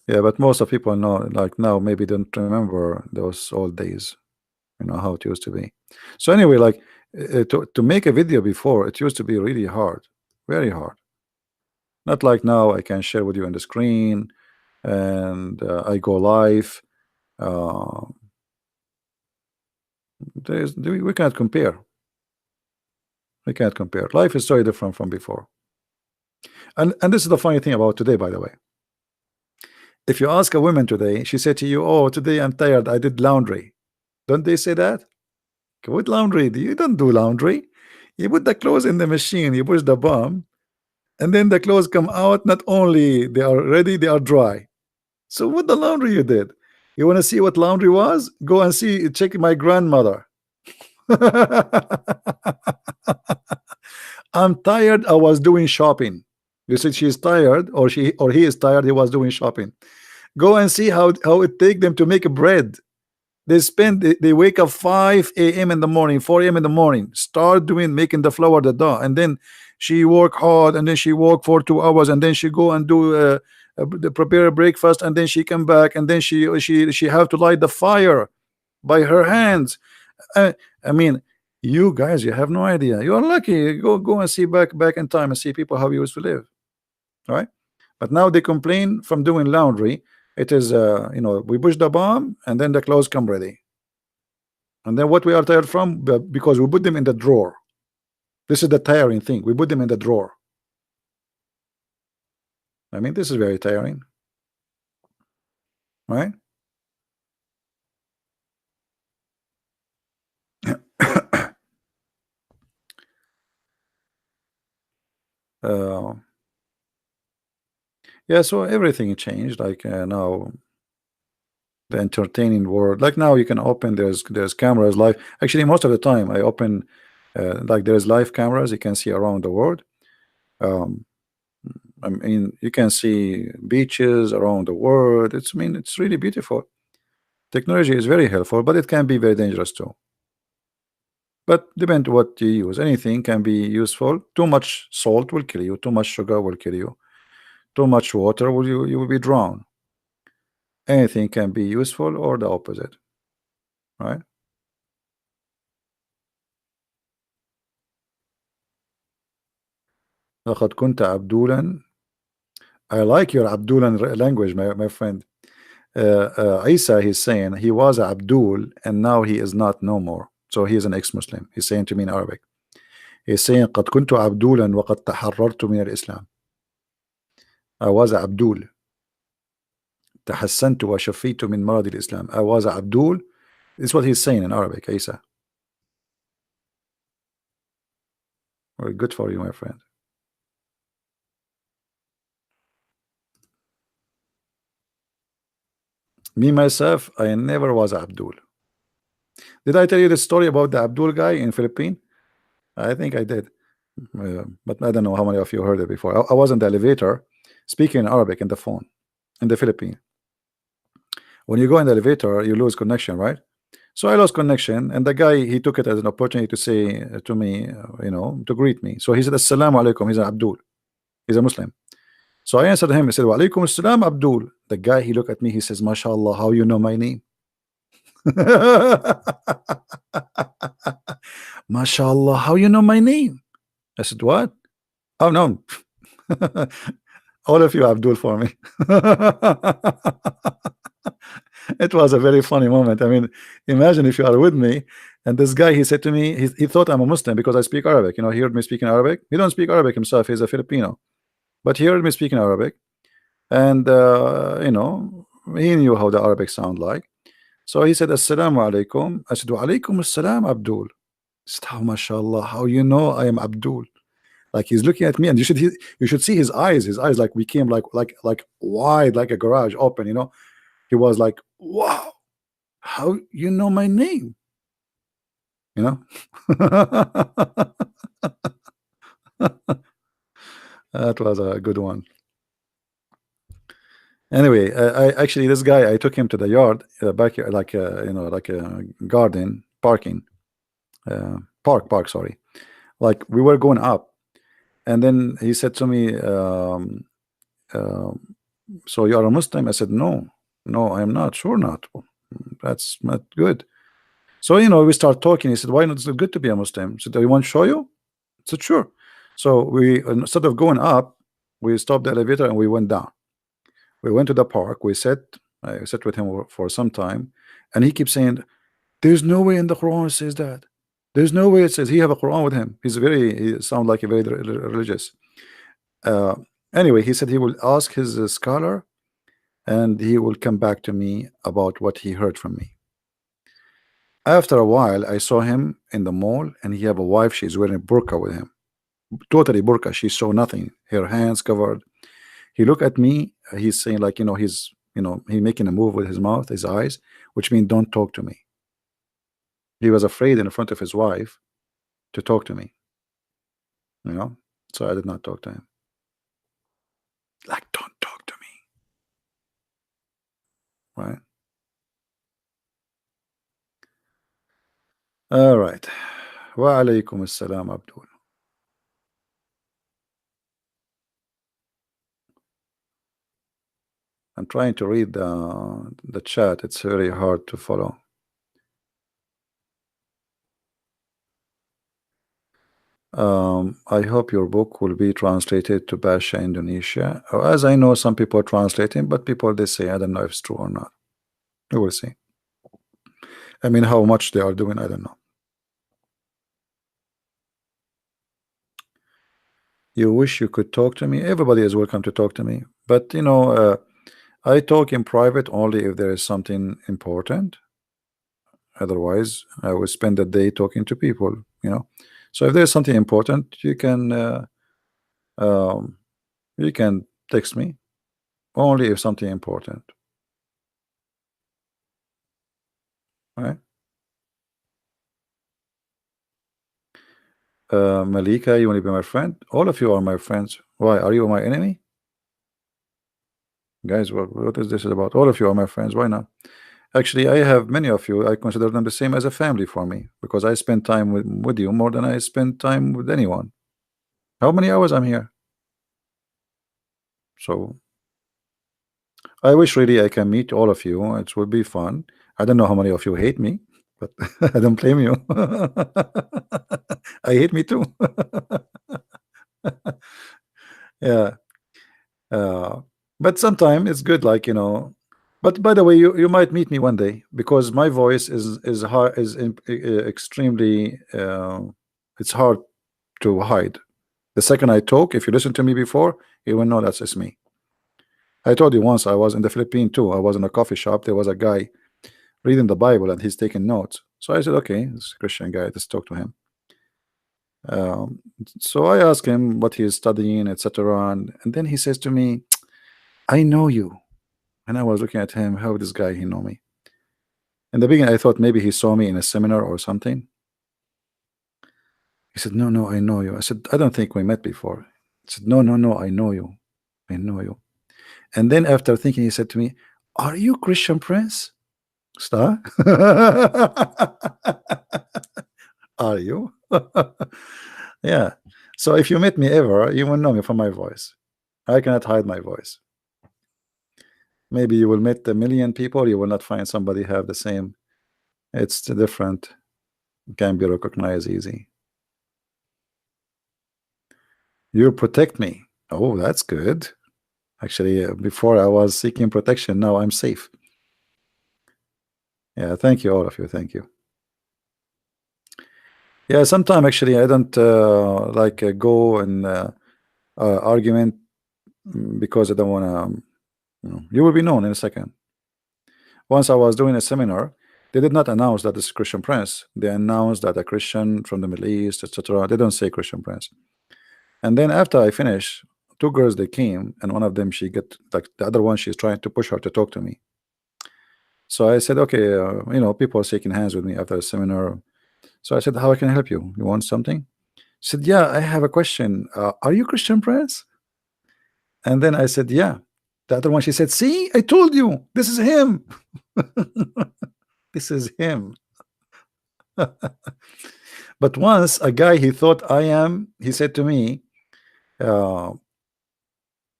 but most of people know, like now, maybe don't remember those old days. How it used to be. So anyway, like to make a video before, it used to be really hard, very hard. Not like now. I can share with you on the screen, and I go live. We can't compare. We can't compare. Life is so different from before. And this is the funny thing about today, by the way. If you ask a woman today, she said to you, "Oh, today I'm tired. I did laundry." Don't they say that? What laundry? You don't do laundry. You put the clothes in the machine, you push the button, and then the clothes come out. Not only they are ready, they are dry. So what the laundry you did? You want to see what laundry was? Go and see. Check my grandmother. I'm tired. I was doing shopping. You said she's tired, or he is tired. He was doing shopping. Go and see how it take them to make bread. They wake up 5 a.m. in the morning, 4 a.m. in the morning, start making the flour, the dough, and then she work hard, and then she work for 2 hours, and then she go and do prepare a breakfast, and then she come back, and then she have to light the fire by her hands. I mean, you guys, you have no idea. You are lucky. Go and see back in time and see people how you used to live. All right, But now they complain from doing laundry. It is, we push the bomb and then the clothes come ready. And then what we are tired from? Because we put them in the drawer. This is the tiring thing. We put them in the drawer. I mean, this is very tiring, right? uh, yeah, so everything changed. Like now, the entertaining world. Like now, you can open. There's cameras live. Actually, most of the time, I open. Like there's live cameras. You can see around the world. Um, I mean, you can see beaches around the world. I mean, it's really beautiful. Technology is very helpful, but it can be very dangerous too. But depend what you use. Anything can be useful. Too much salt will kill you. Too much sugar will kill you. Too much water will you will be drowned. Anything can be useful or the opposite, right? لقد كنت عبدولا. I like your Abdulan language, my friend. Isa, he's saying he was Abdul and now he is not no more. So he is an ex-Muslim. He's saying to me in Arabic. He's saying قد كنت عبدولا وقد تحررت من الإسلام. I was Abdul. تحسنت وشفيت من مرض الإسلام. I was Abdul. This is what he's saying in Arabic, Isa. Very good for you, my friend. Me, myself, I never was Abdul. Did I tell you the story about the Abdul guy in Philippines? I think I did. But I don't know how many of you heard it before. I was in the elevator speaking in Arabic in the phone in the Philippines. When you go in the elevator, you lose connection, right? So I lost connection, and the guy, he took it as an opportunity to say to me, to greet me. So he said, Assalamu alaikum. He's an Abdul. He's a Muslim. So I answered him. He said, Wa alaikum assalam, Abdul. The guy, he looked at me. He says, MashaAllah, how you know my name? MashaAllah, how you know my name? I said, what? Oh, no. All of you Abdul for me. It was a very funny moment. I mean, imagine if you are with me and this guy, he said to me, he thought I'm a Muslim because I speak Arabic. He heard me speaking Arabic. He don't speak Arabic himself. He's a Filipino, but he heard me speaking Arabic, and he knew how the Arabic sound like. So he said, Assalamu alaikum. I said, Wa alaikum assalam, Abdul. He said, oh, mashallah, how you know I am Abdul? Like he's looking at me, and you should see his eyes. His eyes like became like wide, like a garage open. He was like, wow, how you know my name? That was a good one. Anyway, I actually, this guy, I took him to the yard back here, like like a garden parking, park, sorry. Like we were going up, and then he said to me, so you are a Muslim? I said, no, I am not. Sure not. That's not good. So we start talking. He said, why not? It's good to be a Muslim. I said, do you want to show you? I said, sure. So we, instead of going up, we stopped the elevator and we went down. We went to the park. I sat with him for some time, and he keeps saying, there's no way in the Quran it says that. There's no way it says. He have a Quran with him. He sounds like a very religious. Anyway, he said he will ask his scholar, and he will come back to me about what he heard from me. After a while, I saw him in the mall, and he have a wife. She's wearing a burqa with him, totally burqa. She saw nothing, her hands covered. He looked at me. He's saying like, he's he making a move with his mouth, his eyes, which means don't talk to me. He was afraid in front of his wife to talk to me. So I did not talk to him. Like, don't talk to me, right? All right. Wa alaikum assalam, Abdul. I'm trying to read the chat. It's very hard to follow. I hope your book will be translated to Basha, Indonesia. As I know, some people are translating, but people they say I don't know if it's true or not. We will see. I mean, how much they are doing, I don't know. You wish you could talk to me. Everybody is welcome to talk to me, but I talk in private only if there is something important. Otherwise, I will spend the day talking to people. So if there's something important, um, you can text me only if something important. All right. Malika, you want to be my friend? All of you are my friends. Why? Are you my enemy? Guys, what is this about? All of you are my friends. Why not? Actually, I have many of you. I consider them the same as a family for me because I spend time with you more than I spend time with anyone. How many hours I'm here? So I wish really I can meet all of you. It would be fun. I don't know how many of you hate me, but I don't blame you. I hate me too. Yeah. Uh, but sometimes it's good, But by the way, you might meet me one day because my voice is hard extremely it's hard to hide. The second I talk, if you listen to me before, you will know that's just me. I told you once I was in the Philippines too. I was in a coffee shop. There was a guy reading the Bible and he's taking notes. So I said, okay, this is a Christian guy. Let's talk to him. Um, so I asked him what he is studying, etc. And then he says to me, I know you. And I was looking at him, how this guy he know me? In the beginning, I thought maybe he saw me in a seminar or something. He said, no, no, I know you. I said, I don't think we met before. He said, no, no, no, I know you. I know you. And then after thinking, he said to me, are you Christian Prince? Star? Are you? Yeah. So if you meet me ever, you will know me from my voice. I cannot hide my voice. Maybe you will meet a million people, you will not find somebody have the same. It's different. Can be recognized easy. You protect me. Oh, that's good. Actually, before I was seeking protection, now I'm safe. Yeah, thank you, all of you. Thank you. Yeah, sometimes actually I don't go and argument because I don't want to. You will be known in a second. Once I was doing a seminar, they did not announce that it's Christian Prince. They announced that a Christian from the Middle East, etc. They don't say Christian Prince. And then after I finished, two girls they came, and one of them she get like the other one she's trying to push her to talk to me. So I said, okay, people are shaking hands with me after a seminar. So I said, how I can help you? You want something? She said, yeah, I have a question. Are you Christian Prince? And then I said, yeah. The other one, she said, see, I told you, this is him. This is him. But once a guy he thought I am, he said to me, uh,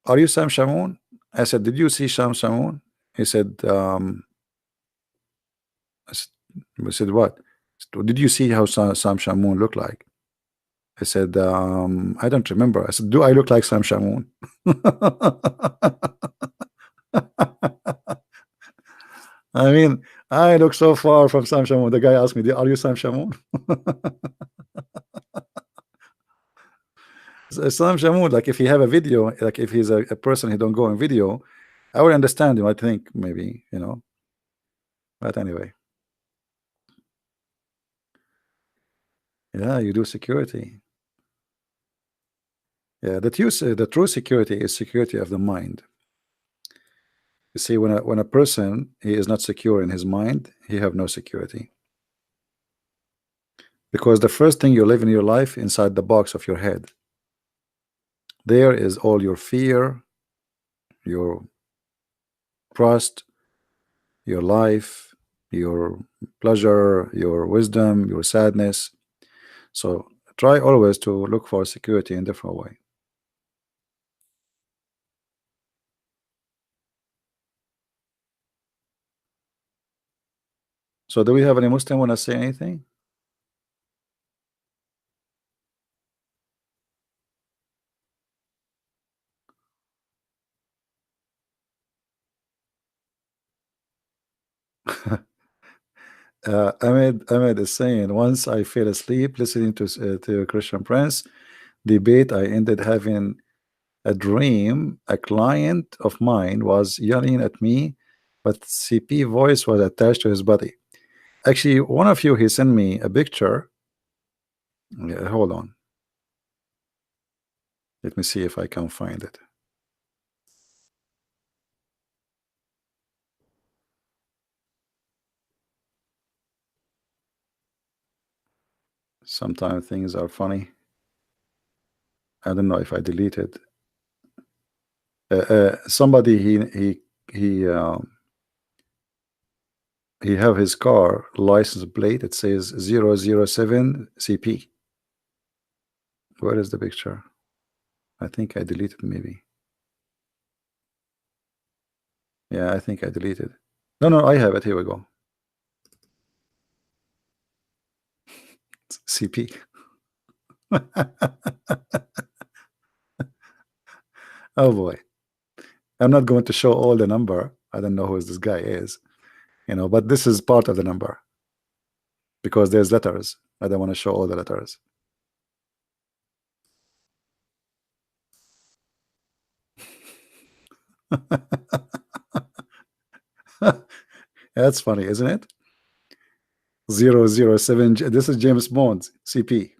are you Sam Shamoun? I said, did you see Sam Shamoun? He said, I said, what? Did you see how Sam Shamoun looked like? I said, I don't remember. I said, do I look like Sam Shamoun? I mean, I look so far from Sam Shamoun. The guy asked me, are you Sam Shamoun? Sam Shamoun, like if he have a video, like if he's a person he don't go in video, I would understand him. I think maybe, But anyway, yeah, you do security. Yeah, the true security is security of the mind. You see, when a person he is not secure in his mind, he have no security. Because the first thing you live in your life inside the box of your head. There is all your fear, your trust, your life, your pleasure, your wisdom, your sadness. So try always to look for security in different way. So do we have any Muslim want to say anything? Ahmed is saying, once I fell asleep listening to Christian Prince debate, I ended having a dream. A client of mine was yelling at me, but CP voice was attached to his body. Actually, one of you, he sent me a picture. Yeah, hold on. Let me see if I can find it. Sometimes things are funny. I don't know if I deleted. Somebody he have his car license plate. It says 007 CP. Where is the picture? I think I deleted maybe. Yeah, I think I deleted. No, I have it. Here we go. CP. Oh boy. I'm not going to show all the number. I don't know who this guy is, but this is part of the number because there's letters. I don't want to show all the letters. That's funny, isn't it? 007. This is James Bond, CP.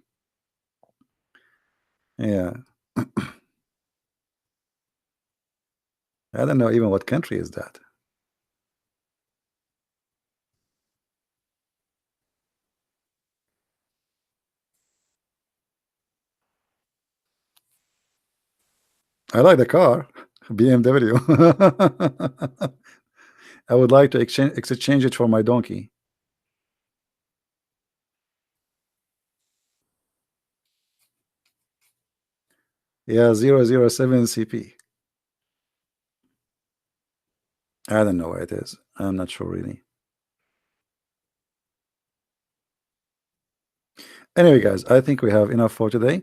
Yeah. I don't know even what country is that. I like the car, BMW. I would like to exchange it for my donkey. Yeah, 007 CP. I don't know where it is. I'm not sure really. Anyway, guys, I think we have enough for today,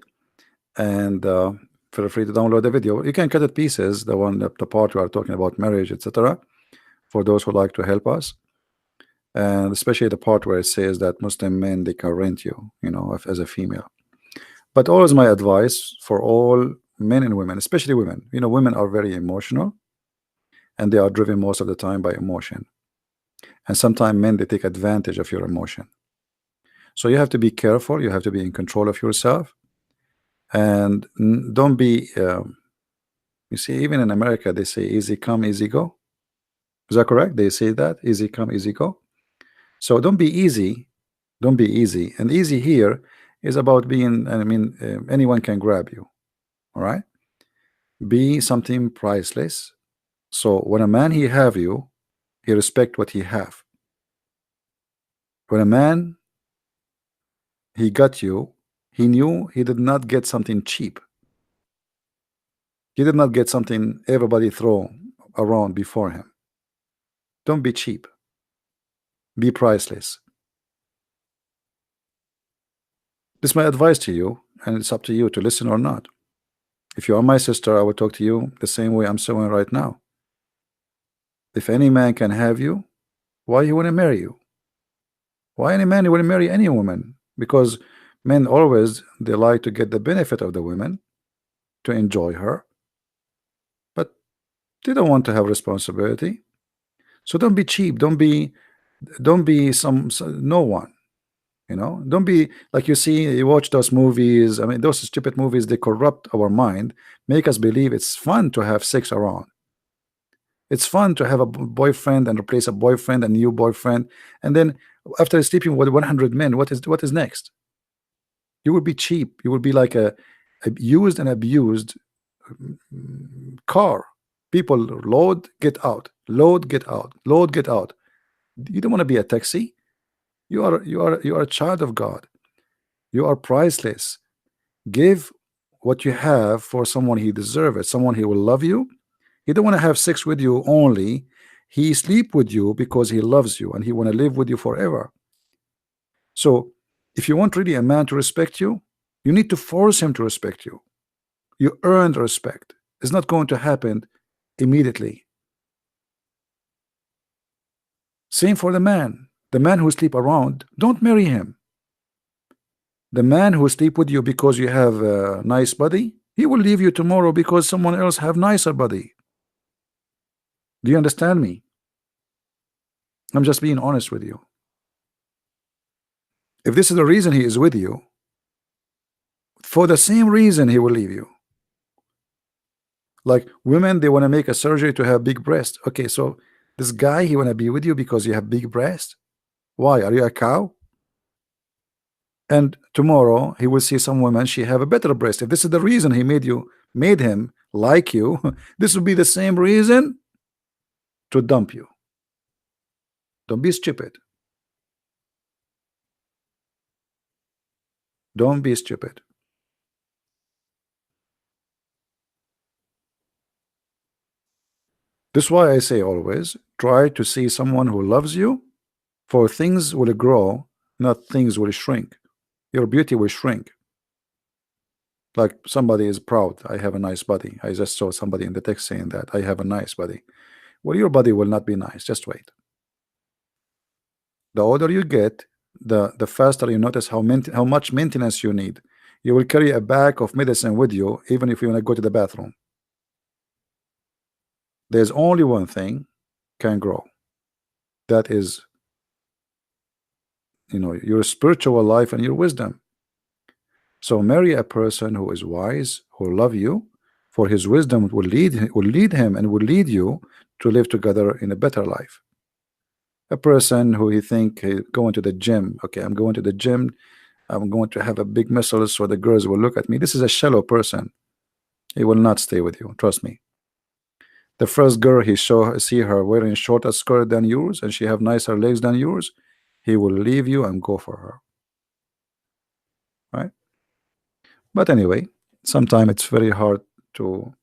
and feel free to download the video. You can cut it pieces, the part we are talking about marriage, etc., for those who like to help us, and especially the part where it says that Muslim men, they can rent you, as a female. But always my advice for all men and women, especially women, women are very emotional, and they are driven most of the time by emotion, and sometimes men, they take advantage of your emotion. So you have to be careful. You have to be in control of yourself, and don't be you see, even in America they say easy come easy go. Is that correct? They say that easy come easy go. So don't be easy, don't be easy. And easy here is about being, I mean, anyone can grab you. All right, be something priceless. So when a man he have you, he respect what he have. When a man he got you, he knew he did not get something cheap. He did not get something everybody throw around before him. Don't be cheap. Be priceless. This is my advice to you, and it's up to you to listen or not. If you are my sister, I will talk to you the same way I'm saying right now. If any man can have you, why he want to marry you? Why any man will marry any woman? Because men always, they like to get the benefit of the women, to enjoy her, but they don't want to have responsibility. So don't be cheap. Don't be no one. Don't be like, you watch those movies. I mean, those stupid movies, they corrupt our mind, make us believe it's fun to have sex around. It's fun to have a boyfriend and replace a boyfriend, a new boyfriend, and then after sleeping with 100 men, what is next? You will be cheap. You will be like a used and abused car. People load, get out, load, get out, load, get out. You don't want to be a taxi. You are a child of God. You are priceless. Give what you have for someone he deserves it. Someone he will love you. He don't want to have sex with you only. He sleep with you because he loves you and he want to live with you forever. So if you want really a man to respect you, you need to force him to respect you. You earn respect. It's not going to happen immediately. Same for the man who sleep around, don't marry him. The man who sleep with you because you have a nice body, he will leave you tomorrow because someone else have nicer body. Do you understand me? I'm just being honest with you. If this is the reason he is with you, for the same reason he will leave you. Like women, they want to make a surgery to have big breast. Okay, so this guy, he want to be with you because you have big breast. Why? Are you a cow? And tomorrow he will see some woman, she have a better breast. If this is the reason he made him like you, this will be the same reason to dump you. Don't be stupid. Don't be stupid. This is why I say always try to see someone who loves you, for things will grow, not things will shrink. Your beauty will shrink. Like somebody is proud, I have a nice body. I just saw somebody in the text saying that I have a nice body. Well, your body will not be nice. Just wait. The older you get, the faster you notice how much maintenance you need. You will carry a bag of medicine with you even if you want to go to the bathroom. There's only one thing can grow. That is, your spiritual life and your wisdom. So marry a person who is wise, who love you, for his wisdom will lead him and will lead you to live together in a better life. A person who he think he going to the gym, okay, I'm going to the gym, I'm going to have a big muscles so the girls will look at me. This is a shallow person. He will not stay with you, trust me. The first girl he see her wearing shorter skirt than yours and she have nicer legs than yours, he will leave you and go for her. Right? But anyway, sometimes it's very hard to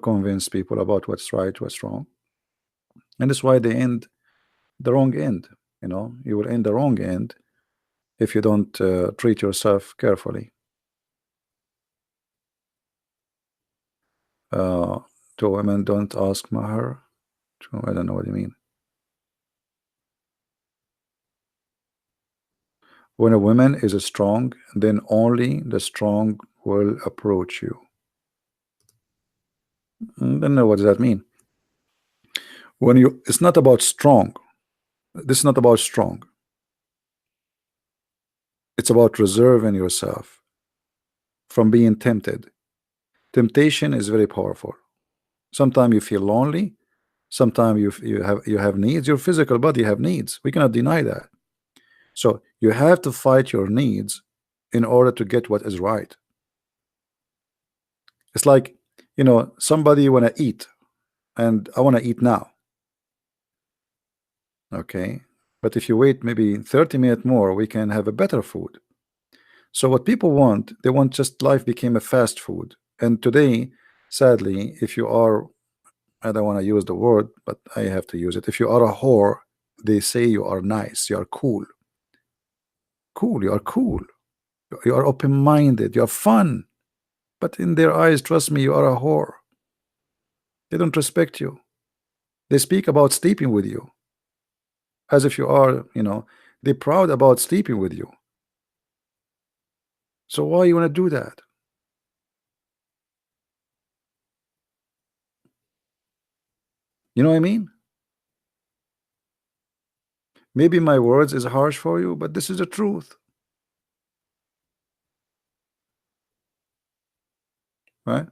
convince people about what's right, what's wrong. And that's why they end the wrong end. You will end the wrong end if you don't treat yourself carefully. To women, don't ask mahar. I don't know what you mean. When a woman is strong, then only the strong will approach you. I don't know what does that mean. It's not about strong. This is not about strong. It's about reserving yourself from being tempted. Temptation is very powerful. Sometimes you feel lonely. Sometimes you have needs. Your physical body have needs. We cannot deny that. So you have to fight your needs in order to get what is right. It's like, somebody want to eat and I want to eat now. Okay, but if you wait maybe 30 minutes more, we can have a better food. So what people want, they want just life became a fast food. And today, sadly, if you are, I don't want to use the word, but I have to use it. If you are a whore, they say you are nice, you are cool. Cool, you are cool. You are open-minded, you are fun. But in their eyes, trust me, you are a whore. They don't respect you. They speak about sleeping with you as if you are, they're proud about sleeping with you. So why you want to do that? You know what I mean? Maybe my words is harsh for you, but this is the truth. Right?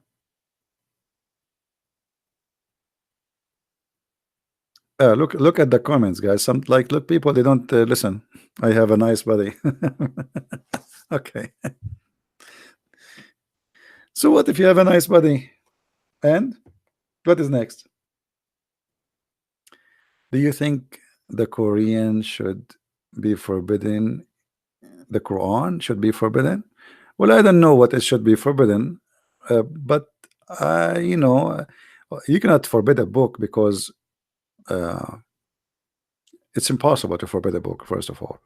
Look at the comments, guys. Look, people, they don't listen. I have a nice body. Okay. So what if you have a nice body? And what is next? Do you think the Korean should be forbidden? The Quran should be forbidden? Well, I don't know what it should be forbidden, but you cannot forbid a book because it's impossible to forbid a book, first of all.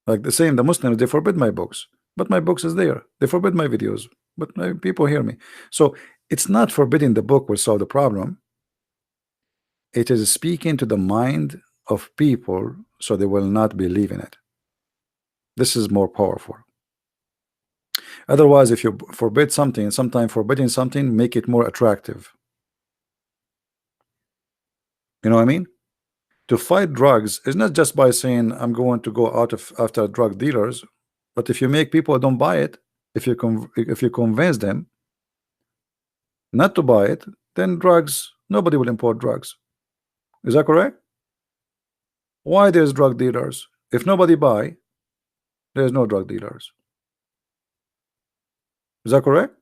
Like the Muslims, they forbid my books, but my books is there. They forbid my videos, but my people hear me. So it's not forbidding the book will solve the problem. it is speaking to the mind of people so they will not believe in it. This is more powerful. Otherwise, if you forbid something, sometimes forbidding something make it more attractive. You know what I mean? To fight drugs is not just by saying I'm going to go after drug dealers, but if you make people don't buy it, if you convince them not to buy it, then nobody will import drugs. Is that correct? Why there's drug dealers? If nobody buy, there's no drug dealers. Is that correct?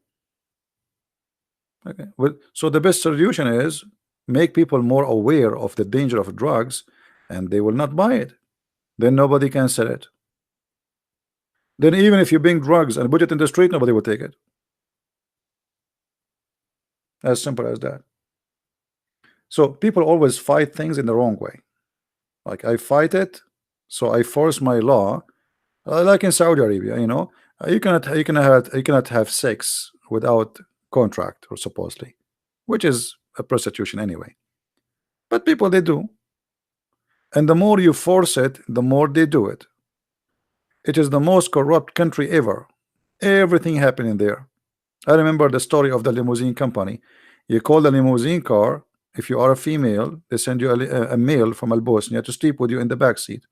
Okay. Well, so the best solution is make people more aware of the danger of drugs, and they will not buy it. Then nobody can sell it. Then even if you bring drugs and put it in the street, nobody will take it. As simple as that. So people always fight things in the wrong way. Like I fight it, so I force my law, like in Saudi Arabia, you know, you cannot have sex without contract, or supposedly, which is a prostitution anyway. But people, they do, and the more you force it, the more they do it. It is the most corrupt country ever. Everything happening there. I remember the story of the limousine company. You call the limousine car. If you are a female, they send you a male from Al Bosnia to sleep with you in the back seat.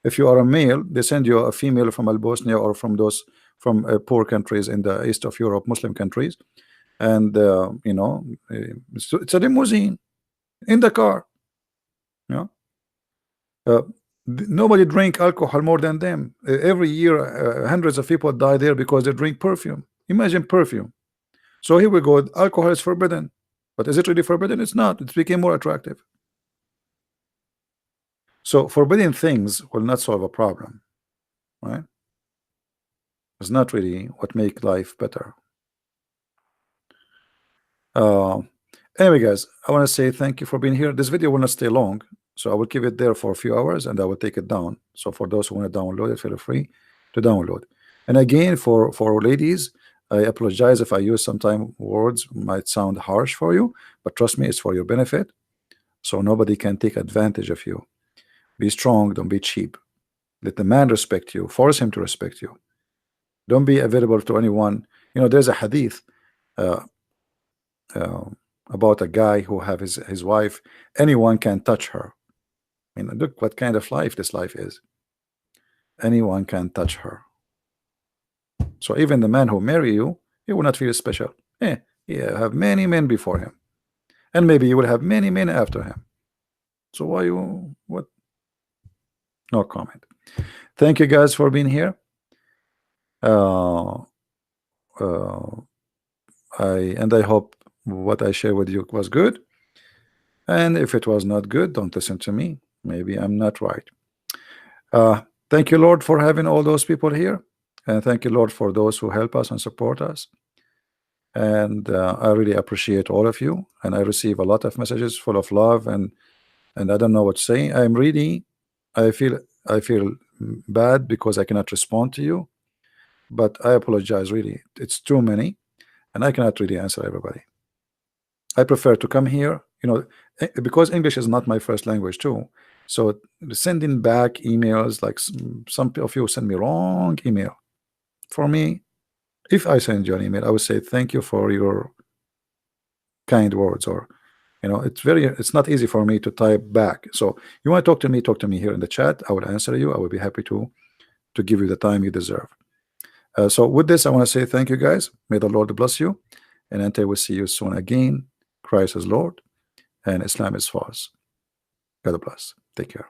If you are a male, they send you a female from Al Bosnia or from poor countries in the east of Europe, Muslim countries, and you know, it's a limousine in the car. You know, nobody drink alcohol more than them. Every year, hundreds of people die there because they drink perfume. Imagine perfume. So here we go. Alcohol is forbidden. But is it really forbidden? It's not. It became more attractive. So forbidding things will not solve a problem, right? It's not really what make life better. Anyway, guys, I want to say thank you for being here. This video will not stay long, so I will keep it there for a few hours and I will take it down. So for those who want to download it, feel free to download. And again, for ladies, I apologize if I use sometimes words might sound harsh for you, but trust me, it's for your benefit. So nobody can take advantage of you. Be strong, don't be cheap. Let the man respect you, force him to respect you. Don't be available to anyone. You know, there's a hadith about a guy who have his wife, anyone can touch her. I mean, look what kind of life this life is. Anyone can touch her. So even the man who marry you, he will not feel special. You have many men before him, and maybe you will have many men after him. So why you what? No comment. Thank you guys for being here. I hope what I shared with you was good. And if it was not good, don't listen to me. Maybe I'm not right. Thank you, Lord, for having all those people here. And thank you, Lord, for those who help us and support us. And I really appreciate all of you. And I receive a lot of messages full of love, and I don't know what to say. I feel bad because I cannot respond to you, but I apologize. Really, it's too many, and I cannot really answer everybody. I prefer to come here, you know, because English is not my first language too. So sending back emails, like some of you send me wrong email. For me, if I send you an email, I would say thank you for your kind words, or you know, it's not easy for me to type back. So you want to talk to me here in the chat. I will answer you. I will be happy to give you the time you deserve. So with this, I want to say thank you, guys. May the Lord bless you, and until we see you soon again, Christ is Lord and Islam is false. God bless. Take care.